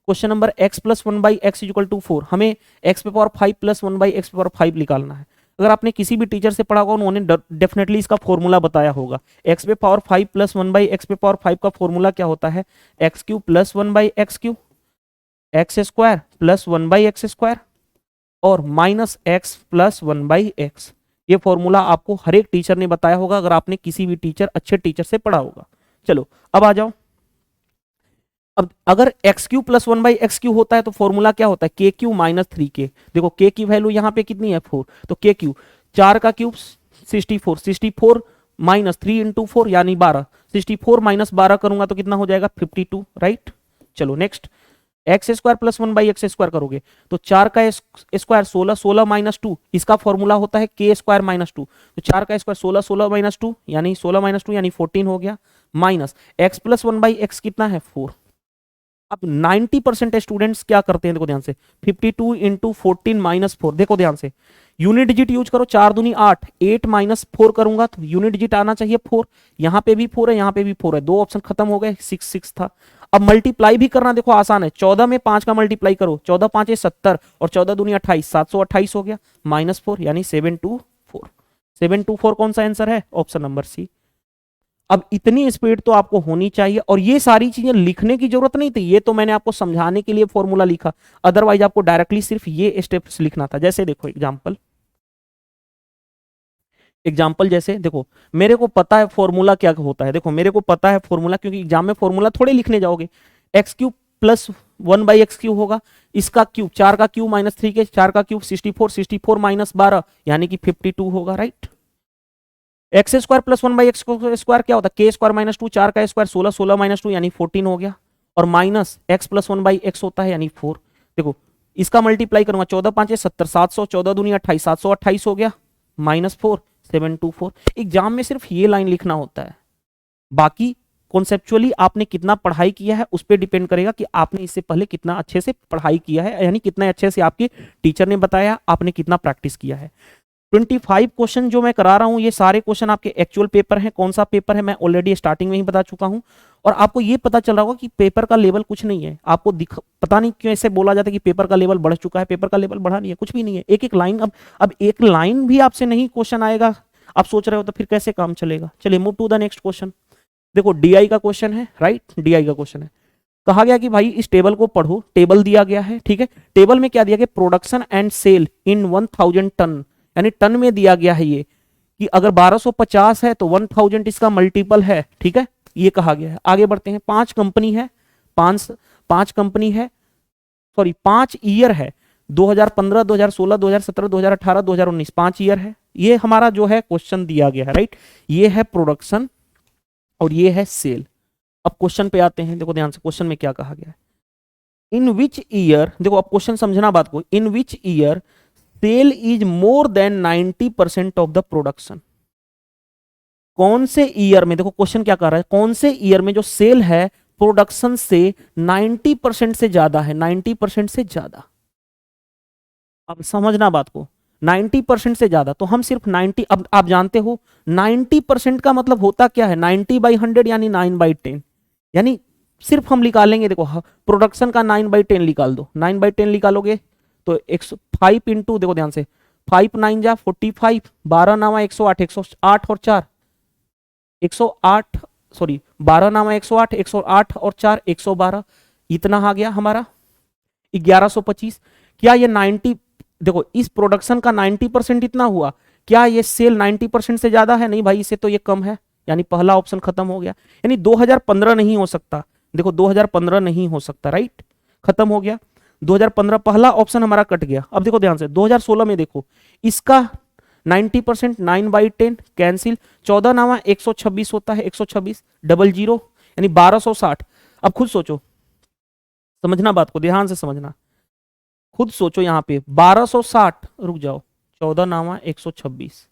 क्वेश्चन नंबर x + 1/x = 4। हमें x⁵ + 1/x⁵ निकालना है। अगर आपने किसी भी टीचर से पढ़ा होगा उन्होंने डेफिनेटली इसका फॉर्मूला बताया होगा। x⁵ + 1/x⁵ का फॉर्मूला क्या होता है, x³ + 1/x³ x² + 1/x² और -x + 1/x। ये फॉर्मूला आपको हर एक टीचर ने बताया होगा अगर आपने किसी भी अच्छे टीचर से पढ़ा होगा। चलो अब आ जाओ, अब अगर x³ + 1/x³ होता है तो फॉर्मूला क्या होता है, k³ - 3k। देखो k की वैल्यू यहाँ पे कितनी है 4, तो k³ 4 का क्यूब 64, 64 - 3 × 4 यानी 12, 64 - 12 करूंगा तो कितना हो जाएगा 52, राइट। चलो नेक्स्ट, x² + 1/x² करोगे तो 4 का स्क्वायर 16, 16 - 2, इसका फॉर्मूला होता है k² - 2, तो 4 का स्क्वायर 16, 16 - 2 यानी 16 - 2 यानी 14 हो गया, माइनस x + 1/x कितना है 4। अब 90% स्टूडेंट्स क्या करते हैं, देखो ध्यान से, 52 × 14 - 4, देखो ध्यान से, यूनिट डिजिट यूज करो, 4 दूनी 8, 8 - 4 करूंगा तो यूनिट डिजिट आना चाहिए 4, यहाँ पे भी 4 है, यहाँ पे भी 4 है, दो ऑप्शन खत्म हो गए, 6 6 था। अब मल्टीप्लाई भी करना देखो आसान है, 14 में 5 का मल्टीप्लाई करो, 14 5 70 और 14 दूनी 28, 728 हो गया, -4 यानी 724। 724 कौन सा आंसर है, ऑप्शन नंबर सी। अब इतनी स्पीड तो आपको होनी चाहिए, और ये सारी चीजें लिखने की जरूरत नहीं थी, ये तो मैंने आपको समझाने के लिए फॉर्मूला लिखा, अदरवाइज आपको डायरेक्टली सिर्फ ये स्टेप्स लिखना था। जैसे देखो एग्जाम्पल जैसे देखो, मेरे को पता है फॉर्मूला क्या होता है, देखो मेरे को पता है फॉर्मूला, क्योंकि एग्जाम में फॉर्मूला थोड़े लिखने जाओगे। x³ + 1/x³ होगा, इसका क्यूब 4 का क्यूब -3k, 4 का क्यूब 64, 64 - 12 यानी कि 52 होगा, राइट। x² + 1/x² क्या होता है, k² - 2, 4 का स्क्वायर 16, 16 - 2 यानी 14 हो गया, और माइनस x + 1/x होता है यानी 4। देखो इसका मल्टीप्लाई करूंगा, 14 5 70, 700, 14 दूनी 28, 728 हो गया, -4 724। एग्जाम में सिर्फ ये लाइन लिखना होता है, बाकी कॉन्सेप्चुअली आपने कितना पढ़ाई किया है उस पर डिपेंड करेगा कि आपने इससे पहले कितना अच्छे से पढ़ाई किया है, यानी कितना अच्छे से आपके टीचर ने बताया, आपने कितना प्रैक्टिस किया है। 25 क्वेश्चन जो मैं करा रहा हूं ये सारे क्वेश्चन आपके एक्चुअल पेपर हैं। कौन सा पेपर है मैं ऑलरेडी स्टार्टिंग में ही बता चुका हूं, और आपको ये पता चल रहा होगा कि पेपर का लेवल कुछ नहीं है। आपको पता नहीं क्यों ऐसे बोला जाता है कि पेपर का लेवल बढ़ चुका है, पेपर का लेवल बढ़ा नहीं है, कुछ भी नहीं है। एक एक लाइन, अब एक लाइन भी आपसे नहीं क्वेश्चन आएगा, आप सोच रहे हो तो फिर कैसे काम चलेगा। चलिए move to the next question. देखो डीआई का क्वेश्चन है, राइट, डीआई का क्वेश्चन है। कहा गया कि भाई इस टेबल को पढ़ो, टेबल दिया गया है, ठीक है। टेबल में क्या दिया गया, production and sale in 1000 ton, यानी टन में दिया गया है ये, कि अगर 1250 है तो 1000 इसका मल्टीपल है, ठीक है, ये कहा गया है। आगे बढ़ते हैं, 5 कंपनी है, पांच कंपनी है, सॉरी 5 ईयर है, 2015, 2016, 2017, 2018, 2019, 5 ईयर है। ये हमारा जो है क्वेश्चन दिया गया है, राइट। ये है प्रोडक्शन और ये है सेल। अब क्वेश्चन पे आते हैं, देखो ध्यान से, क्वेश्चन में क्या कहा गया है, इन विच ईयर, देखो अब क्वेश्चन समझना बात को, in which year sale is more than 90% of the production. कौन से ईयर में, देखो क्वेश्चन क्या कर रहा है, कौन से ईयर में जो सेल है प्रोडक्शन से 90% से ज्यादा है, 90% से ज्यादा। अब समझना बात को, 90% से ज्यादा, तो हम सिर्फ 90, अब आप जानते हो 90% का मतलब होता क्या है, 90/100 यानी 9/10, यानी सिर्फ हम निकालेंगे, देखो प्रोडक्शन का 9/10 निकाल दो, 9/10 निकालोगे तो 105 इंटू, देखो ध्यान से, 5 9 जा 45, 12 नामा 108, 108 और 4 108, सॉरी 12 नामा 108, 108 और 4 112, इतना आ गया हमारा 1125। क्या ये 90, देखो इस प्रोडक्शन का 90% इतना हुआ, क्या ये सेल 90% से ज्यादा है, नहीं भाई इससे तो ये कम है, यानी पहला ऑप्शन खत्म हो गया। यानी 2015 नहीं हो सकता, देखो 2015 नहीं हो सकता, राइट, खत्म हो गया 2015, पहला ऑप्शन हमारा कट गया। अब देखो ध्यान से 2016 में देखो, इसका 90% 9/10 कैंसिल, 14 नामा 126 होता है, 126 00 यानी 1260। अब खुद सोचो, समझना बात को, ध्यान से समझना, खुद सोचो यहाँ पे 1260, रुक जाओ, 14 नामा 126,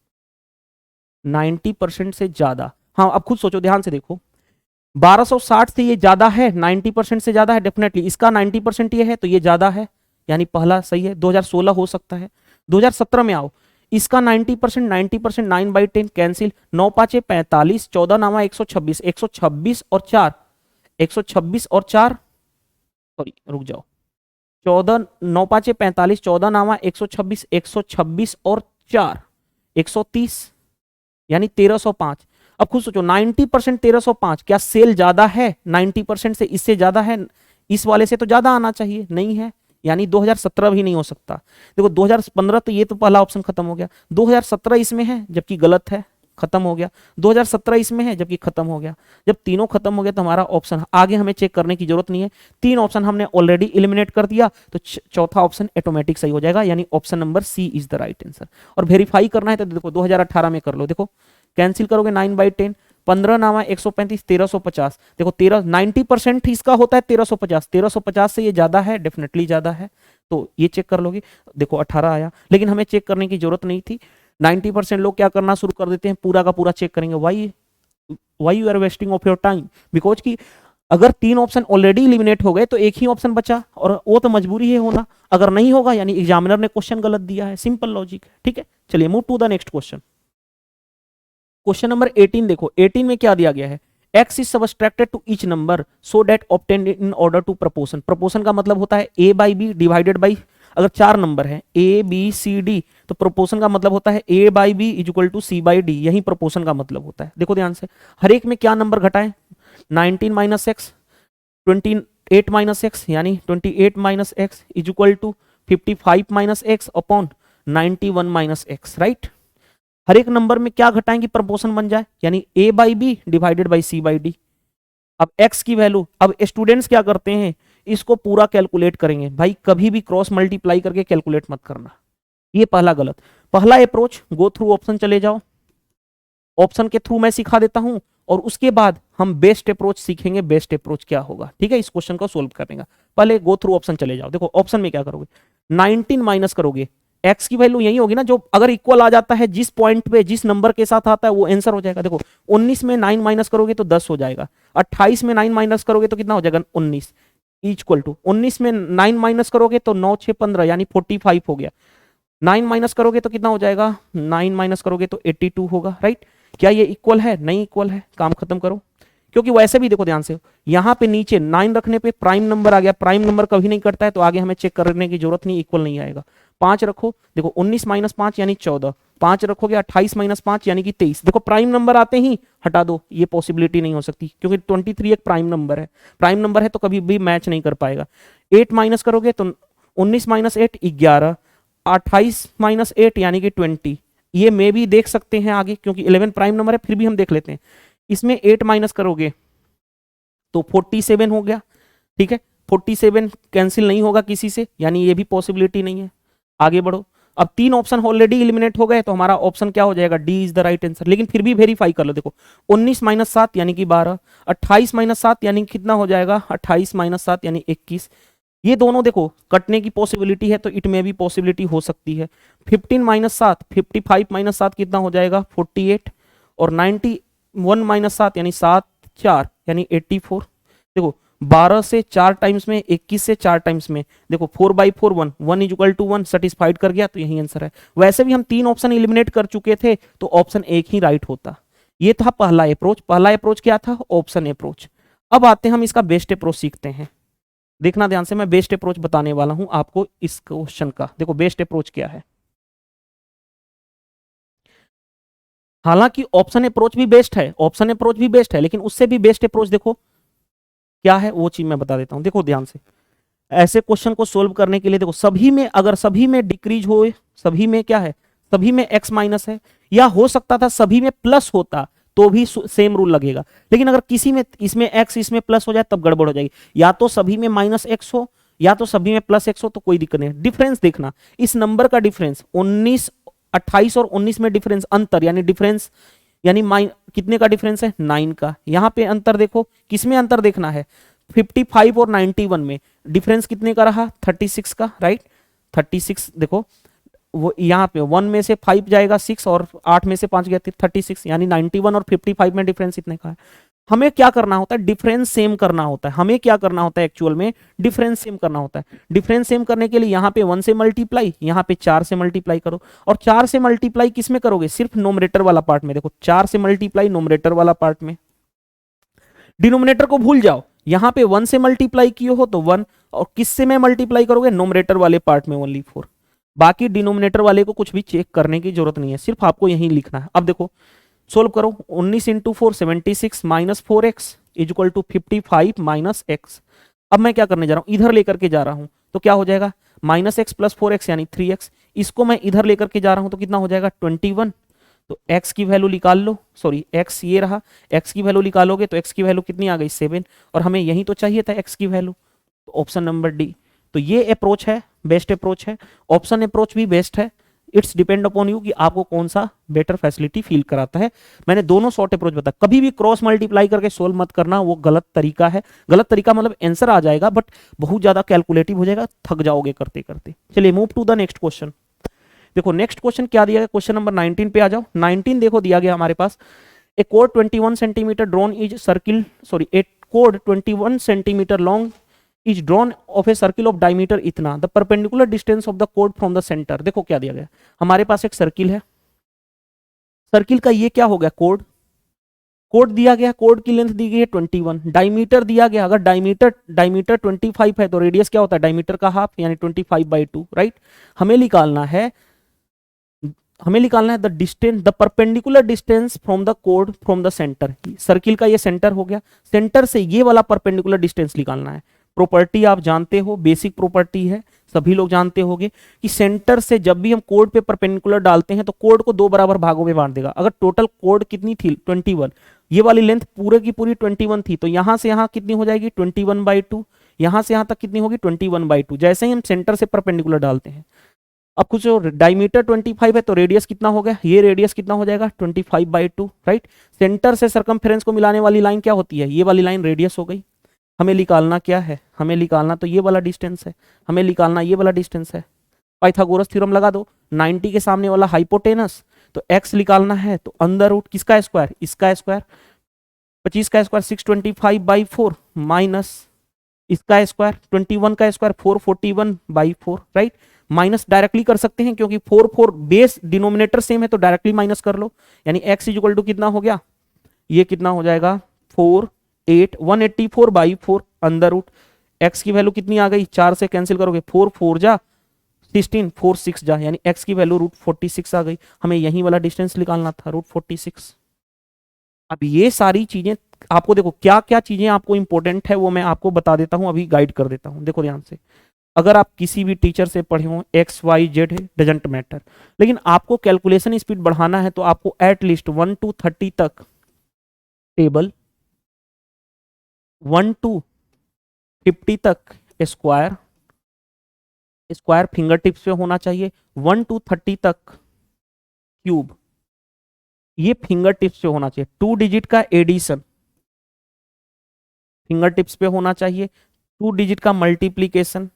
90% से ज्यादा, हाँ अब खुद सोचो, ध्यान से देखो, 1260 से ये ज्यादा है, 90% से ज्यादा है डेफिनेटली, इसका 90% ये है तो ये ज्यादा है, यानी पहला सही है, 2016 हो सकता है। 2017 में आओ, इसका 90%, 90% 9/10 कैंसिल, 9 5 45, 14 नामा 126, 126 और 4, 126 और 4, सॉरी रुक जाओ, 14 9 5 45, 14 नामा 126, 126 और 4 130, यानी 1305। अब खुद सोचो 90% 1305, क्या सेल ज्यादा है 90% से, इससे ज्यादा है, इस वाले से तो ज्यादा आना चाहिए, नहीं है, यानी 2017 भी नहीं हो सकता। देखो 2015 तो ये तो पहला ऑप्शन खत्म हो गया, 2017 इसमें है जबकि गलत है, खत्म हो गया, 2017 इसमें है जबकि खत्म हो गया। जब तीनों खत्म हो गया तो हमारा ऑप्शन आगे हमें चेक करने की जरूरत नहीं है, 3 ऑप्शन हमने ऑलरेडी एलिमिनेट कर दिया, तो चौथा ऑप्शन ऑटोमेटिक सही हो जाएगा, यानी option number C is the right answer. और वेरीफाई करना है तो देखो 2018 में कर लो, देखो कैंसिल करोगे 9/10, 15 नामा 135, 1350, देखो 90% इसका होता है 1350, 1350 से ये ज्यादा है, डेफिनेटली ज्यादा है, तो ये चेक कर लोगे, देखो 18 आया, लेकिन हमें चेक करने की जरूरत नहीं थी। 90% लोग क्या करना शुरू कर देते हैं, पूरा का पूरा चेक करेंगे, why you are wasting of your time, because की अगर 3 ऑप्शन ऑलरेडी इलिमिनेट हो गए तो एक ही ऑप्शन बचा, और वो तो मजबूरी है होना, अगर नहीं होगा यानी एग्जामिनर ने क्वेश्चन गलत दिया है, सिंपल लॉजिक है, ठीक है। चलिए move to the next question. Question number 18 देखो, 18 में क्या दिया गया है, x is subtracted to each number so that obtained in order to proportion। proportion का मतलब होता है a/b डिवाइडेड बाई, अगर 4 नंबर है a b c d तो प्रोपोर्शन का मतलब होता है a/b इक्वल टू c/d, यही प्रोपोर्शन का मतलब होता है। देखो ध्यान से, हर एक में क्या नंबर घटाएं, 19 माइनस एक्स, 28 माइनस एक्स, यानी 28 minus x is equal to 55 minus x upon 91 minus x, right. हर एक नंबर में क्या घटाएंगे प्रोपोर्शन बन जाए, यानी a/b डिवाइडेड बाई c/d। अब x की वैल्यू, अब स्टूडेंट्स क्या करते हैं, इसको पूरा कैलकुलेट करेंगे, भाई कभी भी क्रॉस मल्टीप्लाई करके कैलकुलेट मत करना, ये पहला गलत। पहला अप्रोच, गो थ्रू ऑप्शन चले जाओ, ऑप्शन के थ्रू मैं सिखा देता हूं, और उसके बाद हम बेस्ट अप्रोच सीखेंगे, बेस्ट अप्रोच क्या होगा, ठीक है, इस क्वेश्चन को सोल्व करने का। पहले गो थ्रू ऑप्शन चले जाओ, देखो ऑप्शन में क्या करोगे, 19 माइनस करोगे, x की वैल्यू यही होगी ना, जो अगर इक्वल आ जाता है जिस पॉइंट पे जिस नंबर के साथ आता है वो आंसर हो जाएगा। देखो 19 में 9 माइनस करोगे तो 10 हो जाएगा, 28 में 9 माइनस करोगे तो कितना हो जाएगा 19, इक्वल टू 19 में 9 माइनस करोगे तो 9 6 15 यानी 45 हो गया, 9 माइनस करोगे तो कितना हो जाएगा, 9 माइनस करोगे तो 82 होगा, राइट। क्या ये इक्वल है, नहीं इक्वल है, काम खत्म करो, क्योंकि वैसे भी देखो ध्यान से, यहाँ पे नीचे 9 रखने पे प्राइम नंबर आ गया, प्राइम नंबर कभी नहीं कटता है, तो आगे हमें चेक करने की जरूरत नहीं, इक्वल नहीं आएगा। 5 रखो, देखो 19 माइनस 5 यानी 14, 5 रखोगे 28 माइनस 5 यानी कि 23। देखो प्राइम नंबर आते ही हटा दो, ये पॉसिबिलिटी नहीं हो सकती क्योंकि 23 एक प्राइम नंबर है, प्राइम नंबर है तो कभी भी मैच नहीं कर पाएगा। 8 माइनस करोगे तो 19 माइनस 8 11, 28 माइनस 8 यानी कि 20। ये मे भी देख सकते हैं आगे क्योंकि 11 प्राइम नंबर है, फिर भी हम देख लेते हैं। इसमें 8 माइनस करोगे तो 47 हो गया, ठीक है। 47 कैंसिल नहीं होगा किसी से, यानी ये भी पॉसिबिलिटी नहीं है। आगे बढ़ो, अब 3 ऑप्शन ऑलरेडी इलिमिनेट हो गए तो हमारा ऑप्शन क्या हो जाएगा, D is the right answer. लेकिन फिर भी वेरीफाई कर लो, देखो 19 माइनस 7 यानी कि 12, 28 माइनस 7 यानी कितना हो जाएगा, 28 माइनस 7 यानी 21। ये दोनों देखो कटने की पॉसिबिलिटी है तो इट में भी पॉसिबिलिटी हो सकती है। 15 माइनस 7, 55 माइनस 7 कितना हो जाएगा, 48, और 91 माइनस 7 यानी 7 4 यानी 84। देखो 12 से 4 टाइम्स में, 21 से 4 टाइम्स में, देखो 4/4 1, 1 इज इक्वल टू 1, सेटिस्फाइड कर गया तो यही आंसर है। वैसे भी हम 3 ऑप्शन एलिमिनेट कर चुके थे तो ऑप्शन एक ही राइट होता। ये था पहला अप्रोच। पहला अप्रोच क्या था, ऑप्शन अप्रोच। अब आते हैं हम इसका बेस्ट अप्रोच सीखते हैं। देखना ध्यान से, मैं बेस्ट अप्रोच बताने वाला हूं आपको इस क्वेश्चन का। देखो बेस्ट अप्रोच क्या है, हालांकि ऑप्शन अप्रोच भी बेस्ट है, ऑप्शन अप्रोच भी बेस्ट है, लेकिन उससे भी बेस्ट अप्रोच देखो क्या है, वो चीज मैं बता देता हूं। देखो ध्यान से, ऐसे क्वेश्चन को सोल्व करने के लिए देखो सभी में, अगर सभी में डिक्रीज हो, सभी में क्या है, सभी में x माइनस है, या हो सकता था सभी में प्लस होता तो भी सेम रूल लगेगा। लेकिन अगर किसी में इसमें x इसमें प्लस हो जाए तब गड़बड़ हो जाएगी। या तो सभी में माइनस x हो या तो सभी में प्लस x हो तो कोई दिक्कत नहीं। डिफरेंस देखना, इस नंबर का डिफरेंस 19, 28 और 19 में डिफरेंस, अंतर यानी डिफरेंस, यानी कितने का डिफरेंस है, 9 का। यहां पे अंतर देखो, किसमें अंतर देखना है, 55 और 91 में डिफरेंस कितने का रहा, 36 का, राइट। 36 देखो, वो यहाँ पे 1 में से 5 जाएगा 6 और 8 में से 5 गया 36, यानी 91 और 55 में डिफरेंस इतने का है। हमें क्या करना होता है, डिफरेंस सेम करना होता है। हमें क्या करना होता है एक्चुअल में, डिफरेंस सेम करना होता है। डिफरेंस सेम करने के लिए यहाँ पे 1 से मल्टीप्लाई, यहाँ पे 4 से मल्टीप्लाई करो। और 4 से मल्टीप्लाई किस में करोगे, सिर्फ नोमरेटर वाला पार्ट में। देखो 4 से मल्टीप्लाई नोमरेटर वाला पार्ट में, डिनोमिनेटर को भूल जाओ। यहाँ पे 1 से मल्टीप्लाई किए हो तो 1, और किससे में मल्टीप्लाई करोगे, नोमरेटर वाले पार्ट में ओनली 4। बाकी डिनोमिनेटर वाले को कुछ भी चेक करने की जरूरत नहीं है, सिर्फ आपको यही लिखना है। अब देखो सोल्व करो, 19 into 4 76 minus 4x is equal to 55 minus X. अब मैं क्या करने जा रहा हूं, इधर लेकर के जा रहा हूं तो क्या हो जाएगा, माइनस एक्स प्लस 4x यानी 3x। इसको मैं इधर लेकर के जा रहा हूं तो कितना हो जाएगा, 21। तो x की वैल्यू निकाल लो, सॉरी x ये रहा, x की वैल्यू निकालोगे तो x की वैल्यू कितनी आ गई, 7। और हमें यही तो चाहिए था x की वैल्यू, तो ऑप्शन नंबर डी। तो ये अप्रोच है, बेस्ट अप्रोच है। ऑप्शन अप्रोच भी बेस्ट है, इट्स डिपेंड अपॉन यू कि आपको कौन सा बेटर फैसिलिटी फील कराता है। मैंने दोनों शॉर्ट अप्रोच बताया, कभी भी क्रॉस मल्टीप्लाई करके सोल्व मत करना, वो गलत तरीका है। गलत तरीका मतलब आंसर आ जाएगा बट बहुत ज्यादा कैलकुलेटिव हो जाएगा, थक जाओगे करते करते। चलिए move to the next question. देखो नेक्स्ट क्वेश्चन क्या दिया गया, क्वेश्चन नंबर 19 पे आ जाओ। 19 देखो दिया गया हमारे पास, ए कोड 21 centimetre drawn is circle, sorry a कोड 21 centimetre long is drawn of a circle of diameter इतना, the perpendicular distance of the कोड फ्रॉम द सेंटर। देखो क्या दिया गया, हमारे पास एक सर्किल है, सर्किल का ये क्या हो गया, कोड, कोड दिया गया, कोड की लेंथ दी गई है 21, डायमीटर दिया गया, अगर डायमीटर 25 है तो रेडियस क्या होता है, डायमीटर का हाफ यानी 25/2, राइट। हमें निकालना है the distance, the perpendicular distance from the कोड फ्रॉम द सेंटर। सर्किल का ये सेंटर हो गया, सेंटर से ये वाला परपेंडिकुलर डिस्टेंस निकालना है। प्रॉपर्टी आप जानते हो, बेसिक प्रॉपर्टी है, सभी लोग जानते होंगे कि सेंटर से जब भी हम कोड पे परपेंडिकुलर डालते हैं तो कोड को 2 बराबर भागों में बांट देगा। अगर टोटल कोड कितनी थी 21, ये वाली लेंथ पूरे की पूरी 21 थी, तो यहां से यहां कितनी हो जाएगी 21/2, यहां से यहां तक कितनी होगी 21/2। जैसे ही हम सेंटर से परपेंडिकुलर डालते हैं, अब कुछ डायमीटर 25 है तो रेडियस कितना हो गया, ये रेडियस कितना हो जाएगा 25/2, राइट। सेंटर से सरकमफेरेंस को मिलाने वाली लाइन क्या होती है, ये वाली लाइन रेडियस हो गई। हमें निकालना क्या है, हमें निकालना तो ये वाला डिस्टेंस है, हमें निकालना ये वाला डिस्टेंस है। पाइथागोरस थ्योरम लगा दो, 90 के सामने वाला हाइपोटेनस, तो x निकालना है तो अंडर रूट किसका स्क्वायर, इसका स्क्वायर, 25 का स्क्वायर 625/4 माइनस इसका स्क्वायर 21 का स्क्वायर 441/4, राइट। माइनस डायरेक्टली कर सकते हैं क्योंकि 4 बेस डिनोमिनेटर सेम है तो डायरेक्टली माइनस कर लो, यानी x इक्वल टू कितना हो गया, ये कितना हो जाएगा 184/4 अंडर रूट, एक्स की वैल्यू कितनी आ गई, 4 से कैंसिल करोगे 4 4 जा 16 4 6 जा, यानी x की वैल्यू √46 आ गई। हमें यही वाला डिस्टेंस निकालना था √46। अब ये सारी चीजें आपको देखो क्या क्या चीजें आपको इंपॉर्टेंट है वो मैं आपको बता देता हूं, अभी गाइड कर देता हूं। देखो ध्यान से, अगर आप किसी भी टीचर से पढ़े हो एक्स वाई जेड है डजेंट मैटर, लेकिन आपको कैलकुलेशन स्पीड बढ़ाना है तो आपको एटलीस्ट 1 to 30 तक टेबल, 1 to 50 तक स्क्वायर, स्क्वायर फिंगर टिप्स पे होना चाहिए, 1 to 30 तक क्यूब, ये फिंगर टिप्स पे होना चाहिए। 2 डिजिट का एडिशन फिंगर टिप्स पे होना चाहिए, 2 डिजिट का मल्टीप्लीकेशन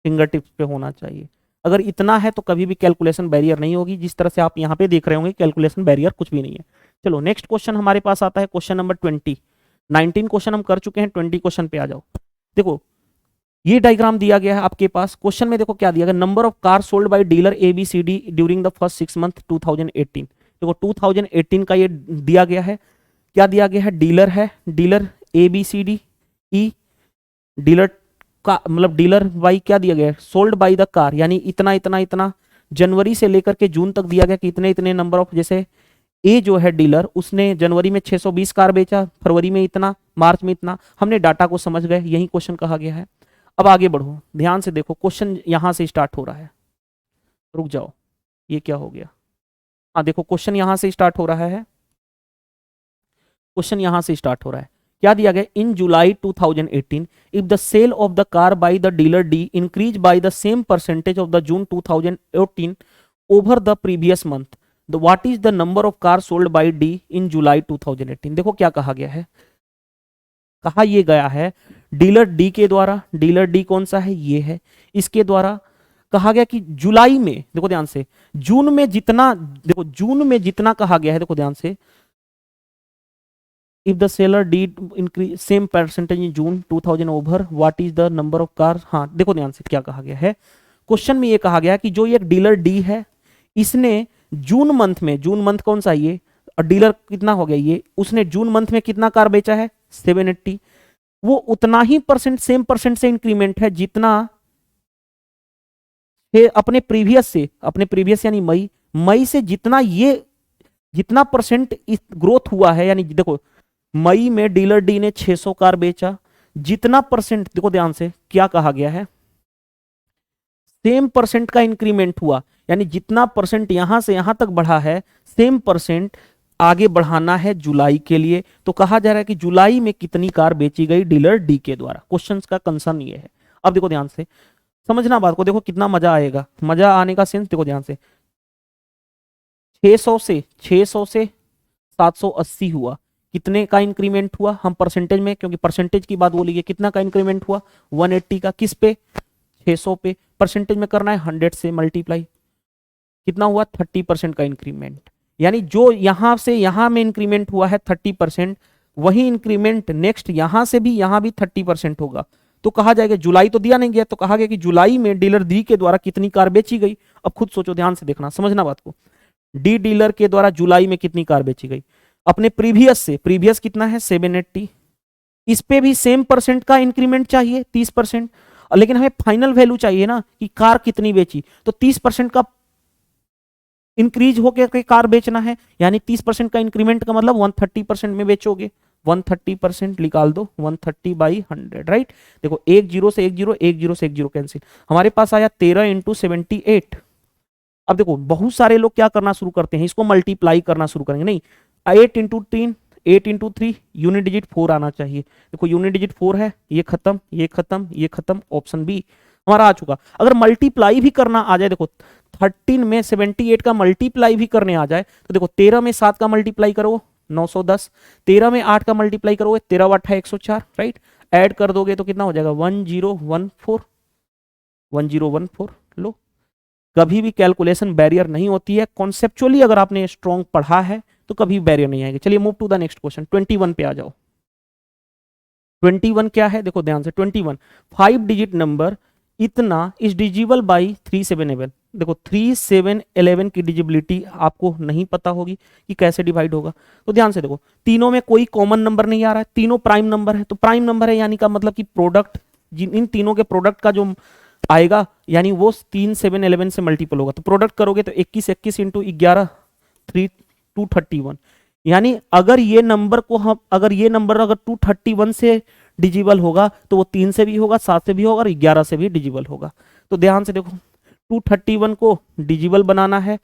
फिंगर टिप्स पे होना चाहिए। अगर इतना है तो कभी भी कैलकुलेशन बैरियर नहीं होगी। जिस तरह से आप यहाँ पे देख रहे होंगे कैलकुलेशन बैरियर कुछ भी नहीं है। चलो नेक्स्ट क्वेश्चन हमारे पास आता है क्वेश्चन नंबर 20। 19 क्वेश्चन हम कर चुके हैं, 20 क्वेश्चन पे आ जाओ। देखो ये डायग्राम दिया गया है आपके पास क्वेश्चन में, देखो क्या दिया गया, number of car sold by dealer ABCD during the first 6 month 2018। देखो 2018 का ये दिया गया है, क्या दिया गया है, डीलर है, डीलर ABCD E, डीलर का मतलब डीलर बाई क्या दिया गया है, सोल्ड बाई द कार, यानी इतना इतना इतना जनवरी से लेकर के जून तक दिया गया कि इतने इतने नंबर ऑफ, जैसे ए जो है डीलर उसने जनवरी में 620 कार बेचा, फरवरी में इतना, मार्च में इतना। हमने डाटा को समझ गए, यही क्वेश्चन कहा गया है। अब आगे बढ़ो, ध्यान से देखो क्वेश्चन यहां से स्टार्ट हो रहा है। रुक जाओ, ये क्या हो गया, हाँ देखो क्वेश्चन यहां से स्टार्ट हो रहा है, क्वेश्चन यहां से स्टार्ट हो रहा है। क्या दिया गया, in July 2018 if the sale of the car by the dealer D increase by the same percentage of the June 2018 over the previous month, the what is the number of car sold by D in July 2018। देखो क्या कहा गया है, कहा ये गया है dealer D के द्वारा, डीलर डी कौन सा है, ये है, इसके द्वारा कहा गया कि जुलाई में, देखो ध्यान से, जून में जितना, देखो जून में जितना कहा गया है, देखो ध्यान से, if the seller did increase same percentage in June 2000 over what is the number of cars। हाँ देखो ध्यान से क्या कहा गया है, क्वेश्चन में ये कहा गया कि जो ये डीलर डी है इसने जून मंथ में, जून मंथ कौन सा ये, और डीलर कितना हो गया ये, उसने जून मंथ में कितना कार बेचा है 780, वो उतना ही परसेंट, सेम परसेंट से इंक्रीमेंट है जितना अपने प्रीवियस से, अपने प्रीवियस यानी मई, मई से जितना ये, जितना परसेंट ग्रोथ हुआ है, यानी देखो मई में डीलर डी ने 600 कार बेचा, जितना परसेंट, देखो ध्यान से क्या कहा गया है, सेम परसेंट का इंक्रीमेंट हुआ, यानी जितना परसेंट यहां से यहां तक बढ़ा है सेम परसेंट आगे बढ़ाना है जुलाई के लिए। तो कहा जा रहा है कि जुलाई में कितनी कार बेची गई डीलर डी के द्वारा, क्वेश्चन का कंसर्न ये है। अब देखो ध्यान से समझना बात को, देखो कितना मजा आएगा, मजा आने का सेंस देखो ध्यान से, 600 से 780 हुआ, कितने का इंक्रीमेंट हुआ, हम परसेंटेज में, क्योंकि परसेंटेज की बात बोली है, कितना का इंक्रीमेंट हुआ 180 का, किस पे 600 पे, परसेंटेज में करना है 100 से मल्टीप्लाई, कितना हुआ 30% का इंक्रीमेंट, यानी जो यहां से यहां में इंक्रीमेंट हुआ है 30%, वही इंक्रीमेंट नेक्स्ट यहां से भी, यहां भी 30% होगा। तो कहा जाएगा, जुलाई तो दिया नहीं गया, तो कहा गया कि जुलाई में डीलर डी के द्वारा कितनी कार बेची गई। अब खुद सोचो, ध्यान से देखना, समझना बात को, डी डीलर के द्वारा जुलाई में कितनी कार बेची गई, अपने प्रीवियस से, प्रीवियस कितना है 780, इस पे भी सेम परसेंट का इंक्रीमेंट चाहिए 30%, लेकिन हमें फाइनल वैल्यू चाहिए ना कि कार कितनी बेची, तो 30% का इंक्रीज होकर कार बेचना है, यानी 30% का इंक्रीमेंट का मतलब 130% में बेचोगे, 130% निकाल दो, 130 बाई 100, राइट। देखो एक जीरो से एक जीरो, एक जीरो से एक जीरो कैंसिल, हमारे पास आया 13 इंटू 78। अब देखो बहुत सारे लोग क्या करना शुरू करते हैं, इसको मल्टीप्लाई करना शुरू करेंगे, नहीं 8 इंटू 3, 8 इंटू 3, यूनिट डिजिट 4 आना चाहिए। देखो यूनिट डिजिट 4 है, ये खत्म, ये खत्म, ये खत्म, ऑप्शन बी हमारा आ चुका। अगर मल्टीप्लाई भी करना आ जाए, देखो 13 में 78 का मल्टीप्लाई भी करने आ जाए, तो देखो 13 में 7 का मल्टीप्लाई करो 910, 13 में 8 का मल्टीप्लाई करोगे 13 8 104, राइट, ऐड कर दोगे तो कितना हो जाएगा 1014, 1014। लो, कभी भी कैलकुलेशन बैरियर नहीं होती है, कॉन्सेप्चुअली अगर आपने स्ट्रॉन्ग पढ़ा है तो कभी बैरियर नहीं आएगा। चलिए move to the next question, 21 पे आ जाओ। 21 क्या है, देखो ध्यान से, 21 5 डिजिट नंबर इतना इज डिजिबल बाई 3711। देखो 3711 की डिजिबिलिटी आपको नहीं पता होगी कि कैसे डिवाइड होगा, तो ध्यान से देखो, तीनों में कोई कॉमन नंबर नहीं आ रहा है, तीनों प्राइम नंबर है, तो प्राइम नंबर है यानी का मतलब कि प्रोडक्ट, इन तीनों के प्रोडक्ट का जो आएगा, यानी वो 3 7 11 से मल्टीपल होगा। तो प्रोडक्ट करोगे तो 21 21 इंटू 11 231, यानी अगर ये नंबर को हम अगर 231 से डिजिबल होगा तो वो 3 से भी होगा, 7 से भी होगा और 11 से भी डिजिबल होगा। तो ध्यान से देखो 231 को डिजिबल बनाना है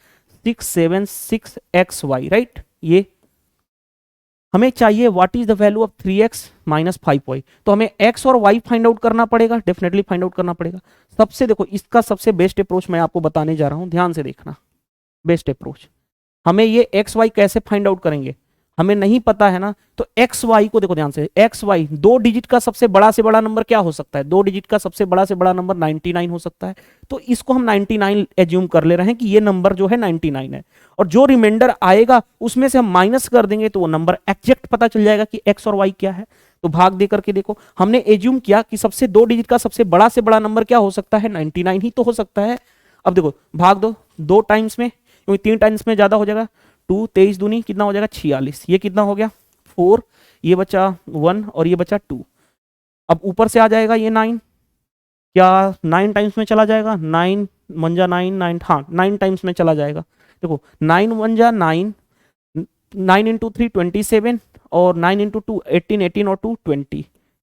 676xy, राइट। ये हमें चाहिए what is the value of 3x minus 5y। तो हमें x और y फाइंड आउट करना पड़ेगा, डेफिनेटली फाइंड आउट करना पड़ेगा। सबसे देखो इसका सबसे बेस्ट अप्रोच मैं आपको बताने जा रहा हूं, ध्यान से देखना। बेस्ट अप्रोच, हमें ये एक्स वाई कैसे फाइंड आउट करेंगे, हमें नहीं पता है ना। तो एक्स वाई को देखो ध्यान से, एक्स वाई 2 डिजिट का सबसे बड़ा से बड़ा नंबर क्या हो सकता है, 2 डिजिट का सबसे बड़ा से बड़ा नंबर 99 हो सकता है। तो इसको हम 99 एज्यूम कर ले रहे हैं कि ये नंबर जो है 99 है, और जो रिमाइंडर आएगा उसमें से हम माइनस कर देंगे तो वो नंबर एग्जैक्ट पता चल जाएगा कि एक्स और वाई क्या है। तो भाग दे करके देखो, हमने एज्यूम किया कि सबसे 2 डिजिट का सबसे बड़ा से बड़ा नंबर क्या हो सकता है, 99 ही तो हो सकता है। अब देखो भाग दो 2 टाइम्स में, क्योंकि 3 टाइम्स में ज्यादा हो जाएगा। 2 23 दूनी कितना हो जाएगा 46, ये कितना हो गया 4, ये बचा 1 और ये बचा 2। अब ऊपर से आ जाएगा ये 9, क्या 9 टाइम्स में चला जाएगा, 9 1 जा 9 9, हाँ 9 टाइम्स में चला जाएगा। देखो 9 1 जा 9, 9 इंटू 3 27 और 9 इंटू 2 18, 18 और 2 20,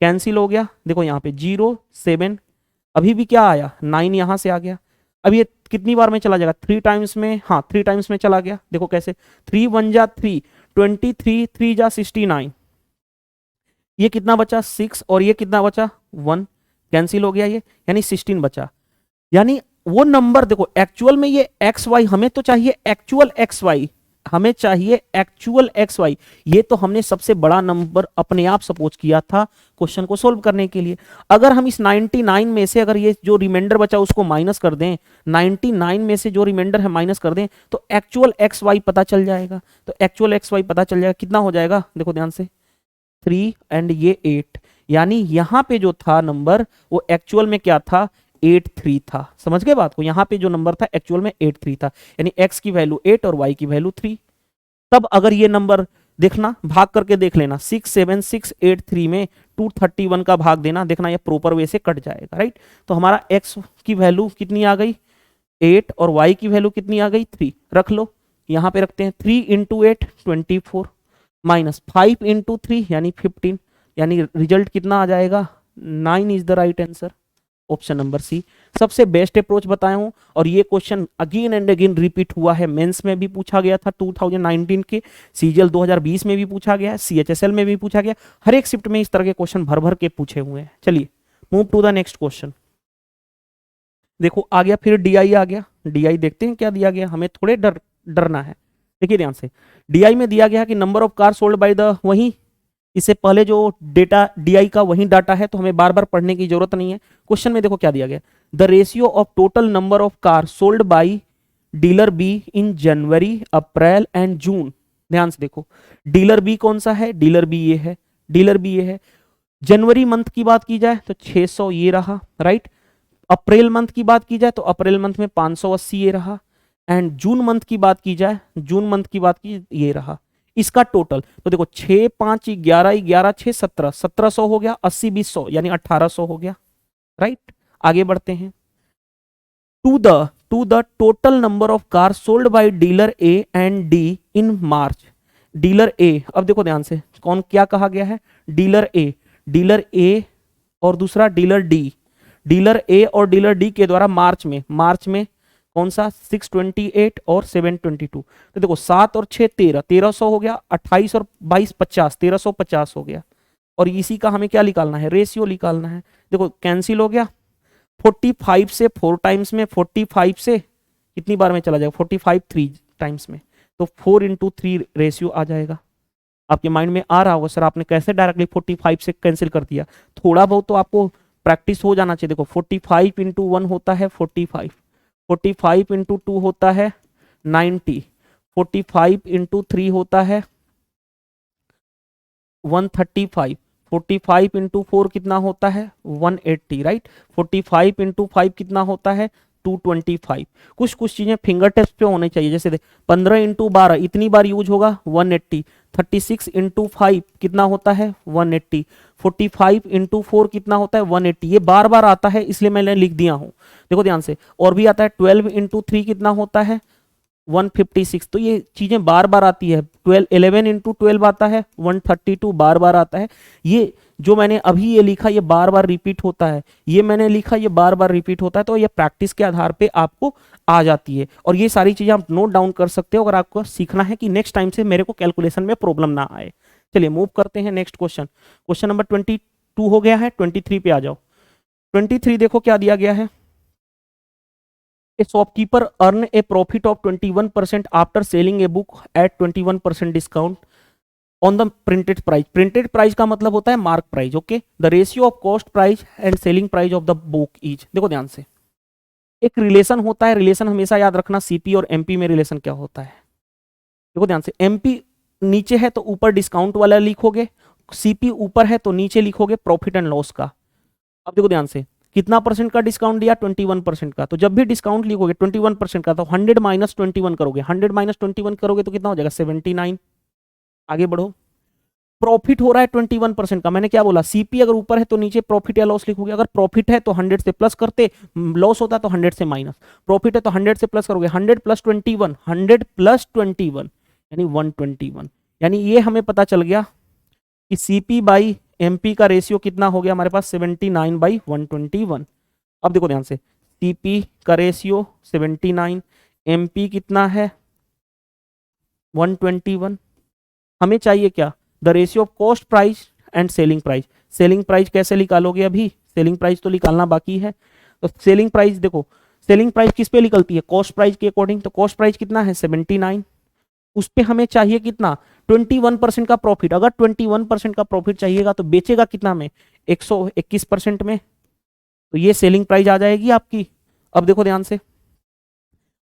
कैंसिल हो गया। देखो यहाँ पे 0 7, अभी भी क्या आया 9 यहाँ से आ गया। अब ये कितनी बार में चला जाएगा, 3 टाइम्स में, हाँ 3 टाइम्स में चला गया। देखो कैसे, 3 1 जा 3 23, 3 जा 69, ये कितना बचा 6 और ये कितना बचा 1, कैंसिल हो गया ये, यानी 16 बचा। यानी वो नंबर देखो एक्चुअल में ये एक्स वाई, हमें तो चाहिए एक्चुअल एक्स वाई, हमें चाहिए एक्चुअल एक्स वाई। ये तो हमने सबसे बड़ा नंबर अपने आप सपोज किया था क्वेश्चन को सोल्व करने के लिए। अगर हम इस 99 में से अगर ये जो रिमाइंडर बचा उसको माइनस कर दें, 99 में से जो रिमाइंडर है माइनस कर दें, तो एक्चुअल एक्स वाई पता चल जाएगा। तो एक्चुअल एक्स वाई पता चल जाएगा, कितना हो जाएगा देखो ध्यान से 3 एंड ये 8, यानी यहां पे जो था नंबर वो एक्चुअल में क्या था 83 था। समझ गए बात को, यहां पे जो नंबर था एक्चुअल में 83 था, यानी x की वैल्यू 8 और y की वैल्यू 3। तब अगर ये नंबर देखना, भाग करके देख लेना, 67683 में 231 का भाग देना, देखना ये प्रॉपर वे से कट जाएगा, राइट। तो हमारा x की वैल्यू कितनी आ गई 8 और y की वैल्यू कितनी आ गई 3, रख लो यहां पे रखते हैं। 3 इंटू 8 24 माइनस 5 इंटू 3 यानी 15, यानी रिजल्ट कितना आ जाएगा 9 is the right answer, option number C. सबसे बेस्ट अप्रोच बताया हूं, और ये question again and again repeat हुआ है। मेंस में भी पूछा गया था 2019 के, सीजीएल 2020 में भी पूछा गया है, सीएचएसएल में भी पूछा गया, हर एक शिफ्ट में इस तरह के क्वेश्चन भर भर के पूछे हुए हैं। चलिए move to the next question. देखो आ गया फिर डीआई आ गया, डीआई देखते हैं क्या दिया गया, हमें थोड़े डरना है। देखिए ध्यान से, डीआई में दिया गया कि number of car sold by the, वही इससे पहले जो डेटा डीआई का वही डाटा है, तो हमें बार बार पढ़ने की जरूरत नहीं है। क्वेश्चन में देखो क्या दिया गया, the ratio of total number of car sold by dealer be in January April and June. ध्यान से देखो डीलर बी कौन सा है, डीलर बी ये है, डीलर बी ये है। जनवरी मंथ की बात की जाए तो 600 ये रहा, राइट। अप्रैल मंथ की बात की जाए तो अप्रैल मंथ में 580 ये रहा, एंड जून मंथ की बात की जाए, जून मंथ की बात की ये रहा। इसका टोटल तो देखो 6 5 11 11 6 17, 1700 हो गया, 80 20 100 यानी 1800 हो गया, राइट। आगे बढ़ते हैं, to the total number of car sold by dealer A and D in March. Dealer A, अब देखो ध्यान से कौन क्या कहा गया है, डीलर ए और दूसरा डीलर डी, डीलर ए और डीलर डी के द्वारा मार्च में कौन सा 628 और 722। तो देखो 7 और 6 13, 1300 हो गया, 28 और 22 50, 1350 हो गया। और इसी का हमें क्या निकालना है, रेशियो निकालना है। देखो कैंसिल हो गया, 45 से 4 टाइम्स में, 45 से कितनी बार में चला जाएगा 45 3 टाइम्स में, तो 4 इंटू 3 रेशियो आ जाएगा। आपके माइंड में आ रहा होगा सर आपने कैसे डायरेक्टली 45 से कैंसिल कर दिया, थोड़ा बहुत तो आपको प्रैक्टिस हो जाना चाहिए। देखो 45 इंटू 1 होता है 45, 45 इंटू 2 होता है 90, 45 इंटू 3 होता है 135, 45 इंटू 4 कितना होता है 180, राइट। 45 इंटू 5 कितना होता है टू 25। कुछ कुछ चीजें फिंगर टिप्स पे होनी चाहिए, जैसे 15 इंटू 12 इतनी बार यूज होगा 180, 36 इंटू 5 कितना होता है 180, 45 इंटू 4 कितना होता है 180। ये बार बार आता है इसलिए मैंने लिख दिया हूं, देखो ध्यान से। और भी आता है 12 इंटू 3 कितना होता है 156। तो ये चीजें बार बार आती है। 11 इंटू 12 आता है 132, बार बार आता है। ये जो मैंने अभी ये लिखा ये बार बार रिपीट होता है, ये मैंने लिखा ये बार बार रिपीट होता है। तो ये प्रैक्टिस के आधार पे आपको आ जाती है, और ये सारी चीजें आप नोट डाउन कर सकते हो अगर आपको सीखना है कि नेक्स्ट टाइम से मेरे को कैलकुलेशन में प्रॉब्लम ना आए। चलिए मूव करते हैं नेक्स्ट क्वेश्चन। क्वेश्चन नंबर 22 हो गया है, 23 पे आ जाओ। 23 देखो क्या दिया गया है। A shopkeeper earn a profit of 21% after selling a book at 21% discount on the printed price. Printed price का मतलब होता है mark price, okay. The ratio of cost price and selling price of the book is, देखो ध्यान से, एक relation होता है। रिलेशन हमेशा याद रखना, सीपी और एमपी में रिलेशन क्या होता है। देखो ध्यान से, एमपी नीचे है तो ऊपर डिस्काउंट वाला लिखोगे, सीपी ऊपर है तो नीचे लिखोगे प्रॉफिट एंड लॉस का। अब देखो ध्यान से, कितना परसेंट का डिस्काउंट दिया 21% का। तो जब भी डिस्काउंट लिखोगे 21% का तो 100 माइनस 21 करोगे, 100 माइनस 21 करोगे तो कितना हो जाएगा 79। आगे बढ़ो, प्रॉफिट हो रहा है 21% का। मैंने क्या बोला, सीपी अगर ऊपर है तो नीचे प्रॉफिट या लॉस लिखोगे। अगर प्रॉफिट है तो 100 से प्लस करते, लॉस होता तो 100 से माइनस। प्रॉफिट है तो 100 से प्लस करोगे, 100 प्लस 21, 100 प्लस 21 यानी 121। यानी ये हमें पता चल गया कि सीपी बाई एमपी का रेशियो कितना हो गया हमारे पास 79/121। अब देखो ध्यान से, सीपी का रेशियो 79, एमपी कितना है 121। हमें चाहिए क्या, the ratio of cost price and selling price. Selling price कैसे निकालोगे, अभी सेलिंग प्राइस तो निकालना बाकी है। तो सेलिंग प्राइस देखो, सेलिंग प्राइस किस पे निकलती है, कॉस्ट प्राइस के अकॉर्डिंग। तो कॉस्ट प्राइस कितना है 79, उस पे हमें चाहिए कितना 21% का प्रॉफिट। अगर 21% का प्रॉफिट चाहिएगा तो बेचेगा कितना में 121% में, तो ये सेलिंग प्राइस आ जाएगी आपकी। अब देखो ध्यान से,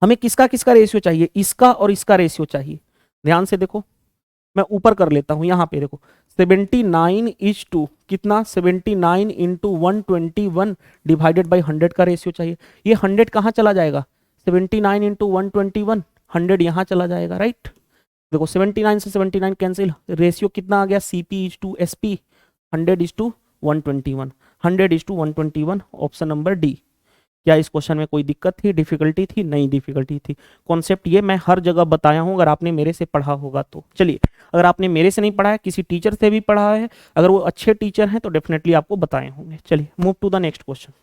हमें किसका किसका रेशियो चाहिए, इसका और इसका रेशियो चाहिए। ध्यान से देखो, मैं ऊपर कर लेता हूं, यहां पे देखो 79:2 कितना 79 इंटू 121 डिवाइडेड बाई 100 का रेशियो चाहिए। ये 100 कहां चला जाएगा, 79 इंटू 121, 100 यहां चला जाएगा, राइट। देखो 79 से 79 कैंसिल, रेशियो कितना आ गया CP is to SP, 100:121, 100:121, option number D. क्या इस क्वेश्चन में कोई दिक्कत थी, डिफिकल्टी थी, नहीं डिफिकल्टी थी। कॉन्सेप्ट ये मैं हर जगह बताया हूं, अगर आपने मेरे से पढ़ा होगा तो। चलिए, अगर आपने मेरे से नहीं पढ़ा है, किसी टीचर से भी पढ़ा है, अगर वो अच्छे टीचर हैं तो डेफिनेटली आपको बताए होंगे। चलिए move to the next question.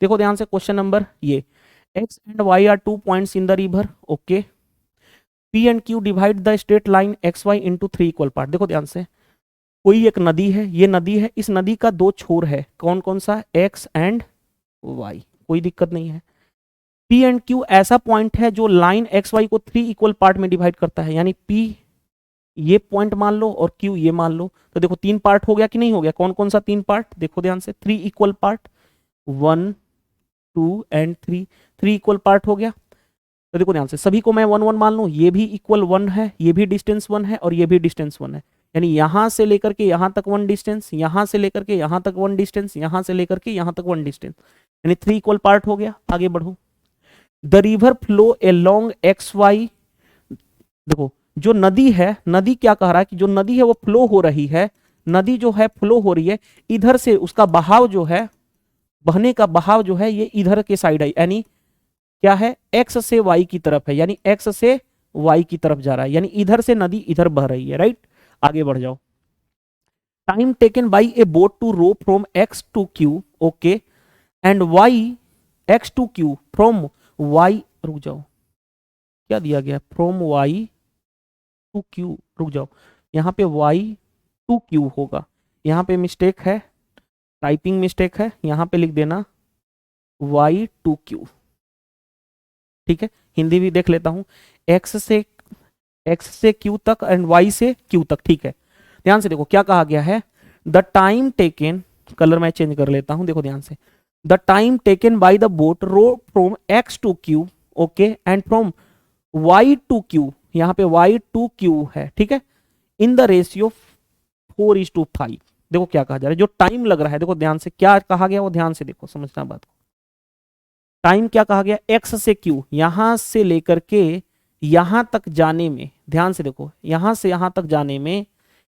देखो ध्यान से, क्वेश्चन नंबर ये, X and Y are 2 points in the river, okay. P and Q divide the straight line X Y into 3 equal part. देखो ध्यान से, कोई एक नदी है, ये नदी है, इस नदी का 2 छोर है, कौन कौन सा, एक्स एंड वाई, कोई दिक्कत नहीं है। पी एंड क्यू ऐसा पॉइंट है जो लाइन एक्स वाई को 3 इक्वल पार्ट में डिवाइड करता है, यानी पी ये पॉइंट मान लो और क्यू ये मान लो। तो देखो 3 पार्ट हो गया कि नहीं हो गया, कौन कौन सा 3 पार्ट, देखो ध्यान से, 3 equal part, 1 2 and 3, 3 equal part हो गया। तो देखो ध्यान से, सभी को मैं 1 1 मान लूं, ये भी इक्वल 1 है, ये भी डिस्टेंस 1 है और ये भी डिस्टेंस 1 है। यानी यहां से लेकर के यहां तक 1 डिस्टेंस, यहां से लेकर के यहां तक 1 डिस्टेंस, यहां से लेकर के यहां तक 1 डिस्टेंस, यानी 3 इक्वल पार्ट हो गया। आगे बढ़ो, the river flow along X Y. देखो जो नदी है, नदी क्या कह रहा है कि जो नदी है वो फ्लो हो रही है, नदी जो है फ्लो हो रही है, इधर से उसका बहाव जो है, बहने का बहाव जो है ये इधर के साइड है, यानी क्या है, एक्स से वाई की तरफ है, यानी एक्स से वाई की तरफ जा रहा है, यानी इधर से नदी इधर बह रही है, राइट। आगे बढ़ जाओ, time taken by a boat to row from X to Q, okay, and Y X to Q from Y, रुक जाओ, क्या दिया गया, फ्रॉम वाई टू क्यू, रुक जाओ, यहाँ पे वाई टू क्यू होगा, यहाँ पे मिस्टेक है, टाइपिंग मिस्टेक है, यहाँ पे लिख देना वाई टू क्यू, ठीक है। हिंदी भी देख लेता हूं, एक्स से क्यू तक एंड वाई से क्यू तक, ठीक है। ध्यान से देखो क्या कहा गया है, द टाइम टेकन, कलर मैं चेंज कर लेता हूं, देखो ध्यान से, the time taken by the boat row from X to Q, okay, and from Y to Q, यहाँ पे वाई टू क्यू है, ठीक है, इन द रेशियो 4:5। देखो क्या कहा जा रहा है, जो टाइम लग रहा है, देखो ध्यान से क्या कहा गया वो ध्यान से देखो, समझना बात को। टाइम क्या कहा गया, एक्स से क्यू, यहां से लेकर के यहां तक जाने में, ध्यान से देखो, यहां से यहां तक जाने में,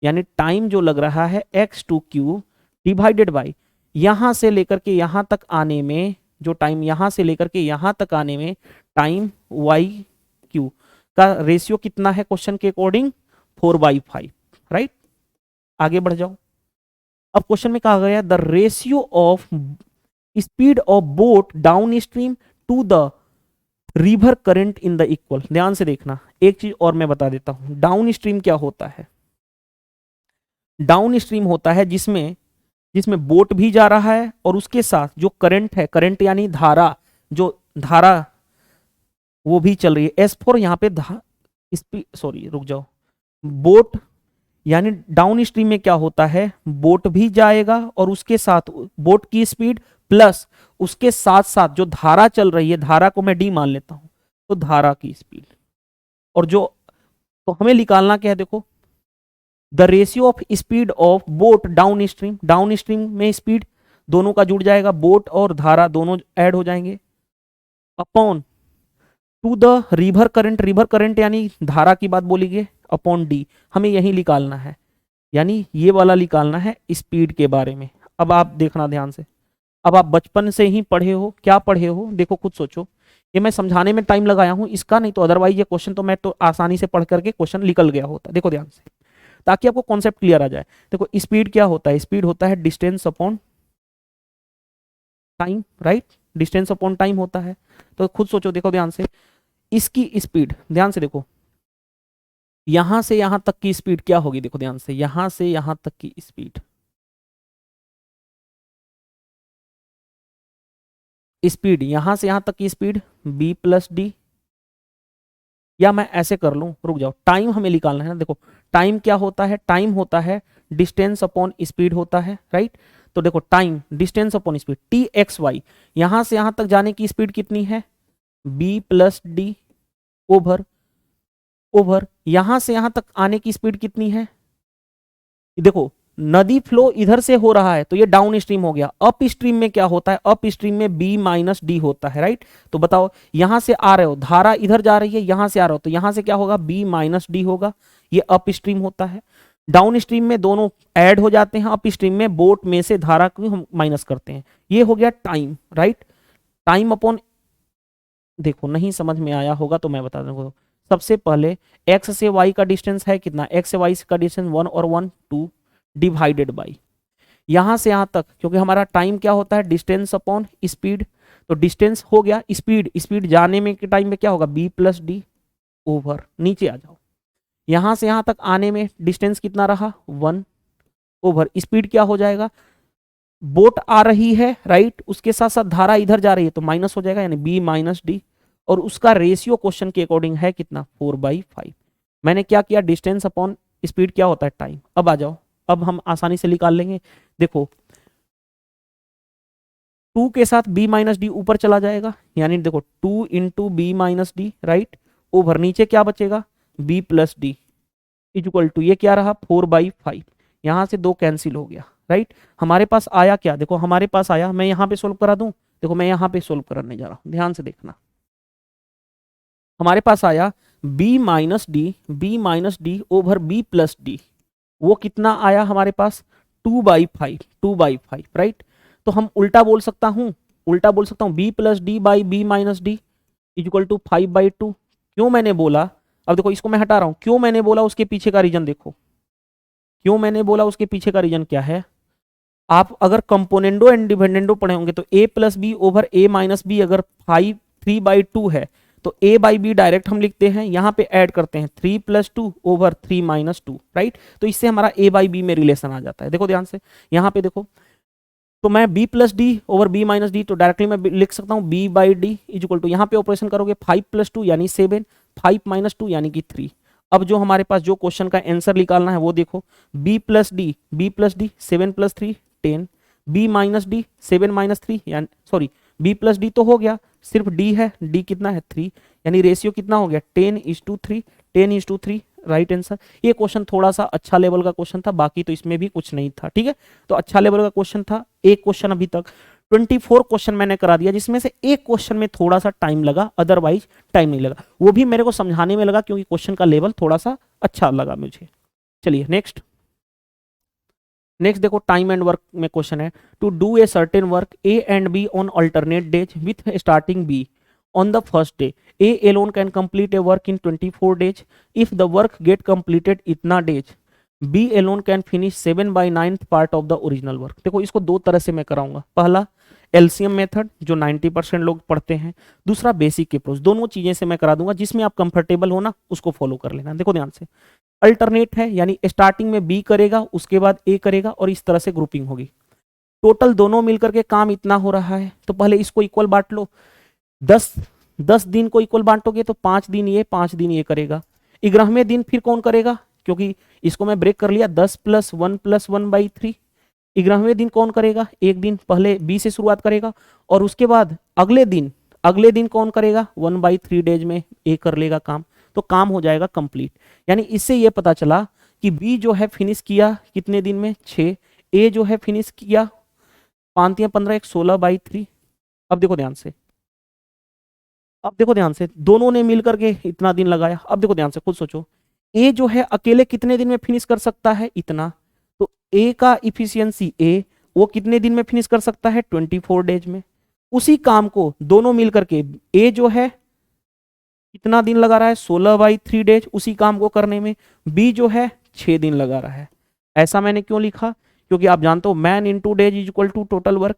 यानी टाइम जो लग रहा है X to Q divided by यहां से लेकर के यहां तक आने में, जो टाइम यहां से लेकर के यहां तक आने में टाइम वाई क्यू का रेशियो कितना है क्वेश्चन के अकॉर्डिंग, 4/5, राइट। आगे बढ़ जाओ। अब क्वेश्चन में कहा गया the ratio of speed of boat down stream to the river current in the equal. ध्यान से देखना, एक चीज और मैं बता देता हूं, डाउन स्ट्रीम क्या होता है। डाउन स्ट्रीम होता है जिसमें जिसमें बोट भी जा रहा है और उसके साथ जो करंट है, करंट यानी धारा, जो धारा वो भी चल रही है। S4 यहाँ पे सॉरी रुक जाओ, बोट यानी डाउन स्ट्रीम में क्या होता है, बोट भी जाएगा और उसके साथ बोट की स्पीड प्लस उसके साथ साथ जो धारा चल रही है, धारा को मैं डी मान लेता हूं, तो धारा की स्पीड, और जो, तो हमें निकालना क्या है, देखो the ratio of speed of boat down stream, down stream में स्पीड दोनों का जुड़ जाएगा, बोट और धारा दोनों ऐड हो जाएंगे, upon two the river current, river current यानी धारा की बात बोली गई, अपॉन डी, हमें यही निकालना है, यानी ये वाला निकालना है स्पीड के बारे में। अब आप देखना ध्यान से, अब आप बचपन से ही पढ़े हो, क्या पढ़े हो देखो, खुद सोचो, ये मैं समझाने में टाइम लगाया हूं इसका, नहीं तो अदरवाइज ये क्वेश्चन तो मैं तो आसानी से पढ़ करके क्वेश्चन निकल गया होता। देखो ध्यान से, ताकि आपको कॉन्सेप्ट क्लियर आ जाए। देखो स्पीड क्या होता है, स्पीड होता है distance upon time, right, distance upon time होता है। तो खुद सोचो, देखो ध्यान से, इसकी स्पीड ध्यान से देखो, यहां से यहां तक की स्पीड क्या होगी, देखो ध्यान से, यहां से यहां तक की स्पीड, स्पीड यहां से यहां तक की स्पीड b प्लस डी, या मैं ऐसे कर लूं, रुक जाओ, टाइम हमें निकालना है ना। देखो टाइम क्या होता है, टाइम होता है डिस्टेंस अपॉन स्पीड होता है, राइट। तो देखो time distance upon speed, T X Y, यहां से यहां तक जाने की स्पीड कितनी है, b plus D, over over यहां से यहां तक आने की स्पीड कितनी है, देखो नदी फ्लो इधर से हो रहा है तो ये डाउन स्ट्रीम हो गया, अप स्ट्रीम में क्या होता है, अप स्ट्रीम में b माइनस डी होता है, राइट। तो बताओ यहां से आ रहे हो, धारा इधर जा रही है, यहां से आ रहे हो, तो यहां से क्या होगा, b माइनस डी होगा, ये अप स्ट्रीम होता है। डाउन स्ट्रीम में दोनों ऐड हो जाते हैं, अप स्ट्रीम में बोट में से धारा को हम माइनस करते हैं। ये हो गया टाइम, राइट। टाइम अपॉन, देखो नहीं समझ में आया होगा तो मैं बता दूंगा, सबसे पहले x से y का डिस्टेंस है कितना, x से y का डिस्टेंस 1 और 1 2 डिवाइडेड बाई यहां से यहां तक, क्योंकि हमारा टाइम क्या होता है, डिस्टेंस अपॉन स्पीड, तो डिस्टेंस हो गया, स्पीड स्पीड जाने में के टाइम में क्या होगा, b प्लस डी, ओवर नीचे आ जाओ, यहां से यहां तक आने में डिस्टेंस कितना रहा 1, ओवर स्पीड क्या हो जाएगा, बोट आ रही है, राइट, उसके साथ साथ धारा इधर जा रही है तो माइनस हो जाएगा, यानी b माइनस डी, और उसका रेशियो क्वेश्चन के अकॉर्डिंग है कितना, 4/5। मैंने क्या किया, डिस्टेंस अपॉन स्पीड क्या होता है, टाइम। अब आ जाओ, अब हम आसानी से निकाल लेंगे। देखो 2 के साथ b माइनस डी ऊपर चला जाएगा, यानी देखो 2 into B minus D, right, over नीचे क्या बचेगा, b plus D equal to, ये क्या रहा 4/5, यहां से 2 कैंसिल हो गया, राइट। हमारे पास आया क्या, देखो हमारे पास आया, मैं यहां पे सोल्व करा दूं, देखो मैं यहां पे सोल्व करने जा रहा हूं, ध्यान से देखना, हमारे पास आया b minus D over b plus D, वो कितना आया हमारे पास 2/5, राइट। तो हम उल्टा बोल सकता हूं, b plus D by B minus D equal to 5/2। क्यों मैंने बोला, अब देखो इसको मैं हटा रहा हूं, क्यों मैंने बोला उसके पीछे का रीजन देखो, क्यों मैंने बोला उसके पीछे का रीजन क्या है। आप अगर कंपोनेंडो एंड डिपेंडेंडो पढ़े होंगे तो a plus B over a minus B अगर 3/2 है तो a बाई बी डायरेक्ट हम लिखते हैं, यहां पे ऐड करते हैं 3 प्लस 2 ओवर 3 माइनस 2, राइट। तो इससे हमारा a बाई बी में रिलेशन आ जाता है। देखो ध्यान से, यहां पे देखो, तो मैं b plus D over b minus D, तो डायरेक्टली मैं लिख सकता हूं b by D equal to, यहां पे ऑपरेशन करोगे 5 प्लस 2 यानी 7, 5 माइनस 2 यानी कि 3। अब जो हमारे पास जो क्वेश्चन का आंसर निकालना है वो देखो, b plus D 7 plus 3 10, b minus D 7 minus 3 यानी सॉरी b प्लस डी तो हो गया, सिर्फ d है, d कितना है 3, यानी रेशियो कितना हो गया 10:3, 10:3, राइट आंसर। ये क्वेश्चन थोड़ा सा अच्छा लेवल का क्वेश्चन था, बाकी तो इसमें भी कुछ नहीं था, ठीक है। तो अच्छा लेवल का क्वेश्चन था, एक क्वेश्चन अभी तक 24 क्वेश्चन मैंने करा दिया, जिसमें से एक क्वेश्चन में थोड़ा सा टाइम लगा, अदरवाइज टाइम नहीं लगा। वो भी मेरे को समझाने में लगा क्योंकि क्वेश्चन का लेवल थोड़ा सा अच्छा लगा मुझे। चलिए नेक्स्ट देखो, टाइम एंड वर्क में क्वेश्चन है, to do a certain work A and B on alternate days with starting B on the first day. A alone can complete a work in 24 days. If the work get completed इतना days, B alone can finish 7 by 9th part of the original work. देखो इसको दो तरह से मैं कराऊंगा, पहला LCM method जो 90% लोग पढ़ते हैं, दूसरा बेसिक अप्रोच। दोनों चीजें से मैं करा दूंगा, जिसमें आप कंफर्टेबल हो ना उसको फॉलो कर लेना। देखो ध्यान से, अल्टरनेट है यानी स्टार्टिंग में बी करेगा, उसके बाद ए करेगा और इस तरह से ग्रुपिंग होगी। टोटल दोनों मिलकर के काम इतना हो रहा है, तो पहले इसको इक्वल बांट लो। 10 दिन को इक्वल बांटोगे तो 5 दिन ये 5 दिन ये करेगा। 11वें दिन फिर कौन करेगा, क्योंकि इसको मैं ब्रेक कर लिया, 10 + 1 + 1/3। 11वें दिन कौन करेगा, एक दिन पहले बी से शुरुआत करेगा और उसके बाद अगले दिन कौन करेगा, 1/3 डेज में ए कर लेगा काम, तो काम हो जाएगा कंप्लीट। यानी इससे ये पता चला कि बी जो है फिनिश किया कितने दिन में, 6। ए जो है फिनिश किया 5 × 15 = 16/3। अब देखो ध्यान से, दोनों ने मिलकर के इतना दिन लगाया। अब देखो ध्यान से, खुद सोचो, ए जो है अकेले कितने दिन में फिनिश कर सकता है, इतना। तो ए का इफिशियंसी ए वो कितने दिन में फिनिश कर सकता है, 24 डेज में। उसी काम को दोनों मिलकर के, ए जो है कितना दिन लगा रहा है, 16/3 डेज उसी काम को करने में। बी जो है 6 दिन लगा रहा है। ऐसा मैंने क्यों लिखा, क्योंकि आप जानते हो मैन × डेज = टोटल वर्क।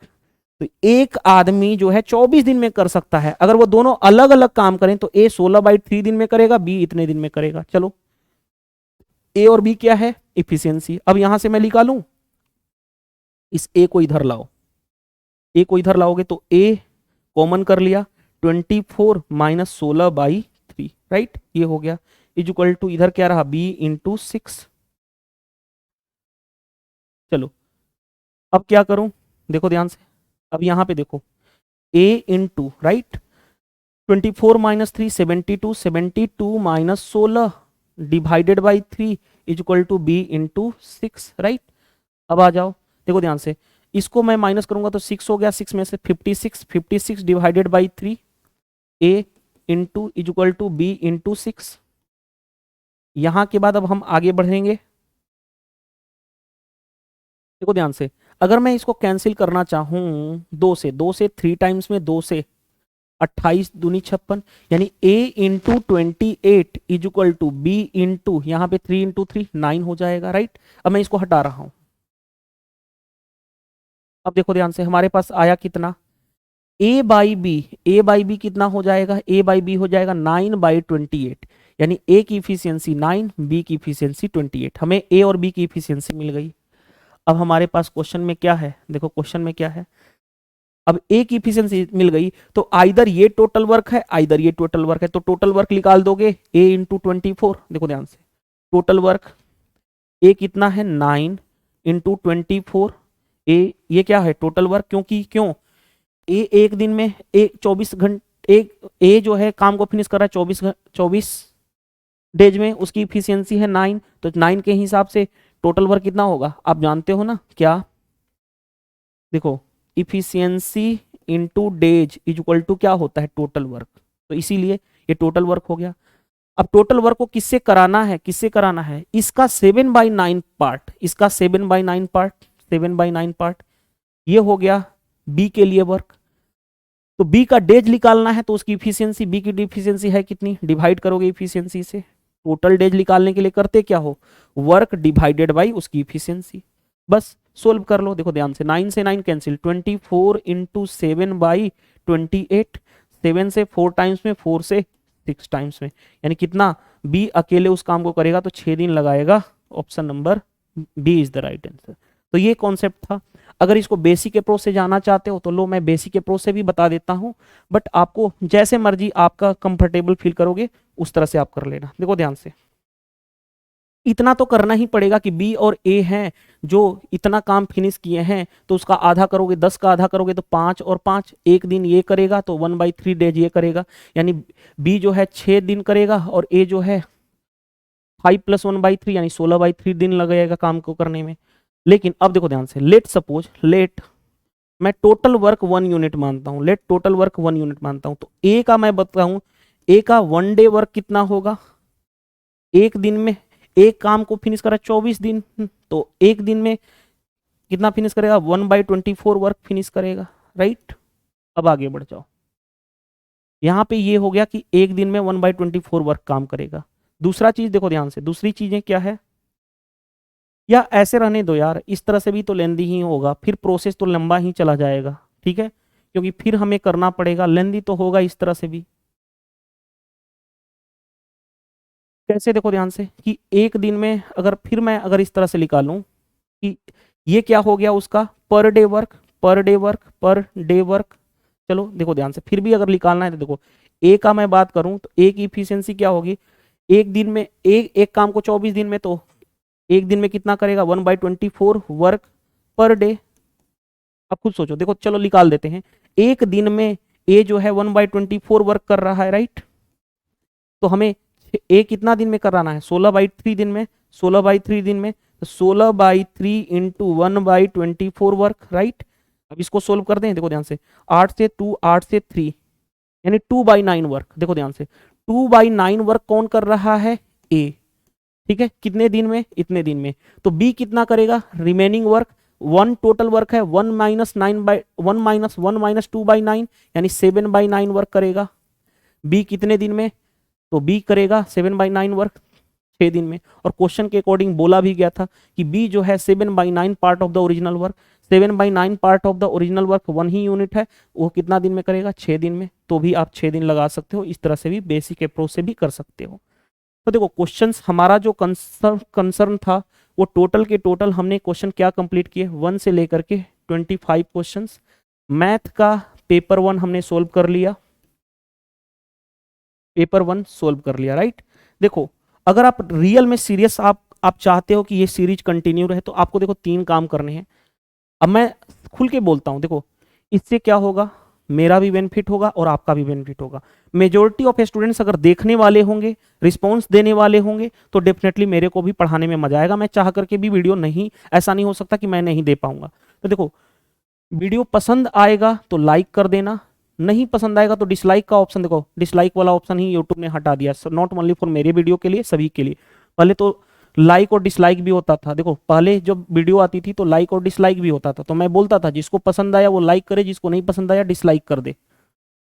तो एक आदमी जो है 24 दिन में कर सकता है। अगर वो दोनों अलग अलग काम करें तो ए 16/3 दिन में करेगा, बी इतने दिन में करेगा। चलो, ए और बी क्या है, इफिशियंसी। अब यहां से मैं निकालूं, इस ए को इधर लाओ, ए को इधर लाओगे तो ए कॉमन कर लिया, 24 - 16/3, राइट, ये हो गया, इक्वल टू इधर क्या रहा, बी × 6। चलो अब क्या करूं, देखो ध्यान से, अब यहां पे देखो, a × right 24 - 3 72, 72 - 16 divided by 3 equal to b × 6, right. अब आ जाओ, देखो ध्यान से, इसको मैं माइनस करूंगा तो 6 हो गया, 6 में से 56, 56 divided by 3 a × equal to b × 6। यहां के बाद अब हम आगे बढ़ेंगे। देखो ध्यान से, अगर मैं इसको कैंसिल करना चाहूं 2 से 3 टाइम्स में, 2 से 28 दूनी 56, यानी a × 28 इक्वल टू b × यहाँ पे 3 × 3 9 हो जाएगा, राइट। अब मैं इसको हटा रहा हूं। अब देखो ध्यान से, हमारे पास आया कितना, a/b कितना हो जाएगा, a/b हो जाएगा 9/28, यानी a की इफिशियंसी 9, b की इफिशियंसी 28। हमें a और b की इफिशियंसी मिल गई। अब हमारे पास क्वेश्चन में क्या है, देखो क्वेश्चन में क्या है, अब ए की इफिशियंसी मिल गई तो आइदर ये टोटल वर्क है, आइदर ये टोटल वर्क है, तो टोटल वर्क निकाल दोगे ए × 24। देखो ध्यान से, टोटल वर्क ए कितना है, 9 × 24। ए ये क्या है, टोटल वर्क, क्यों ए एक दिन में 24 घंटे, ए जो है काम को फिनिश कर रहा है 24 डेज में, उसकी इफिशियंसी है 9, तो 9 के हिसाब से टोटल वर्क कितना होगा, आप जानते हो ना क्या, देखो इफिशियंसी × डेज इक्वल टू क्या होता है, टोटल वर्क। तो इसीलिए ये टोटल वर्क हो गया। अब टोटल वर्क को किससे कराना है, इसका 7/9 पार्ट, 7/9 पार्ट, ये हो गया बी के लिए वर्क। तो बी का डेज निकालना है तो उसकी इफिशियंसी, बी की इफिशियंसी है कितनी, डिवाइड करोगे इफिशियंसी से। टोटल डेज निकालने के लिए करते क्या हो, वर्क डिवाइडेड बाई उसकी इफिशियंसी, बस सोल्व कर लो। देखो ध्यान से, 9 से 9 कैंसिल, 24 × 7/28, 7 से 4 टाइम्स में, 4 से 6 टाइम्स में, यानी कितना, बी अकेले उस काम को करेगा तो 6 दिन लगाएगा। Option number B is the right answer. तो ये कॉन्सेप्ट था। अगर इसको बेसिक अप्रोच से जाना चाहते हो तो लो, मैं बेसिक अप्रोच से भी बता देता हूं, बट आपको जैसे मर्जी आपका कंफर्टेबल फील करोगे उस तरह से आप कर लेना। देखो ध्यान से, इतना तो करना ही पड़ेगा कि बी और ए हैं जो इतना काम फिनिश किए हैं, तो उसका आधा करोगे, 10 का आधा करोगे तो 5 और 5, एक दिन ये करेगा तो 1/3 डेज ये करेगा, यानी बी जो है 6 दिन करेगा और ए जो है 5 + 1/3 यानी 16/3 दिन लगेगा काम को करने में। लेकिन अब देखो ध्यान से, लेट मैं टोटल वर्क 1 यूनिट मानता हूं, लेट टोटल वर्क 1 यूनिट मानता हूं, तो ए का मैं बताऊं, ए का 1 डे वर्क कितना होगा, एक दिन में एक काम को फिनिश करा 24 दिन, तो एक दिन में कितना फिनिश करेगा, 1/24 वर्क फिनिश करेगा, राइट। अब आगे बढ़ जाओ, यहां पे ये हो गया कि एक दिन में 1/24 वर्क काम करेगा। दूसरा चीज देखो ध्यान से, दूसरी चीजें क्या है, या ऐसे रहने दो यार, इस तरह से भी तो लेंदी ही होगा, फिर प्रोसेस तो लंबा ही चला जाएगा, ठीक है, क्योंकि फिर हमें करना पड़ेगा, लेंदी तो होगा इस तरह से भी। कैसे, देखो ध्यान से कि एक दिन में अगर फिर मैं अगर इस तरह से निकालूं कि ये क्या हो गया उसका per day work, per day work, per day work. चलो देखो ध्यान से, फिर भी अगर निकालना है तो देखो ए का मैं बात करूं तो ए की इफिशियंसी क्या होगी, एक दिन में एक काम को 24 दिन में, तो एक दिन में कितना करेगा, 1/24 वर्क पर डे। अब खुद सोचो, देखो चलो निकाल देते हैं, एक दिन में ए जो है 1/24 वर्क कर रहा है, राइट। तो हमें ए कितना दिन में कराना है, 16/3 दिन में, 16/3 दिन में, तो 16/3 इंटू 1/24 वर्क, राइट। अब इसको सोल्व कर दें, देखो ध्यान से, 8 से 2, 8 से 3, यानी 2/9 वर्क। देखो ध्यान से, 2/9 वर्क कौन कर रहा है, ए, ठीक है, कितने दिन में, इतने दिन में। तो बी कितना करेगा, रिमेनिंग वर्क, 1 टोटल वर्क है, 1 माइनस 1 माइनस 1 माइनस 2/9, यानी 7/9 वर्क करेगा। बी कितने दिन में, तो बी करेगा 7/9 वर्क 6 दिन में। और क्वेश्चन के अकॉर्डिंग बोला भी गया था कि बी जो है 7/9 part of the original work, 7/9 part of the original work 1 he unit है, वो कितना दिन में करेगा, 6 दिन में। तो भी आप 6 दिन लगा सकते हो, इस तरह से भी बेसिक अप्रोच से भी कर सकते हो। तो देखो क्वेश्चंस, हमारा जो कंसर्न था वो टोटल के टोटल हमने क्वेश्चन क्या कंप्लीट किए, 1 से लेकर के 25 क्वेश्चंस। मैथ का पेपर 1 हमने सोल्व कर लिया, पेपर 1 सोल्व कर लिया, राइट। देखो अगर आप रियल में सीरियस आप चाहते हो कि ये सीरीज कंटिन्यू रहे, तो आपको देखो 3 काम करने हैं। अब मैं खुल के बोलता हूं, देखो इससे क्या होगा, मेरा भी बेनिफिट होगा और आपका भी बेनिफिट होगा। मेजोरिटी ऑफ स्टूडेंट्स अगर देखने वाले होंगे, रिस्पॉन्स देने वाले होंगे, तो डेफिनेटली मेरे को भी पढ़ाने में मजा आएगा। मैं चाह करके भी वीडियो नहीं, ऐसा नहीं हो सकता कि मैं नहीं दे पाऊंगा। तो देखो वीडियो पसंद आएगा तो लाइक कर देना, नहीं पसंद आएगा तो डिसलाइक का ऑप्शन, देखो डिसलाइक वाला ऑप्शन ही यूट्यूब ने हटा दिया, नॉट ओनली फॉर मेरे वीडियो के लिए, सभी के लिए। पहले तो लाइक और डिसलाइक भी होता था, देखो पहले जब वीडियो आती थी तो लाइक और डिसलाइक भी होता था, तो मैं बोलता था जिसको पसंद आया वो लाइक करे, जिसको नहीं पसंद आया डिसलाइक कर दे।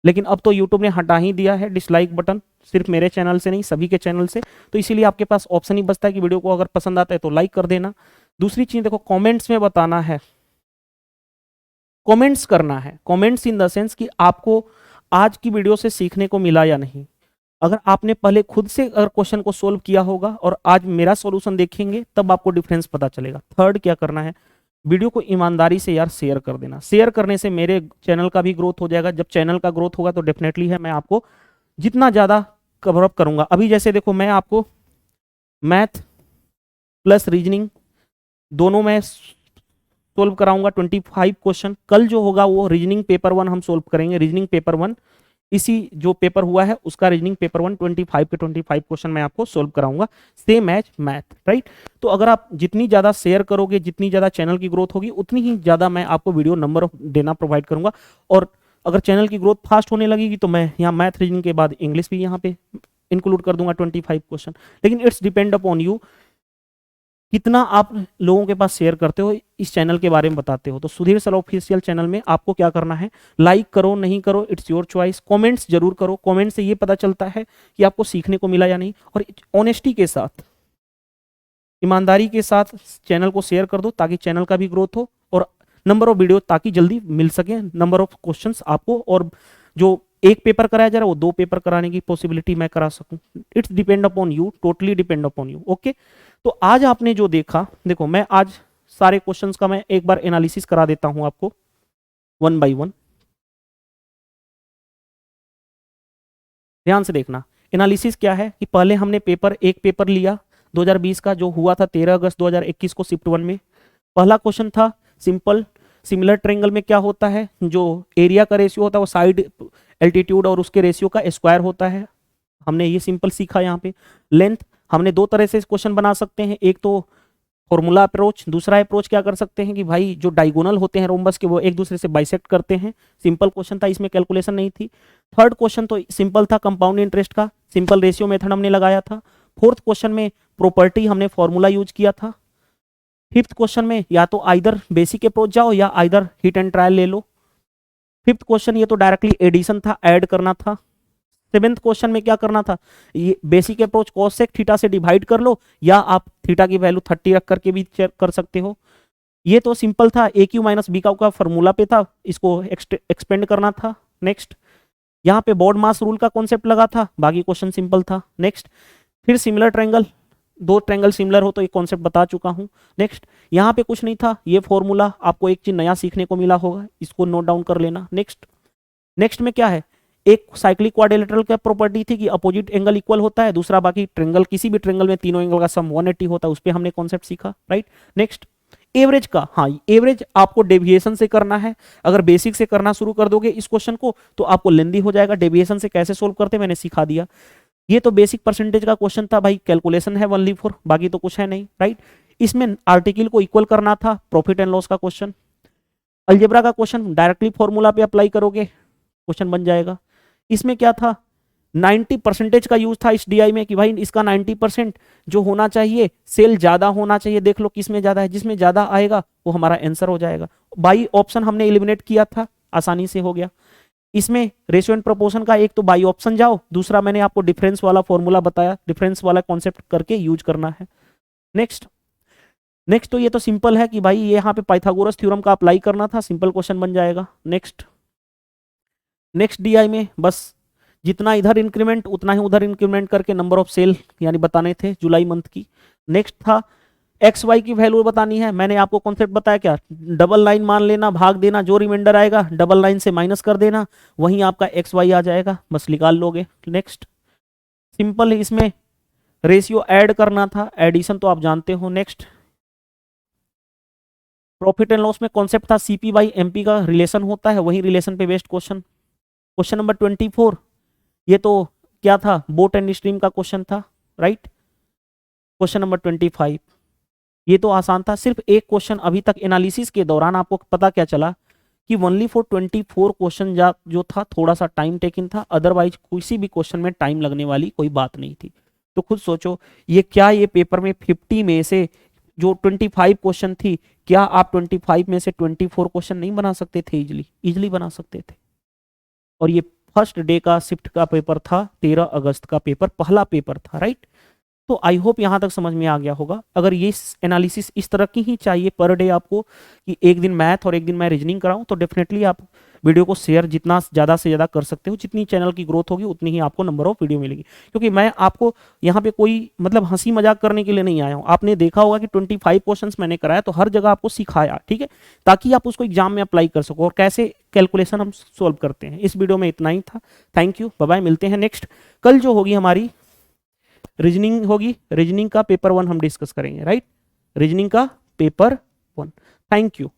लेकिन अब तो यूट्यूब ने हटा ही दिया है डिसलाइक बटन, सिर्फ मेरे चैनल से नहीं सभी के चैनल से। तो इसीलिए आपके पास ऑप्शन ही बचता है कि वीडियो को अगर पसंद आता है तो लाइक कर देना। दूसरी चीज देखो, कॉमेंट्स में बताना है, कमेंट्स करना है, कमेंट्स इन द सेंस कि आपको आज की वीडियो से सीखने को मिला या नहीं। अगर आपने पहले खुद से अगर क्वेश्चन को सोल्व किया होगा और आज मेरा सॉल्यूशन देखेंगे, तब आपको डिफरेंस पता चलेगा। थर्ड क्या करना है, वीडियो को ईमानदारी से यार शेयर कर देना। शेयर करने से मेरे चैनल का भी ग्रोथ हो जाएगा, जब चैनल का ग्रोथ होगा तो डेफिनेटली है मैं आपको जितना ज़्यादा कवर अप करूंगा। अभी जैसे देखो मैं आपको मैथ प्लस रीजनिंग दोनों में सोल्व कराऊंगा 25 क्वेश्चन। कल जो होगा वो रीजनिंग पेपर 1 हम सोल्व करेंगे, रीजनिंग पेपर 1 इसी जो पेपर हुआ है उसका रीजनिंग पेपर 1 25 के 25 क्वेश्चन मैं आपको सोल्व कराऊंगा, सेम एज मैथ, राइट। तो अगर आप जितनी ज़्यादा शेयर करोगे, जितनी ज़्यादा चैनल की ग्रोथ होगी, उतनी ही ज़्यादा मैं आपको वीडियो नंबर देना प्रोवाइड करूंगा। और अगर चैनल की ग्रोथ फास्ट होने लगेगी तो मैं यहाँ मैथ रीजनिंग के बाद इंग्लिश भी यहाँ पे इंक्लूड कर दूंगा 25 क्वेश्चन। लेकिन इट्स डिपेंड अपॉन यू, कितना आप लोगों के पास शेयर करते हो, इस चैनल के बारे में बताते हो। तो सुधीर सर ऑफिशियल चैनल में आपको क्या करना है, लाइक करो नहीं करो इट्स योर चॉइस, कमेंट्स जरूर करो। कमेंट से ये पता चलता है कि आपको सीखने को मिला या नहीं। और ऑनेस्टी के साथ, ईमानदारी के साथ चैनल को शेयर कर दो ताकि चैनल का भी ग्रोथ हो और नंबर ऑफ वीडियो ताकि जल्दी मिल सके, नंबर ऑफ क्वेश्चंस आपको, और जो एक पेपर कराया जा रहा है वो 2 पेपर कराने की पॉसिबिलिटी मैं करा सकूं। It's depend upon you, totally depend upon you, okay. तो आज आपने जो देखा, देखो मैं आज सारे क्वेश्चंस का मैं एक बार एनालिसिस करा देता हूं आपको 1 बाय 1। ध्यान से देखना, एनालिसिस क्या है कि पहले हमने एक पेपर लिया 2020 का जो हुआ था 13 अगस्त 2021 को शिफ्ट 1 में। पहला क्वेश्चन था सिंपल, सिमिलर ट्रायंगल में क्या होता है, जो एरिया का रेशियो होता है वो साइड एल्टीट्यूड और उसके रेशियो का स्क्वायर होता है। हमने ये सिंपल सीखा। यहाँ पे लेंथ हमने 2 तरह से क्वेश्चन बना सकते हैं, एक तो फॉर्मूला अप्रोच। दूसरा अप्रोच क्या कर सकते हैं कि भाई जो डायगोनल होते हैं रोम्बस के वो एक दूसरे से बाइसेक्ट करते हैं। सिंपल क्वेश्चन था, इसमें कैलकुलेशन नहीं थी। थर्ड क्वेश्चन तो सिंपल था, कंपाउंड इंटरेस्ट का सिंपल रेशियो मेथड हमने लगाया था। फोर्थ क्वेश्चन में प्रॉपर्टी हमने फॉर्मूला यूज किया था। फिफ्थ क्वेश्चन में या तो आइदर बेसिक अप्रोच जाओ या आइदर हिट एंड ट्रायल ले लो। फिफ्थ क्वेश्चन ये तो डायरेक्टली एडिशन था, ऐड करना था। सेवेंथ क्वेश्चन में क्या करना था, ये basic approach cos sec theta से डिवाइड कर लो या आप थीटा की वैल्यू 30 रख करके भी चेक कर सकते हो। ये तो सिंपल था, ए क्यू माइनस बी का फॉर्मूला पे था, इसको एक्सपेंड करना था। नेक्स्ट यहाँ पे बॉड मास रूल का कॉन्सेप्ट लगा था, बाकी क्वेश्चन सिंपल था। नेक्स्ट फिर सिमिलर ट्रायंगल, दो ट्रायंगल सिमिलर हो तो ये कॉन्सेप्ट बता चुका हूँ। नेक्स्ट यहाँ पे कुछ नहीं था, ये फॉर्मूला आपको एक चीज नया सीखने को मिला होगा, इसको नोट डाउन कर लेना। नेक्स्ट में क्या है, एक साइक्लिक क्वाड्रिलेटरल का प्रॉपर्टी थी कि अपोजिट एंगल इक्वल होता है, दूसरा बाकी ट्रायंगल, किसी भी ट्रायंगल में तीनों एंगल का सम 180 होता है, उस पर हमने कॉन्सेप्ट सीखा, राइट। नेक्स्ट एवरेज का, हाँ एवरेज आपको डेविएशन से करना है। अगर बेसिक से करना शुरू कर दोगे इस क्वेश्चन को तो आपको लेंदी हो जाएगा। डेविएशन से कैसे सोल्व करते मैंने सिखा दिया। ये तो बेसिक परसेंटेज का क्वेश्चन था भाई, कैलकुलेशन है ओनली फॉर, बाकी तो कुछ है नहीं, राइट। इसमें आर्टिकल को इक्वल करना था, प्रॉफिट एंड लॉस का क्वेश्चन। अलजेब्रा का क्वेश्चन डायरेक्टली फॉर्मूला पे अप्लाई करोगे क्वेश्चन बन जाएगा। इसमें क्या था, 90% का यूज था इस डीआई में कि भाई इसका 90% जो होना चाहिए सेल ज्यादा होना चाहिए। देख लो किसमें ज्यादा है, जिसमें ज्यादा आएगा वो हमारा आंसर हो जाएगा। बाई ऑप्शन हमने एलिमिनेट किया था, आसानी से हो गया। इसमें रेशियो एंड प्रोपोर्शन का एक तो बाई ऑप्शन जाओ, दूसरा मैंने आपको डिफरेंस वाला फॉर्मूला बताया, डिफरेंस वाला कॉन्सेप्ट करके यूज करना है। नेक्स्ट तो ये तो सिंपल है कि भाई ये यहाँ पे पाइथागोरस थ्योरम का अप्लाई करना था, सिंपल क्वेश्चन बन जाएगा। नेक्स्ट डीआई में बस जितना इधर इंक्रीमेंट उतना ही उधर इंक्रीमेंट करके नंबर ऑफ सेल यानी बताने थे जुलाई मंथ की। नेक्स्ट था एक्स वाई की वैल्यू बतानी है, मैंने आपको कॉन्सेप्ट बताया क्या, डबल लाइन मान लेना, भाग देना, जो रिमाइंडर आएगा डबल लाइन से माइनस कर देना, वहीं आपका एक्स वाई आ जाएगा, बस निकाल लोगे। नेक्स्ट सिंपल, इसमें रेशियो ऐड करना था, एडिशन तो आप जानते हो। नेक्स्ट प्रॉफिट एंड लॉस में कॉन्सेप्ट था सीपी बाई एमपी का रिलेशन होता है, वही रिलेशन पे बेस्ड क्वेश्चन। क्वेश्चन नंबर 24 ये तो क्या था, बोट एंड स्ट्रीम का क्वेश्चन था, राइट। क्वेश्चन नंबर 25 ये तो आसान था, सिर्फ एक क्वेश्चन अभी तक एनालिसिस के दौरान आपको पता क्या चला कि ओनली फॉर 24 क्वेश्चन जो था थोड़ा सा टाइम टेकिंग था, अदरवाइज किसी भी क्वेश्चन में टाइम लगने वाली कोई बात नहीं थी। तो खुद सोचो ये क्या, ये पेपर में 50 में से जो 25 क्वेश्चन थी, क्या आप 25 में से 24 क्वेश्चन नहीं बना सकते थे? इजिली बना सकते थे। और ये फर्स्ट डे का शिफ्ट का पेपर था, 13 अगस्त का पेपर, पहला पेपर था, राइट। तो आई होप यहां तक समझ में आ गया होगा। अगर ये एनालिसिस इस तरह की ही चाहिए पर डे आपको कि एक दिन मैथ और एक दिन मैं रीजनिंग कराऊं, तो डेफिनेटली आप वीडियो को शेयर जितना ज़्यादा से ज़्यादा कर सकते हो। जितनी चैनल की ग्रोथ होगी उतनी ही आपको नंबर ऑफ वीडियो मिलेगी, क्योंकि मैं आपको यहाँ पे कोई मतलब हंसी मजाक करने के लिए नहीं आया हूँ। आपने देखा होगा कि 25 क्वेश्चंस मैंने कराया तो हर जगह आपको सिखाया, ठीक है, ताकि आप उसको एग्जाम में अप्लाई कर सको और कैसे कैलकुलेशन हम सोल्व करते हैं। इस वीडियो में इतना ही था। थैंक यू, बाय बाय, मिलते हैं नेक्स्ट। कल जो होगी हमारी रीजनिंग होगी, रीजनिंग का पेपर 1 हम डिस्कस करेंगे, राइट। रीजनिंग का पेपर 1। Thank you.